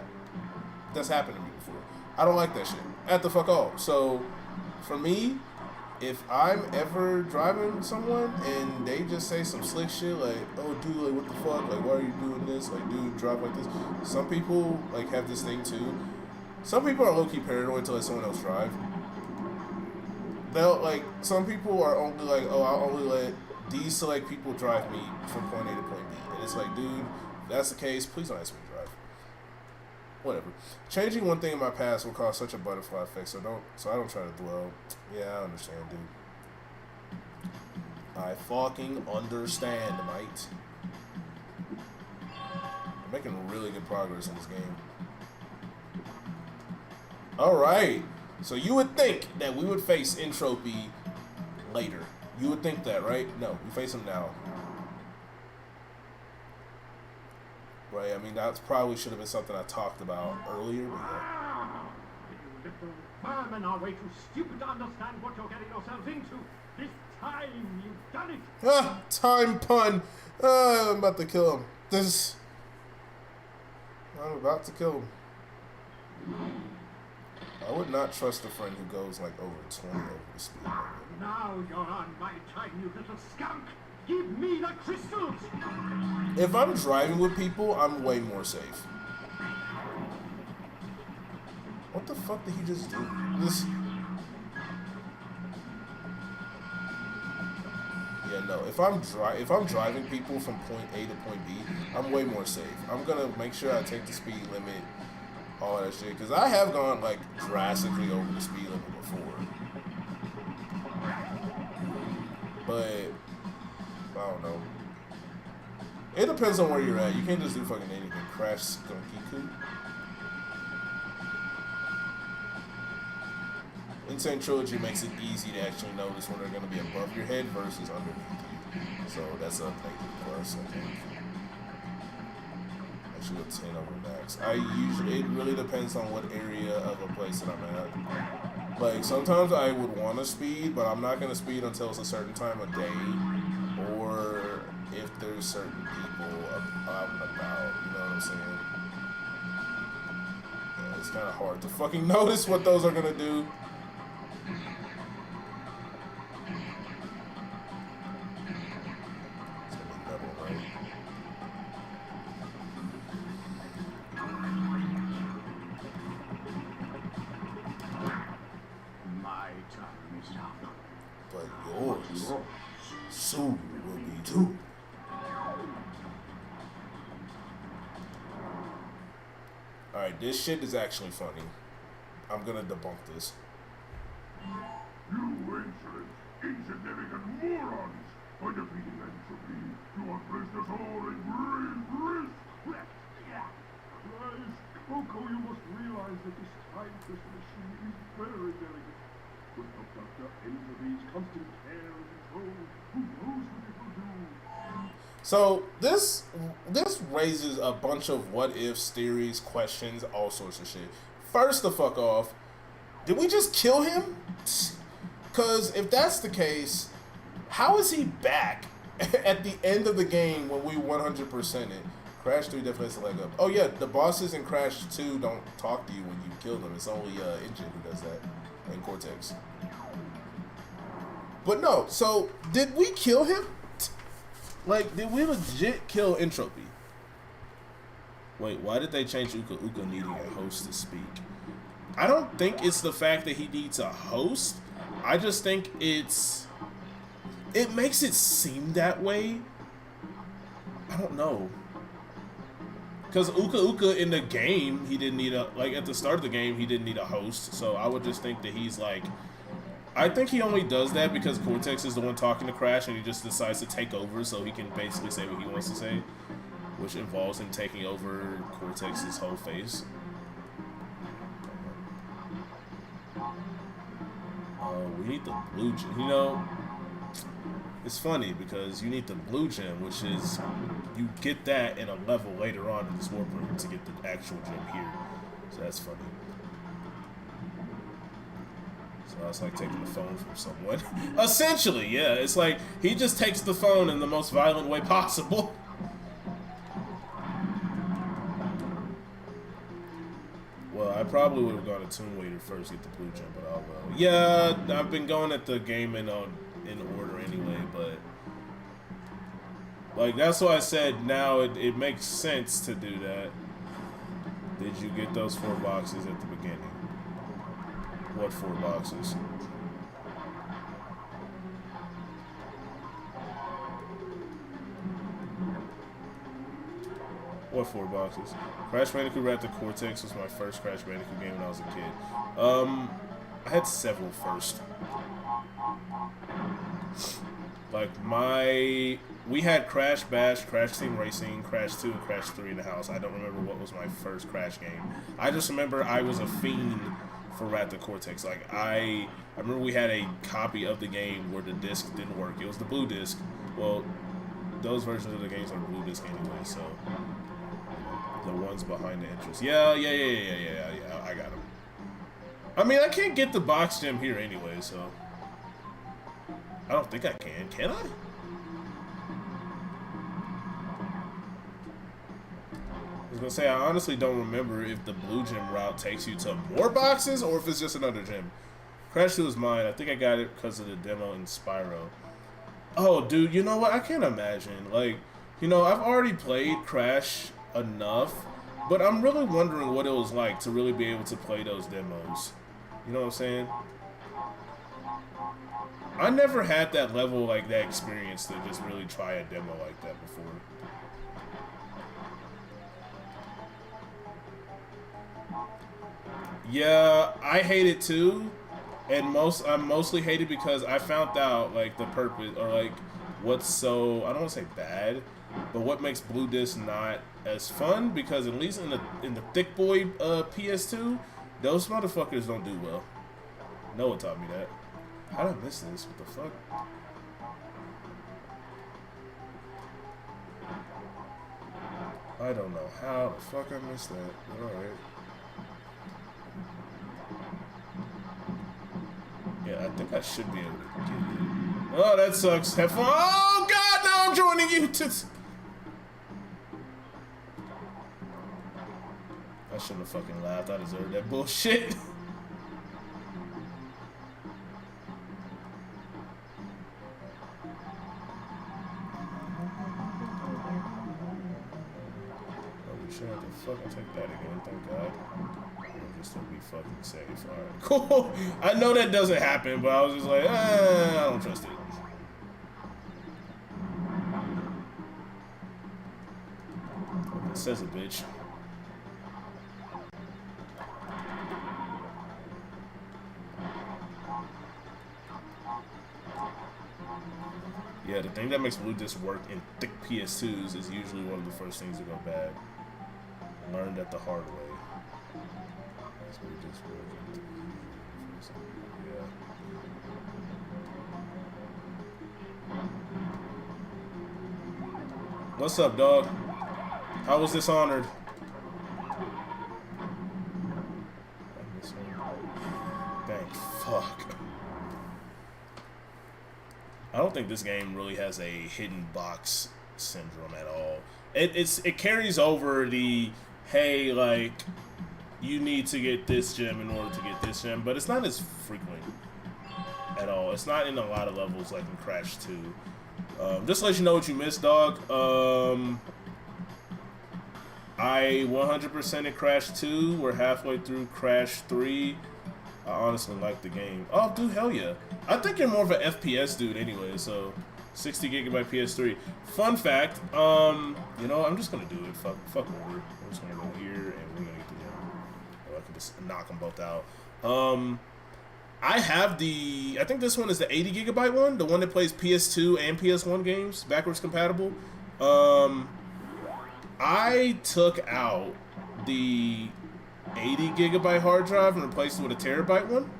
that's happened to me before. I don't like that shit at the fuck all. So, for me, if I'm ever driving someone and they just say some slick shit like, "Oh, dude, like what the fuck? Like, why are you doing this? Like, dude, drive like this." Some people like have this thing too. Some people are low-key paranoid to let someone else drive. They'll like some people are only like, "Oh, I'll only let these select people drive me from point A to point B." And it's like, dude, if that's the case, please don't ask me to drive. Whatever. Changing one thing in my past will cause such a butterfly effect, so I don't try to dwell. Yeah, I understand, dude. I fucking understand, mate. I'm making really good progress in this game. Alright. So you would think that we would face entropy later. You would think that, right? No, we face him now. Right, I mean, that probably should have been something I talked about earlier, but yeah. You little vermin are way too stupid to understand what you're getting yourselves into. This time you've done it. Ah, time pun. I'm about to kill him. I'm about to kill him. I would not trust a friend who goes like over 20 over the speed limit. Now you're on my time, you little skunk. Give me the crystals. If I'm driving with people, I'm way more safe. What the fuck did he just do? Yeah, no. If I'm driving people from point A to point B, I'm way more safe. I'm gonna make sure I take the speed limit, all that shit, because I have gone like drastically over the speed limit before. But I don't know. It depends on where you're at. You can't just do fucking anything. Crash Bandicoot. Insane Trilogy makes it easy to actually notice when they're going to be above your head versus underneath you. So that's a negative plus, I think. Actually, a 10 over max. It really depends on what area of a place that I'm at. Like, sometimes I would want to speed, but I'm not going to speed until it's a certain time of day, or if there's certain people out and about, you know what I'm saying? Yeah, it's kind of hard to fucking notice what those are going to do. It's going to be double, right? But yours soon will be too. Alright, this shit is actually funny. I'm gonna debunk this. You insignificant morons! By defeating entropy, you have placed us all in grave risk! Christ, Coco, you must realize that this time-crystal machine is very delicate. Without Dr. Entropy's constant care and control, who knows what it will do? So this raises a bunch of what ifs, theories, questions, all sorts of shit. First the fuck off, did we just kill him? Cause if that's the case, how is he back at the end of the game when we 100% it? Crash 3 definitely has a leg up. Oh yeah, the bosses in Crash 2 don't talk to you when you kill them. It's only Engine who does that, and Cortex. But no, so did we kill him? Like, did we legit kill Entropy? Wait, why did they change Uka Uka needing a host to speak? I don't think it's the fact that he needs a host. I just think it makes it seem that way. I don't know. Because Uka Uka in the game, he didn't need at the start of the game, he didn't need a host. So I would just think that he's like, I think he only does that because Cortex is the one talking to Crash and he just decides to take over so he can basically say what he wants to say, which involves him taking over Cortex's whole face. We need the blue gem. You know, it's funny because you need the blue gem, which is you get that in a level later on in this warp room to get the actual gem here. So that's funny. So it's like taking the phone from someone. Essentially, yeah. It's like he just takes the phone in the most violent way possible. Well, I probably would have gone to Tomb Raider first, get the blue gem, but oh well. Yeah, I've been going at the game in order anyway, but like that's why I said now it makes sense to do that. Did you get those 4 boxes at the beginning? What 4 boxes? What 4 boxes? Crash Bandicoot Raptor Cortex was my first Crash Bandicoot game when I was a kid. I had several first. Like we had Crash Bash, Crash Team Racing, Crash 2, and Crash 3 in the house. I don't remember what was my first Crash game. I just remember I was a fiend for Raptor Cortex. Like I remember we had a copy of the game where the disc didn't work. It was the blue disc. Well, those versions of the games are blue disc anyway, so the ones behind the entrance. Yeah, I got them. I mean, I can't get the box gem here anyway, so I don't think I can. Can I? I was gonna say, I honestly don't remember if the blue gem route takes you to more boxes or if it's just another gem. Crash 2 is mine. I think I got it because of the demo in Spyro. Oh, dude, you know what? I can't imagine. Like, you know, I've already played Crash enough, but I'm really wondering what it was like to really be able to play those demos. You know what I'm saying? I never had that level, like that experience to just really try a demo like that before. Yeah, I hate it too, and I mostly hate it because I found out like the purpose or like what's so, I don't want to say bad, but what makes Blue Disc not as fun, because at least in the thick boy PS2, those motherfuckers don't do well. Noah taught me that. How did I miss this? What the fuck? I don't know how the fuck I missed that. But alright. Yeah, I think I should be able to get it. Oh, that sucks. Have fun. Oh, God, now I'm joining you. I shouldn't have fucking laughed. I deserved that bullshit. Fucking take that again, thank God. Just to be fucking safe. Alright, cool. I know that doesn't happen, but I was just like, I don't trust it. It says a bitch. Yeah, the thing that makes Blue Disc work in thick PS2s is usually one of the first things to go bad. Learned that the hard way. That's what we just yeah. What's up, dog? How was Dishonored? Thank fuck. I don't think this game really has a hidden box syndrome at all. It carries over the, hey, like, you need to get this gem in order to get this gem, but it's not as frequent at all. It's not in a lot of levels like in Crash 2. Just to let you know what you missed, dog. I 100%ed Crash 2. We're halfway through Crash 3. I honestly like the game. Oh, dude, hell yeah. I think you're more of an FPS dude anyway, so 60 gigabyte PS3. Fun fact, you know, I'm just gonna do it. Fuck over. I'm just gonna go here and we're gonna get the gem. Or I can just knock them both out. I have I think this one is the 80 gigabyte one, the one that plays PS2 and PS1 games, backwards compatible. I took out the 80 gigabyte hard drive and replaced it with a terabyte one.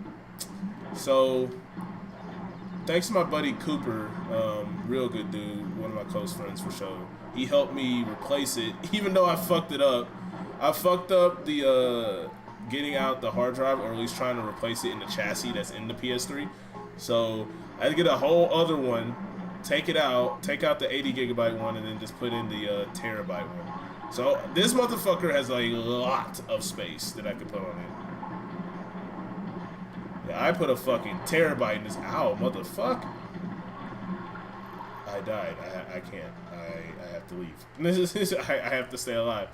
So, thanks to my buddy Cooper, real good dude, one of my close friends for sure. He helped me replace it, even though I fucked it up. I fucked up the getting out the hard drive, or at least trying to replace it in the chassis that's in the PS3. So I had to get a whole other one, take it out, take out the 80 gigabyte one, and then just put in the terabyte one. So this motherfucker has a lot of space that I could put on it. Yeah, I put a fucking terabyte in this. Ow, motherfucker. I died. I can't. I have to leave. I have to stay alive.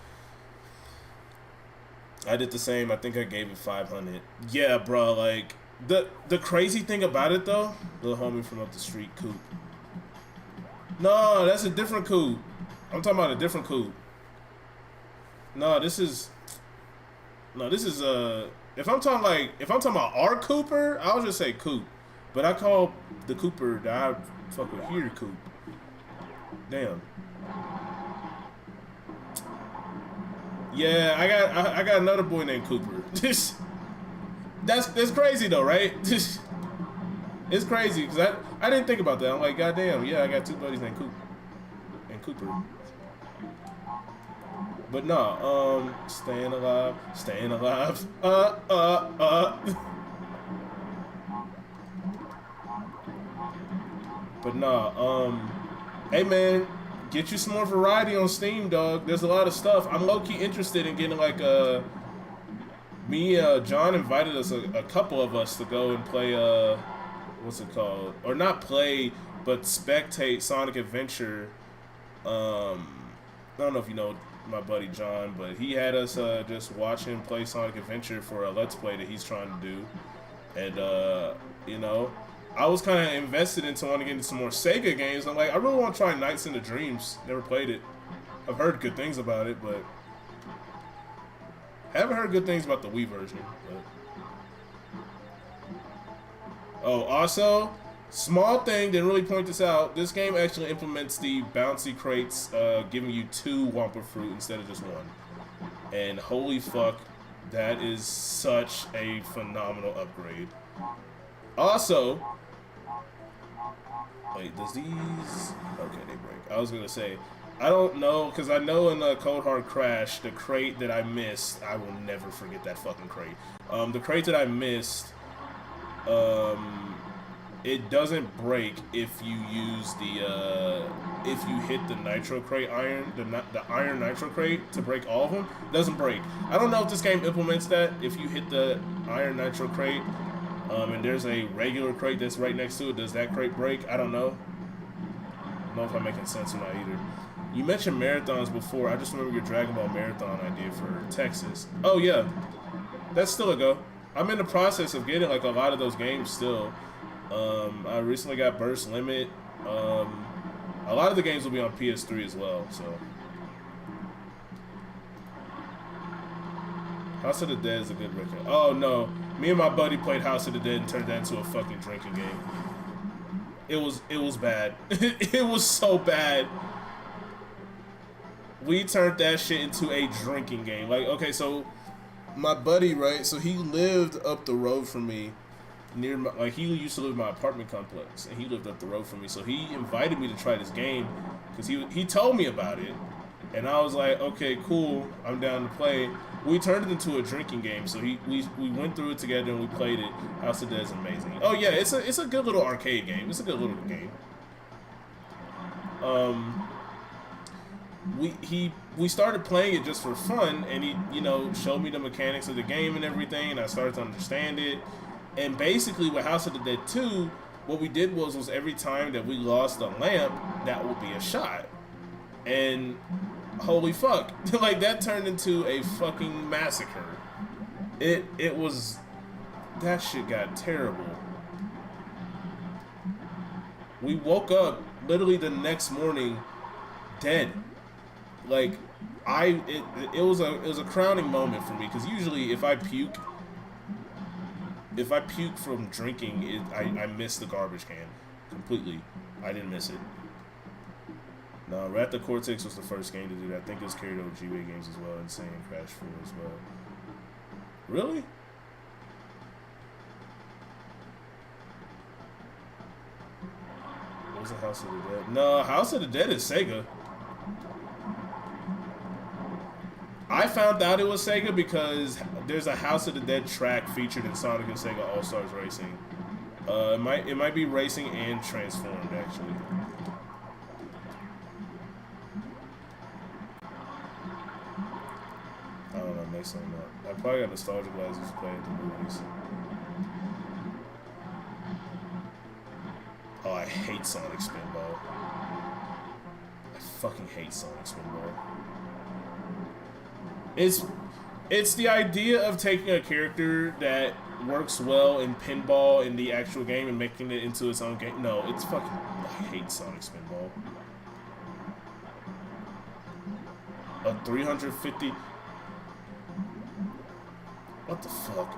I did the same. I think I gave it 500. Yeah, bro. Like the crazy thing about it though, little homie from up the street, Coop. No, that's a different Coop. I'm talking about a different Coop. No, this is. If I'm talking about our Cooper, I'll just say Coop. But I call the Cooper that I fuck with here Coop. Damn. Yeah, I got another boy named Cooper. That's crazy though, right? It's crazy because I didn't think about that. I'm like, goddamn, yeah, I got two buddies named Coop and Cooper. But no, staying alive. But no, hey man, get you some more variety on Steam, dog. There's a lot of stuff. I'm low-key interested in getting like John invited us, a couple of us, to go and play what's it called? Or not play, but spectate Sonic Adventure. I don't know if you know my buddy John, but he had us just watch him play Sonic Adventure for a Let's Play that he's trying to do. And you know, I was kind of invested into wanting to get into some more Sega games. I'm like, I really want to try Nights into Dreams. Never played it. I've heard good things about it, but haven't heard good things about the Wii version. But oh, also, small thing, didn't really point this out. This game actually implements the bouncy crates, giving you 2 Wumpa Fruit instead of just 1. And holy fuck, that is such a phenomenal upgrade. Also, wait, does these? Okay, they break. I was gonna say, I don't know, because I know in Cold Hard Crash, the crate that I missed, I will never forget that fucking crate. The crate that I missed, it doesn't break if you use if you hit the nitro crate iron, the iron nitro crate to break all of them. It doesn't break. I don't know if this game implements that. If you hit the iron nitro crate, and there's a regular crate that's right next to it, does that crate break? I don't know. I don't know if I'm making sense or not either. You mentioned marathons before. I just remember your Dragon Ball marathon idea for Texas. Oh yeah, that's still a go. I'm in the process of getting like a lot of those games still. I recently got Burst Limit. A lot of the games will be on PS3 as well, so. House of the Dead is a good record. Oh no, me and my buddy played House of the Dead and turned that into a fucking drinking game. It was bad. It was so bad. We turned that shit into a drinking game. Like, okay, so my buddy, right? So he lived up the road from me, near my, like, he used to live in my apartment complex, and he lived up the road from me. So he invited me to try this game because he told me about it, and I was like, okay, cool, I'm down to play. We turned it into a drinking game, so we went through it together and we played it. House of Dead is amazing. Oh yeah, it's a good little arcade game. It's a good little game. We started playing it just for fun, and he, you know, showed me the mechanics of the game and everything, and I started to understand it. And basically with House of the Dead 2, what we did was every time that we lost a lamp, that would be a shot. And holy fuck, like that turned into a fucking massacre. It was, that shit got terrible. We woke up literally the next morning dead. Like it was a crowning moment for me, because usually if I puke from drinking, I miss the garbage can completely. I didn't miss it. No, Wrath of Cortex was the first game to do that. I think it was carried over G-Way games as well, Insane Crash 4 as well. Really? Was it House of the Dead? No, House of the Dead is Sega. I found out it was Sega because there's a House of the Dead track featured in Sonic and Sega All-Stars Racing. It might be Racing and Transformed, actually. I don't know, make something up. I probably got nostalgia glasses to play at the movies. Oh, I hate Sonic Spinball. I fucking hate Sonic Spinball. It's the idea of taking a character that works well in pinball in the actual game and making it into its own game. No, it's fucking... I hate Sonic Spinball. A 350... What the fuck?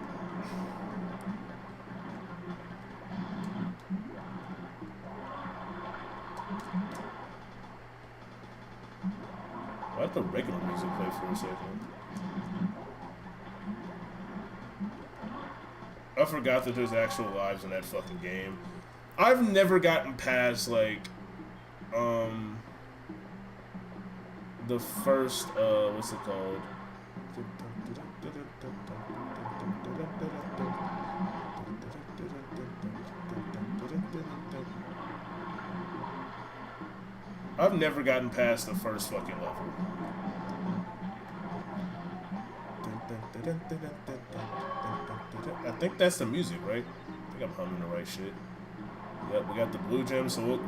Why did the regular music play for a second? I forgot that there's actual lives in that fucking game. I've never gotten past, like, the first, what's it called? I've never gotten past the first fucking level. I think that's the music, right? I think I'm humming the right shit. Yep, we got the blue gem, so we'll...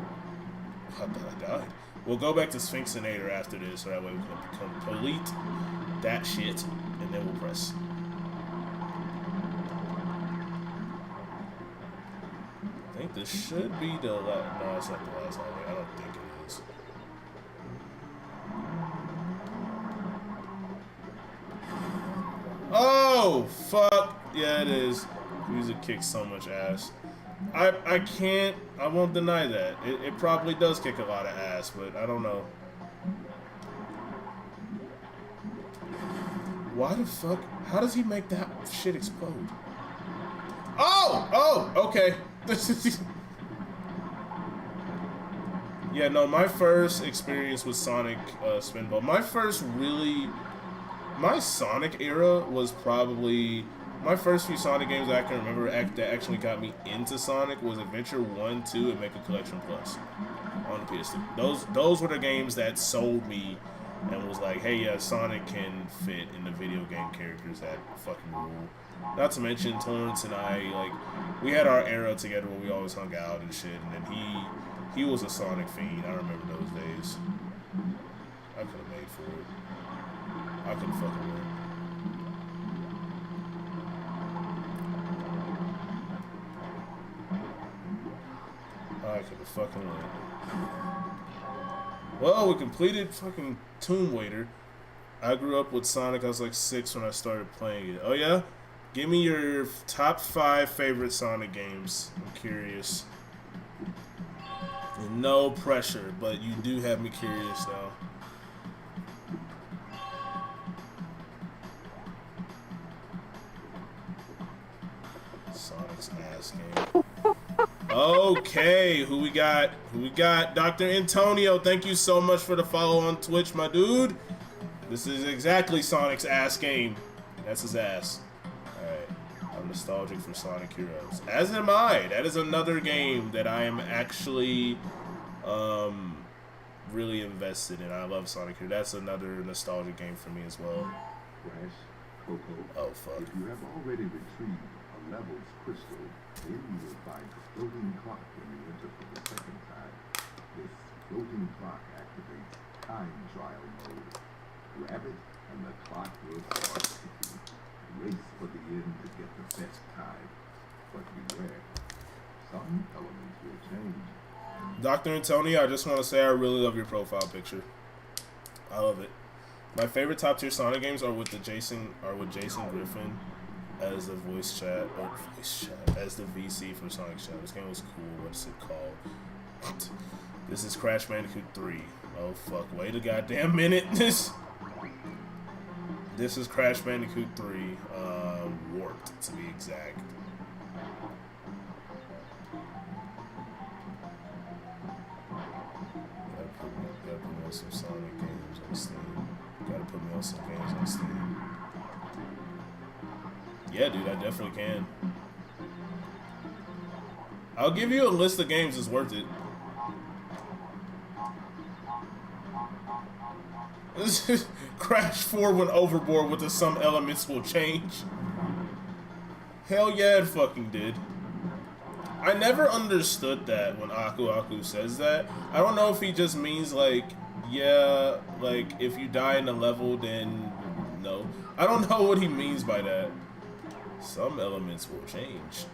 I died. We'll go back to Sphinxinator after this, so that way we can complete that shit, and then we'll press. I think this should be the last... No, it's not the last level. I don't think it is. Oh, fuck. Yeah, it is. Music kicks so much ass. I can't, I won't deny that. It probably does kick a lot of ass, but I don't know. Why the fuck? How does he make that shit explode? Oh, okay. Yeah, no, my first experience with Sonic Spinball, my Sonic era was probably, my first few Sonic games that I can remember that actually got me into Sonic was Adventure 1, 2, and Mega Collection Plus on the PS2. Those were the games that sold me and was like, hey, yeah, Sonic can fit in the video game characters that fucking rule. Not to mention Torrance and I, like, we had our era together where we always hung out and shit, and then he was a Sonic fiend. I remember those days. I could have made for it. I couldn't fucking win. I could have fucking win. Well, we completed fucking Tomb Raider. I grew up with Sonic. I was like 6 when I started playing it. Oh yeah? Give me your top 5 favorite Sonic games. I'm curious. And no pressure, but you do have me curious though. Sonic's ass game. Okay, who we got? Dr. Antonio, thank you so much for the follow on Twitch, my dude. This is exactly Sonic's ass game. That's his ass. Alright, I'm nostalgic for Sonic Heroes. As am I. That is another game that I am actually really invested in. I love Sonic Heroes. That's another nostalgic game for me as well. Crash, Coco. Oh, fuck. If you have already retrieved a levels crystal, then you will find a floating clock when you enter for the second time. This floating clock activates time trial mode. Grab it, and the clock will start ticking. Race for the end to get the best time. But beware, some elements will change. Dr. Antonio, I just want to say I really love your profile picture. I love it. My favorite top tier Sonic games are with Jason Griffin as the as the VC for Sonic Shadow. This game was cool. What's it called? This is Crash Bandicoot 3. Oh fuck! Wait a goddamn minute. This is Crash Bandicoot 3, Warped to be exact. on some Sonic games on Steam. Gotta put me on some games on Steam. Yeah, dude, I definitely can. I'll give you a list of games that's worth it. Crash 4 went overboard with the some elements will change. Hell yeah, it fucking did. I never understood that when Aku Aku says that. I don't know if he just means like, yeah, like if you die in a level, then no. I don't know what he means by that. Some elements will change.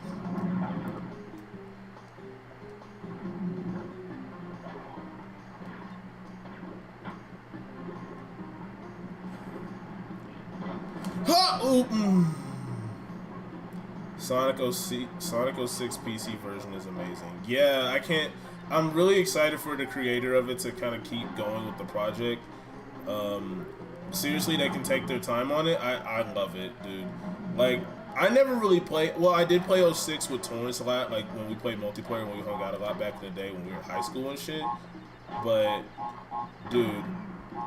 Ha! Sonic 06 PC version is amazing. Yeah, I can't. I'm really excited for the creator of it to kind of keep going with the project. Seriously, they can take their time on it. I love it, dude. Like, I never really played. Well, I did play 06 with Torrance a lot, like when we played multiplayer, when we hung out a lot back in the day when we were in high school and shit. But, dude,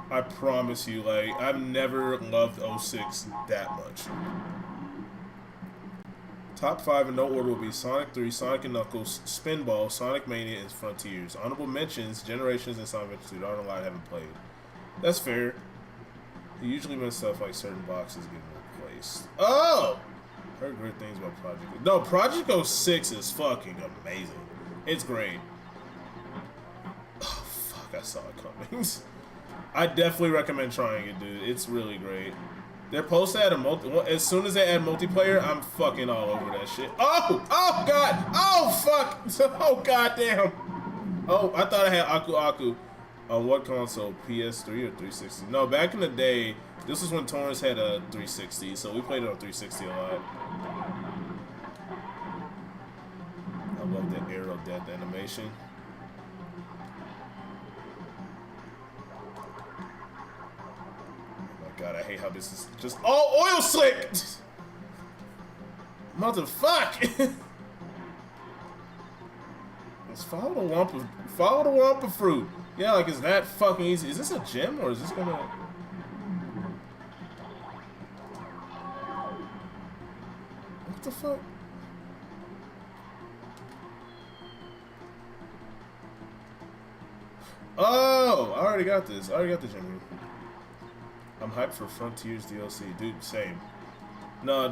I promise you, like, I've never loved 06 that much. Top 5 in no order will be Sonic 3, Sonic & Knuckles, Spinball, Sonic Mania, and Frontiers. Honorable mentions, Generations, and Sonic Adventure 2. I don't know why I haven't played. That's fair. It usually means stuff like certain boxes getting replaced. Oh! Heard great things about Project. No, Project 06 is fucking amazing. It's great. Oh, fuck, I saw it coming. I definitely recommend trying it, dude. It's really great. They're supposed to add a as soon as they add multiplayer, I'm fucking all over that shit. Oh! Oh, God! Oh, fuck! Oh, goddamn! Oh, I thought I had Aku Aku. On what console? PS3 or 360? No, back in the day, this was when Torrance had a 360, so we played it on 360 a lot. I love that arrow death animation. Oh my god, I hate how this is just all oil slick! Motherfuck! Let's follow the Wumpa fruit. Yeah, like, is that fucking easy? Is this a gem, or is this gonna... What the fuck? Oh! I already got this. I already got the gem here. I'm hyped for Frontiers DLC. Dude, same. No,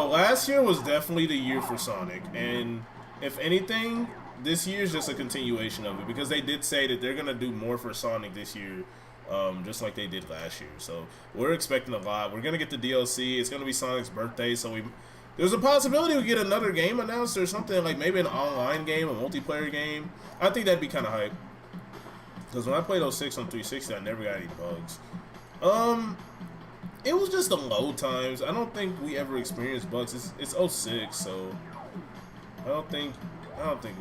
last year was definitely the year for Sonic, and if anything... This year's just a continuation of it, because they did say that they're gonna do more for Sonic this year, just like they did last year. So we're expecting a lot. We're gonna get the DLC. It's gonna be Sonic's birthday, so there's a possibility we get another game announced or something, like maybe an online game, a multiplayer game. I think that'd be kind of hype. Because when I played 06 on 360, I never got any bugs. It was just the load times. I don't think we ever experienced bugs. It's 06, so I don't think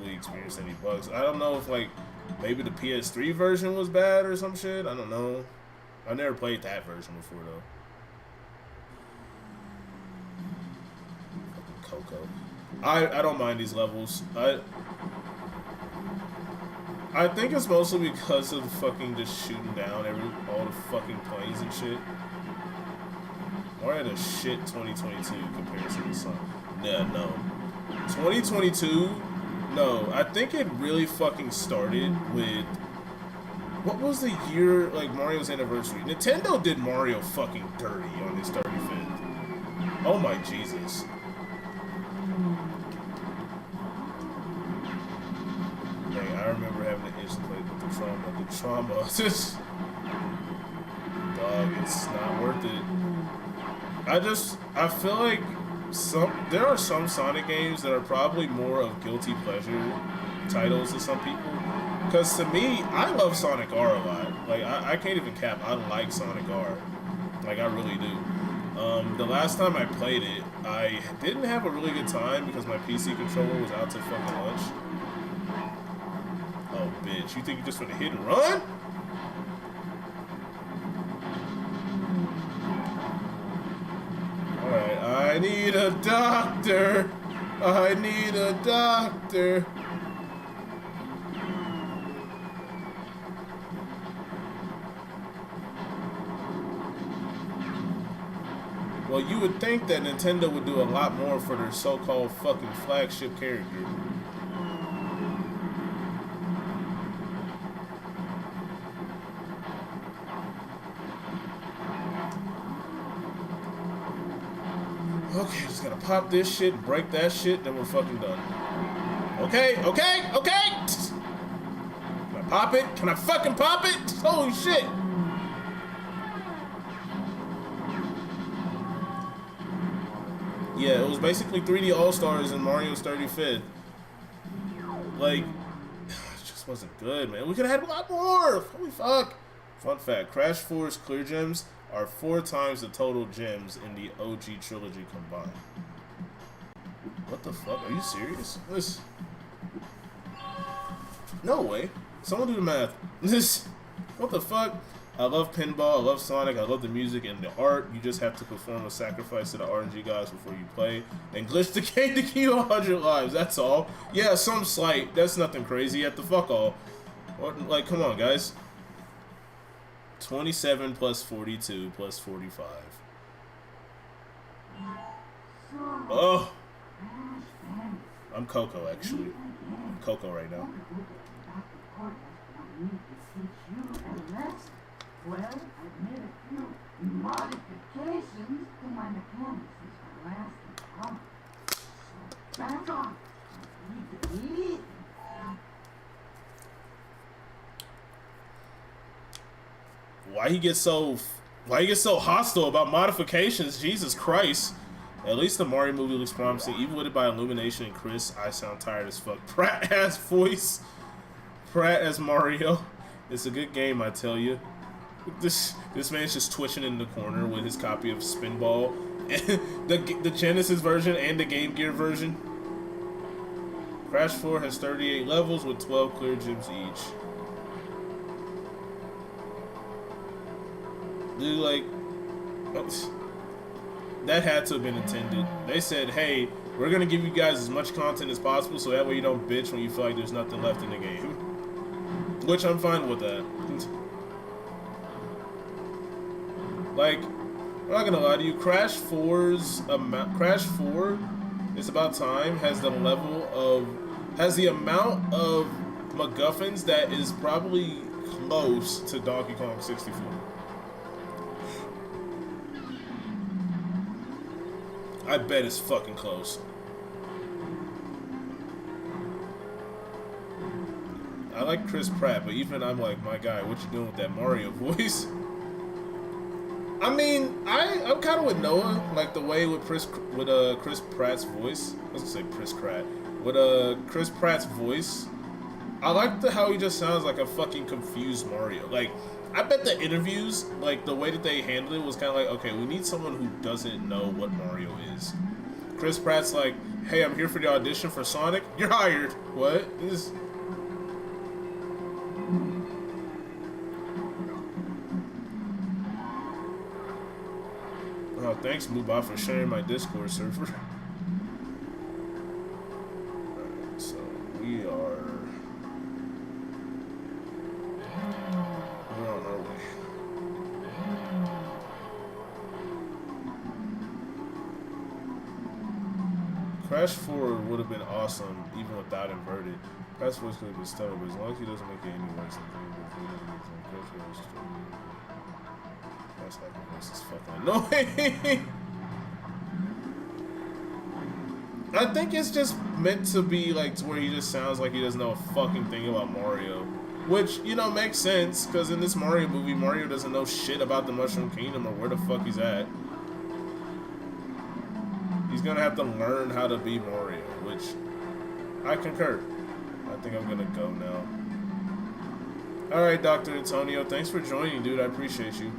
we experienced any bugs. I don't know if, like, maybe the PS3 version was bad or some shit. I don't know. I never played that version before, though. Fucking Coco. I don't mind these levels. I think it's mostly because of fucking just shooting down all the fucking planes and shit. Or had a shit 2022 comparison to Sonic. Yeah, no. 2022... No, I think it really fucking started with... What was the year, like, Mario's anniversary? Nintendo did Mario fucking dirty on his 35th. Oh my Jesus. Dang, I remember having an itch to play with the trauma. The trauma. Dog, it's not worth it. I feel like... there are some Sonic games that are probably more of guilty pleasure titles to some people. Because to me, I love Sonic R a lot. Like, I can't even cap. I like Sonic R. Like, I really do. The last time I played it, I didn't have a really good time because my PC controller was out to fucking lunch. Oh, bitch. You think you just want to hit and run? Alright, I need a doctor. I need a doctor. Well, you would think that Nintendo would do a lot more for their so-called fucking flagship character. Okay, just gotta pop this shit, break that shit, then we're fucking done. Okay. Can I pop it? Can I fucking pop it? Holy shit! Yeah, it was basically 3D All-Stars in Mario's 35th. Like, it just wasn't good, man. We could have had a lot more! Holy fuck! Fun fact, Crash 4's clear gems are 4 times the total gems in the OG trilogy combined. What the fuck? Are you serious? This... No way. Someone do the math. This... What the fuck? I love pinball, I love Sonic, I love the music and the art. You just have to perform a sacrifice to the RNG gods before you play. And glitch the game to keep 100 lives, that's all. Yeah, some slight. That's nothing crazy. At the fuck all. What, like, come on, guys. 27 plus 42 plus 45. Oh! I'm Coco, actually. I'm Coco right now. Well, I've made a few modifications to my mechanics since my last encounter. So, back on. Why he gets so hostile about modifications? Jesus Christ. At least the Mario movie looks promising. Even with it by Illumination and Chris, I sound tired as fuck. Pratt has voice. Pratt as Mario. It's a good game, I tell you. This man's just twitching in the corner with his copy of Spinball, the Genesis version and the Game Gear version. Crash 4 has 38 levels with 12 clear gems each. Dude, like, that had to have been intended. They said, hey, we're gonna give you guys as much content as possible so that way you don't bitch when you feel like there's nothing left in the game. Which I'm fine with that. Like, I'm not gonna lie to you, Crash 4 is about time, has the amount of MacGuffins that is probably close to Donkey Kong 64. I bet it's fucking close. I like Chris Pratt, but even I'm like, my guy, what you doing with that Mario voice? I mean, I'm kind of with Noah, like the way with Chris Pratt's voice. I was gonna say Chris Pratt. With Chris Pratt's voice, I like how he just sounds like a fucking confused Mario. Like, I bet the interviews, like the way that they handled it was kind of like, okay, we need someone who doesn't know what Mario is. Chris Pratt's like, hey, I'm here for the audition for Sonic. You're hired. What? Oh, thanks, Muba, for sharing my Discord server. Alright, so we're on our way. Crash 4 would have been awesome even without inverted. Crash 4 could have been stellar, but as long as he doesn't make it any worse than that's like this is fucking annoying. I think it's just meant to be like to where he just sounds like he doesn't know a fucking thing about Mario. Which, you know, makes sense, because in this Mario movie, Mario doesn't know shit about the Mushroom Kingdom or where the fuck he's at. He's gonna have to learn how to be Mario, which I concur. I think I'm gonna go now. Alright, Dr. Antonio, thanks for joining, dude. I appreciate you.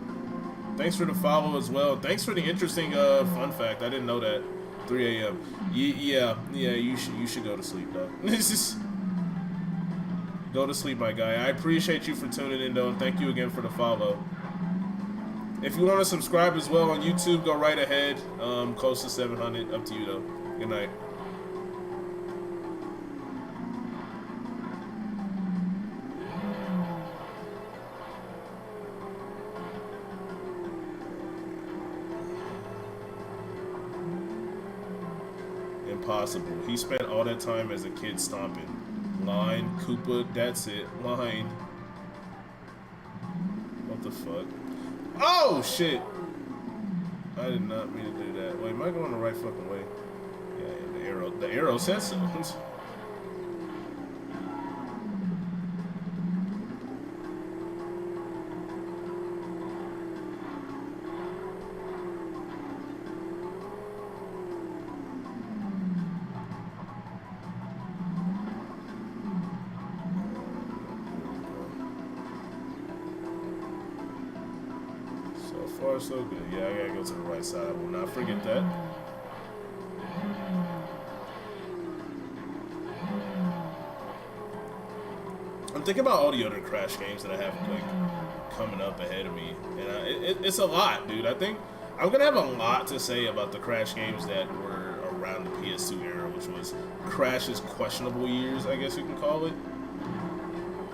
Thanks for the follow as well. Thanks for the interesting fun fact. I didn't know that. 3 a.m. Yeah, you should go to sleep, though. Go to sleep, my guy. I appreciate you for tuning in, though, and thank you again for the follow. If you want to subscribe as well on YouTube, go right ahead. Close to 700. Up to you, though. Good night. impossible. He spent all that time as a kid stomping. Line, Koopa, that's it. Line. What the fuck? Oh, shit! I did not mean to do that. Wait, am I going the right fucking way? Yeah, the arrow says so. So far, so good. Yeah, I gotta go to the right side. I will not forget that. I'm thinking about all the other Crash games that I have like coming up ahead of me, and it's a lot, dude. I think I'm gonna have a lot to say about the Crash games that were around the PS2 era, which was Crash's questionable years, I guess you can call it.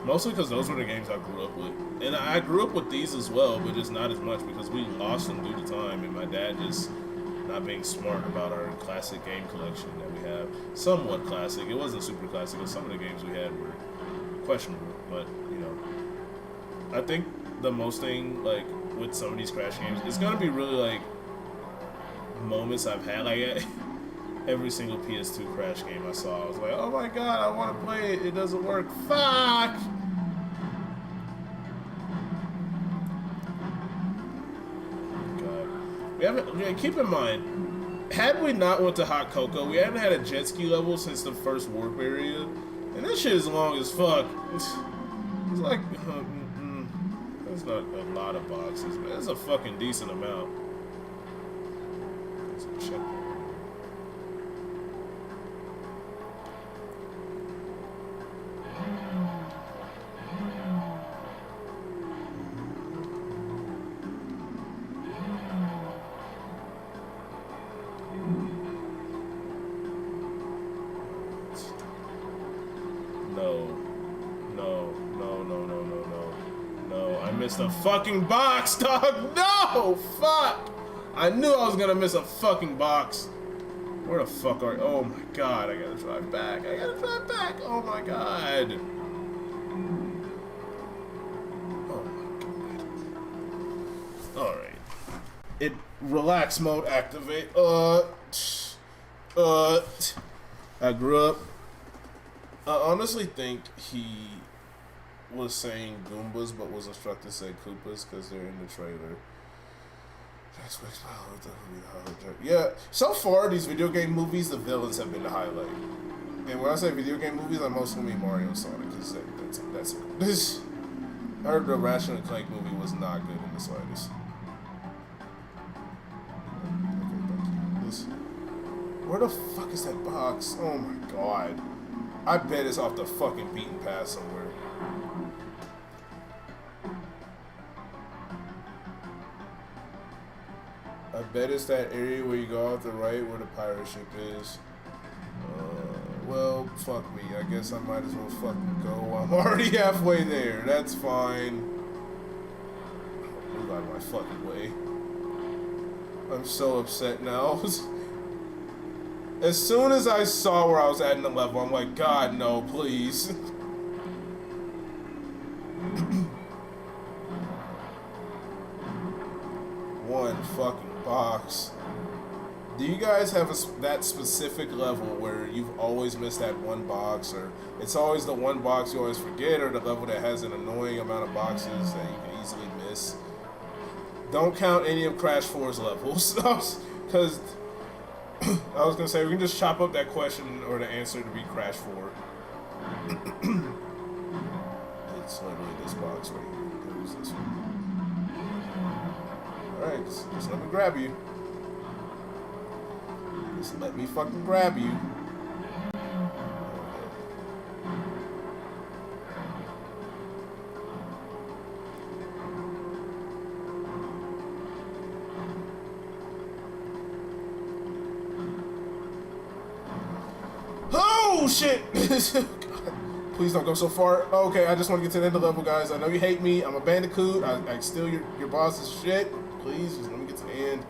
Mostly because those were the games I grew up with. And I grew up with these as well, but just not as much because we lost them due to time and my dad just not being smart about our classic game collection that we have. Somewhat classic. It wasn't super classic, because some of the games we had were questionable. But, you know, I think the most thing, like, with some of these Crash games, it's going to be really, like, moments I've had. Like, every single PS2 Crash game I saw, I was like, oh my god, I want to play it. It doesn't work. Fuck! We haven't. Yeah, keep in mind, had we not went to Hot Cocoa, we haven't had a jet ski level since the first warp area, and this shit is long as fuck. It's like, there's not a lot of boxes, but it's a fucking decent amount. Let's check. The fucking box, dog. No, fuck. I knew I was gonna miss a fucking box. Where the fuck are? Oh my god, I gotta drive back. I gotta drive back. Oh my god. Oh my god. All right. It relax mode activate. I grew up. I honestly think he was saying Goombas, but was instructed to say Koopas because they're in the trailer. Yeah, so far these video game movies, the villains have been the highlight. And when I say video game movies, I mostly mean Mario and Sonic, because that's it. I heard the Ratchet and Clank movie was not good in the slightest. Where the fuck is that box? Oh my god. I bet it's off the fucking beaten path somewhere. I bet it's that area where you go out the right where the pirate ship is. Well, fuck me. I guess I might as well fucking go. I'm already halfway there. That's fine. Move out of my fucking way. I'm so upset now. As soon as I saw where I was at in the level, I'm like, God, no, please. One fucking box. Do you guys have that specific level where you've always missed that one box, or it's always the one box you always forget, or the level that has an annoying amount of boxes that you can easily miss? Don't count any of Crash 4's levels, because I was gonna say we can just chop up that question or the answer to be Crash 4. It's literally this box right here. Who's this one? Alright, just let me grab you. Just let me fucking grab you. Oh shit! God. Please don't go so far. Okay, I just want to get to the end of the level, guys. I know you hate me. I'm a Bandicoot. I steal your boss's shit. Please, just let me get to the end.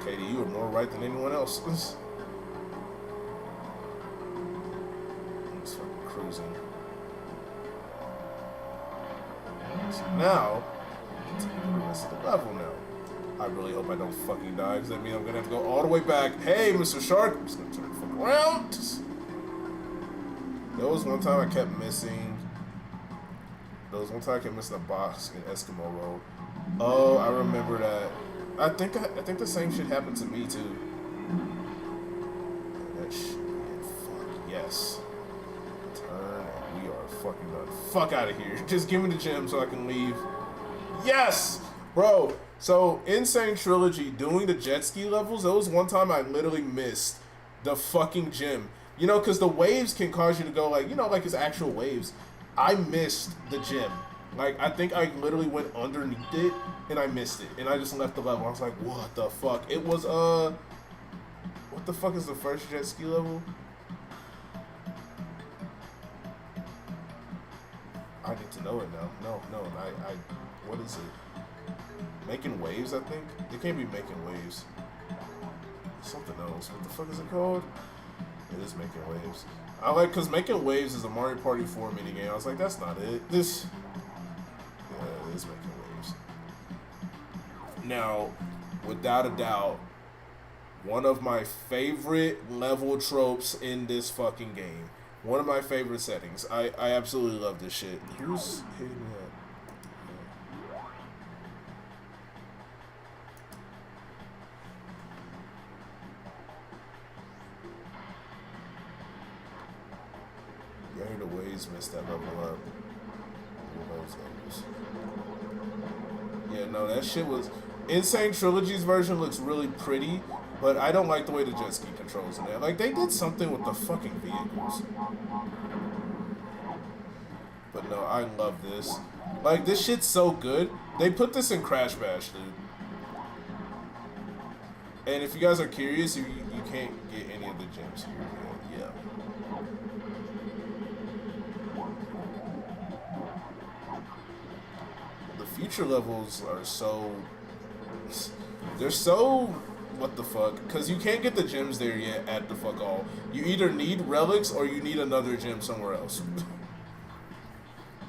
Katie, you are more right than anyone else. It's fucking cruising. So now, let's get the rest of the level now. I really hope I don't fucking die, because that means I'm gonna have to go all the way back. Hey, Mr. Shark! I'm just gonna turn the fuck around. There was one time I kept missing. There was one time I kept missing a box in Eskimo Road. Oh, I remember that. I think the same shit happened to me too. That shit, fuck yes. Turn, and we are fucking done. Fuck out of here. Just give me the gem so I can leave. Yes, bro. So Insane Trilogy doing the jet ski levels. There was one time I literally missed the fucking gym. You know, because the waves can cause you to go like, you know, like it's actual waves. I missed the gym. Like, I think I literally went underneath it, and I missed it. And I just left the level. I was like, what the fuck? It was, what the fuck is the first jet ski level? I need to know it now. No, what is it? Making Waves, I think? It can't be Making Waves. Something else. What the fuck is it called? It is Making Waves. I like, because Making Waves is a Mario Party 4 minigame. I was like, that's not it. This... Yeah, it is Making Waves. Now, without a doubt, one of my favorite level tropes in this fucking game. One of my favorite settings. I absolutely love this shit. Who's hitting me up? Yeah, the ways missed that level up. Yeah, no, that shit was... Insane Trilogy's version looks really pretty, but I don't like the way the jet ski controls in there. Like, they did something with the fucking vehicles. But no, I love this. Like, this shit's so good. They put this in Crash Bash, dude. And if you guys are curious, you can't get any of the gems here. Yeah. The future levels are so... They're so... What the fuck? Because you can't get the gems there yet at the fuck all. You either need relics or you need another gem somewhere else.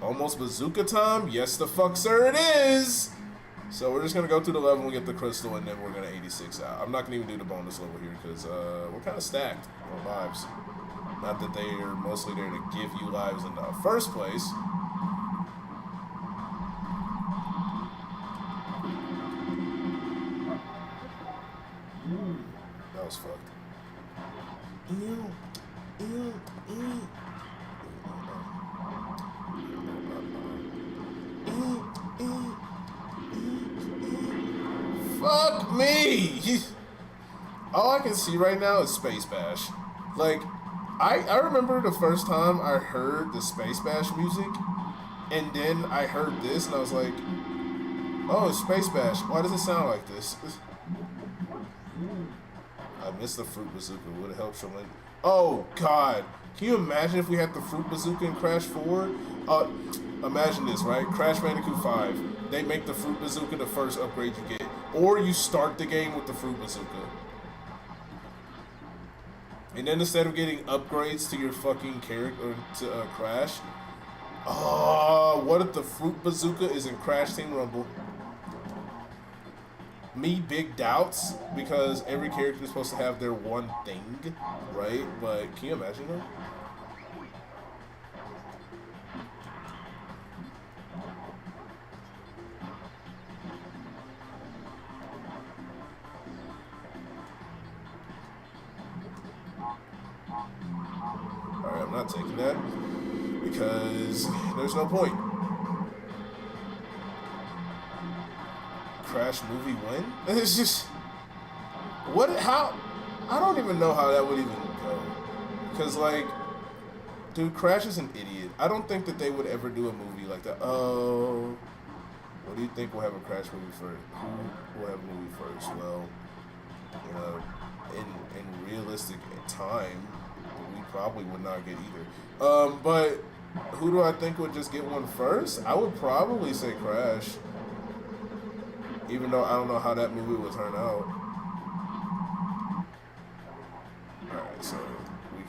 Almost bazooka time? Yes the fuck sir it is! So we're just going to go through the level and get the crystal and then we're going to 86 out. I'm not going to even do the bonus level here because we're kind of stacked on lives. Not that they are mostly there to give you lives in the first place. That was fucked. Fuck me! All I can see right now is Space Bash. Like, I remember the first time I heard the Space Bash music, and then I heard this, and I was like, oh, it's Space Bash. Why does it sound like this? I missed the Fruit Bazooka. Would it help Shalyn? Oh, God. Can you imagine if we had the Fruit Bazooka in Crash 4? Imagine this, right? Crash Bandicoot 5. They make the Fruit Bazooka the first upgrade you get. Or you start the game with the Fruit Bazooka. And then instead of getting upgrades to your fucking character, to Crash, what if the Fruit Bazooka is in Crash Team Rumble? Me, big doubts, because every character is supposed to have their one thing, right? But can you imagine that? Alright, I'm not taking that, because there's no point. Crash movie win? It's just... What? How? I don't even know how that would even go. Because, like... Dude, Crash is an idiot. I don't think that they would ever do a movie like that. Oh... What do you think will have a Crash movie first? Who will have a movie first? Well... You know... In realistic time... We probably would not get either. But... Who do I think would just get one first? I would probably say Crash. Even though I don't know how that movie would turn out.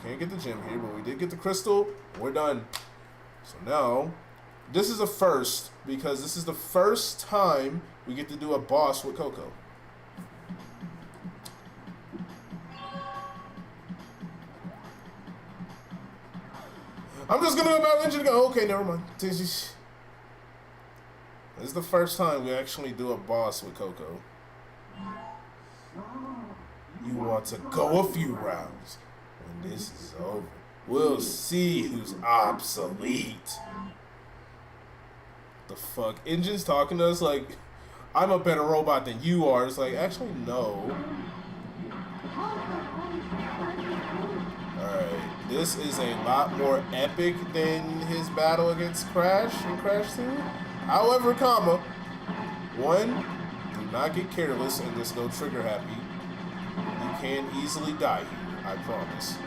can't get the gem here, but we did get the crystal. We're done. So now, this is a first, because this is the first time we get to do a boss with Coco. I'm just gonna go about engine and go, okay, never mind. This is the first time we actually do a boss with Coco. You want to go a few rounds. When this is over, we'll see who's obsolete. The fuck? Engine's talking to us like, I'm a better robot than you are. It's like, actually, no. Alright, this is a lot more epic than his battle against Crash in Crash 2. However, comma, one, do not get careless and just go trigger happy. You can easily die here, I promise.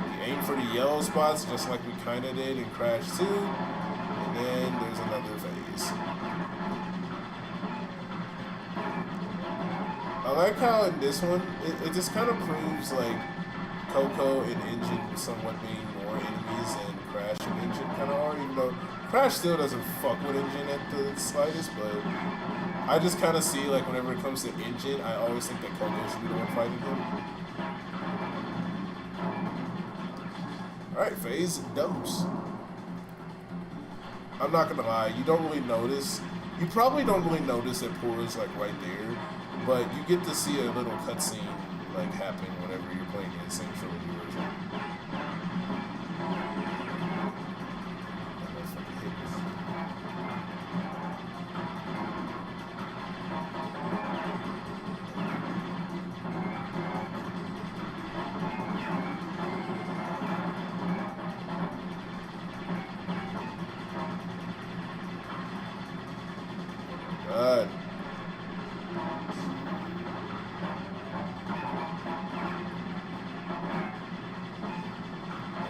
We aim for the yellow spots just like we kinda did in Crash 2. And then there's another phase. I like how in this one, it just kind of proves like Coco and Engine somewhat being more enemies than Crash and Engine kind of are, even though Crash still doesn't fuck with Engine at the slightest, but I just kind of see like whenever it comes to Engine, I always think that Coco should be the one fighting him. Alright, phase dose. I'm not gonna lie, you don't really notice. You probably don't really notice that Poor's like right there, but you get to see a little cutscene like happen whenever you're playing the Insane Trilogy version. God.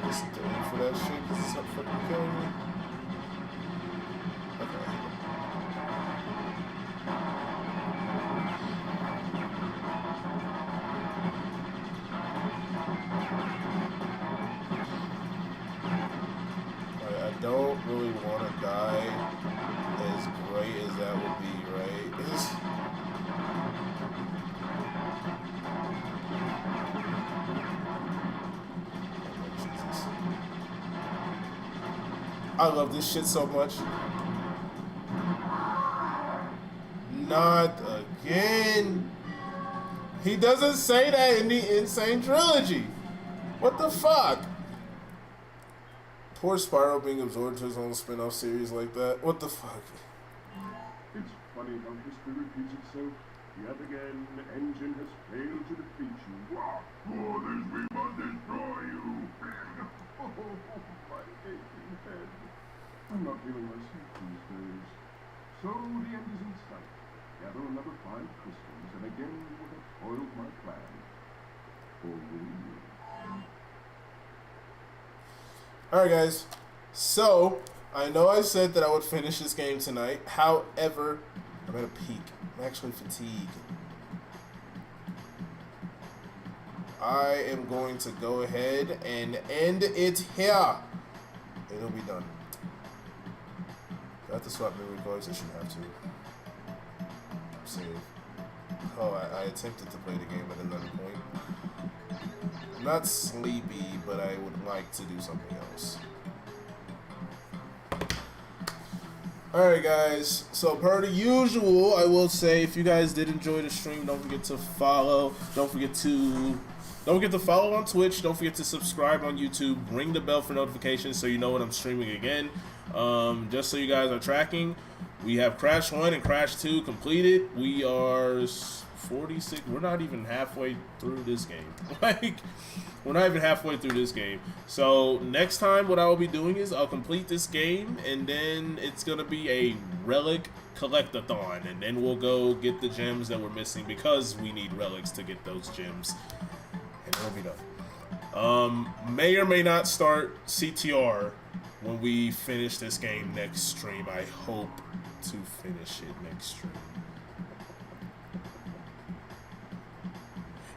Listen to me for that shit because it's not fucking killing me. Okay. Alright, I don't really want to die as great as that would be, right? Jesus. I love this shit so much. Not again. He doesn't say that in the Insane Trilogy. What the fuck? Poor Spyro being absorbed to his own spin-off series like that. What the fuck? It's funny how history repeats itself. Yet again, the engine has failed to defeat you. For this we must destroy you. Oh, my aching head. I'm not feeling myself these days. So the end is in sight. Gather another 5 crystals, and again you will have foiled my plan. For real. Alright guys, so I know I said that I would finish this game tonight. However, I'm at a peak. I'm actually fatigued. I am going to go ahead and end it here. It'll be done. I have to swap memory cards. I shouldn't have to. Save. Oh, I attempted to play the game at another point. I'm not sleepy, but I would like to do something else. Alright guys, so per the usual, I will say if you guys did enjoy the stream, don't forget to follow. Don't forget to follow on Twitch. Don't forget to subscribe on YouTube. Ring the bell for notifications so you know when I'm streaming again. Just so you guys are tracking, we have Crash 1 and Crash 2 completed. We are 46. We're not even halfway through this game. Like, we're not even halfway through this game. So next time what I will be doing is I'll complete this game, and then it's gonna be a relic collectathon, and then we'll go get the gems that we're missing because we need relics to get those gems, and it'll be done. May or may not start CTR when we finish this game next stream. I hope to finish it next stream.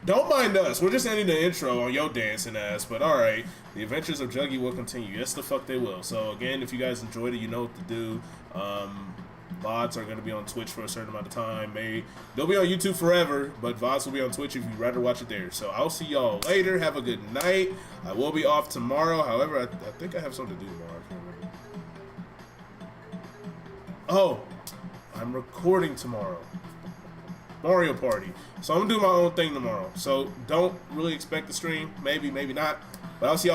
Don't mind us. We're just ending the intro on your dancing ass. But all right, the adventures of Juggy will continue. Yes, the fuck they will. So again, if you guys enjoyed it, you know what to do. VODs are going to be on Twitch for a certain amount of time. They'll be on YouTube forever, but VODs will be on Twitch if you'd rather watch it there. So I'll see y'all later. Have a good night. I will be off tomorrow. However, I think I have something to do tomorrow. I can't remember. Oh, I'm recording tomorrow. Mario Party. So I'm going to do my own thing tomorrow. So don't really expect the stream. Maybe, maybe not. But I'll see y'all.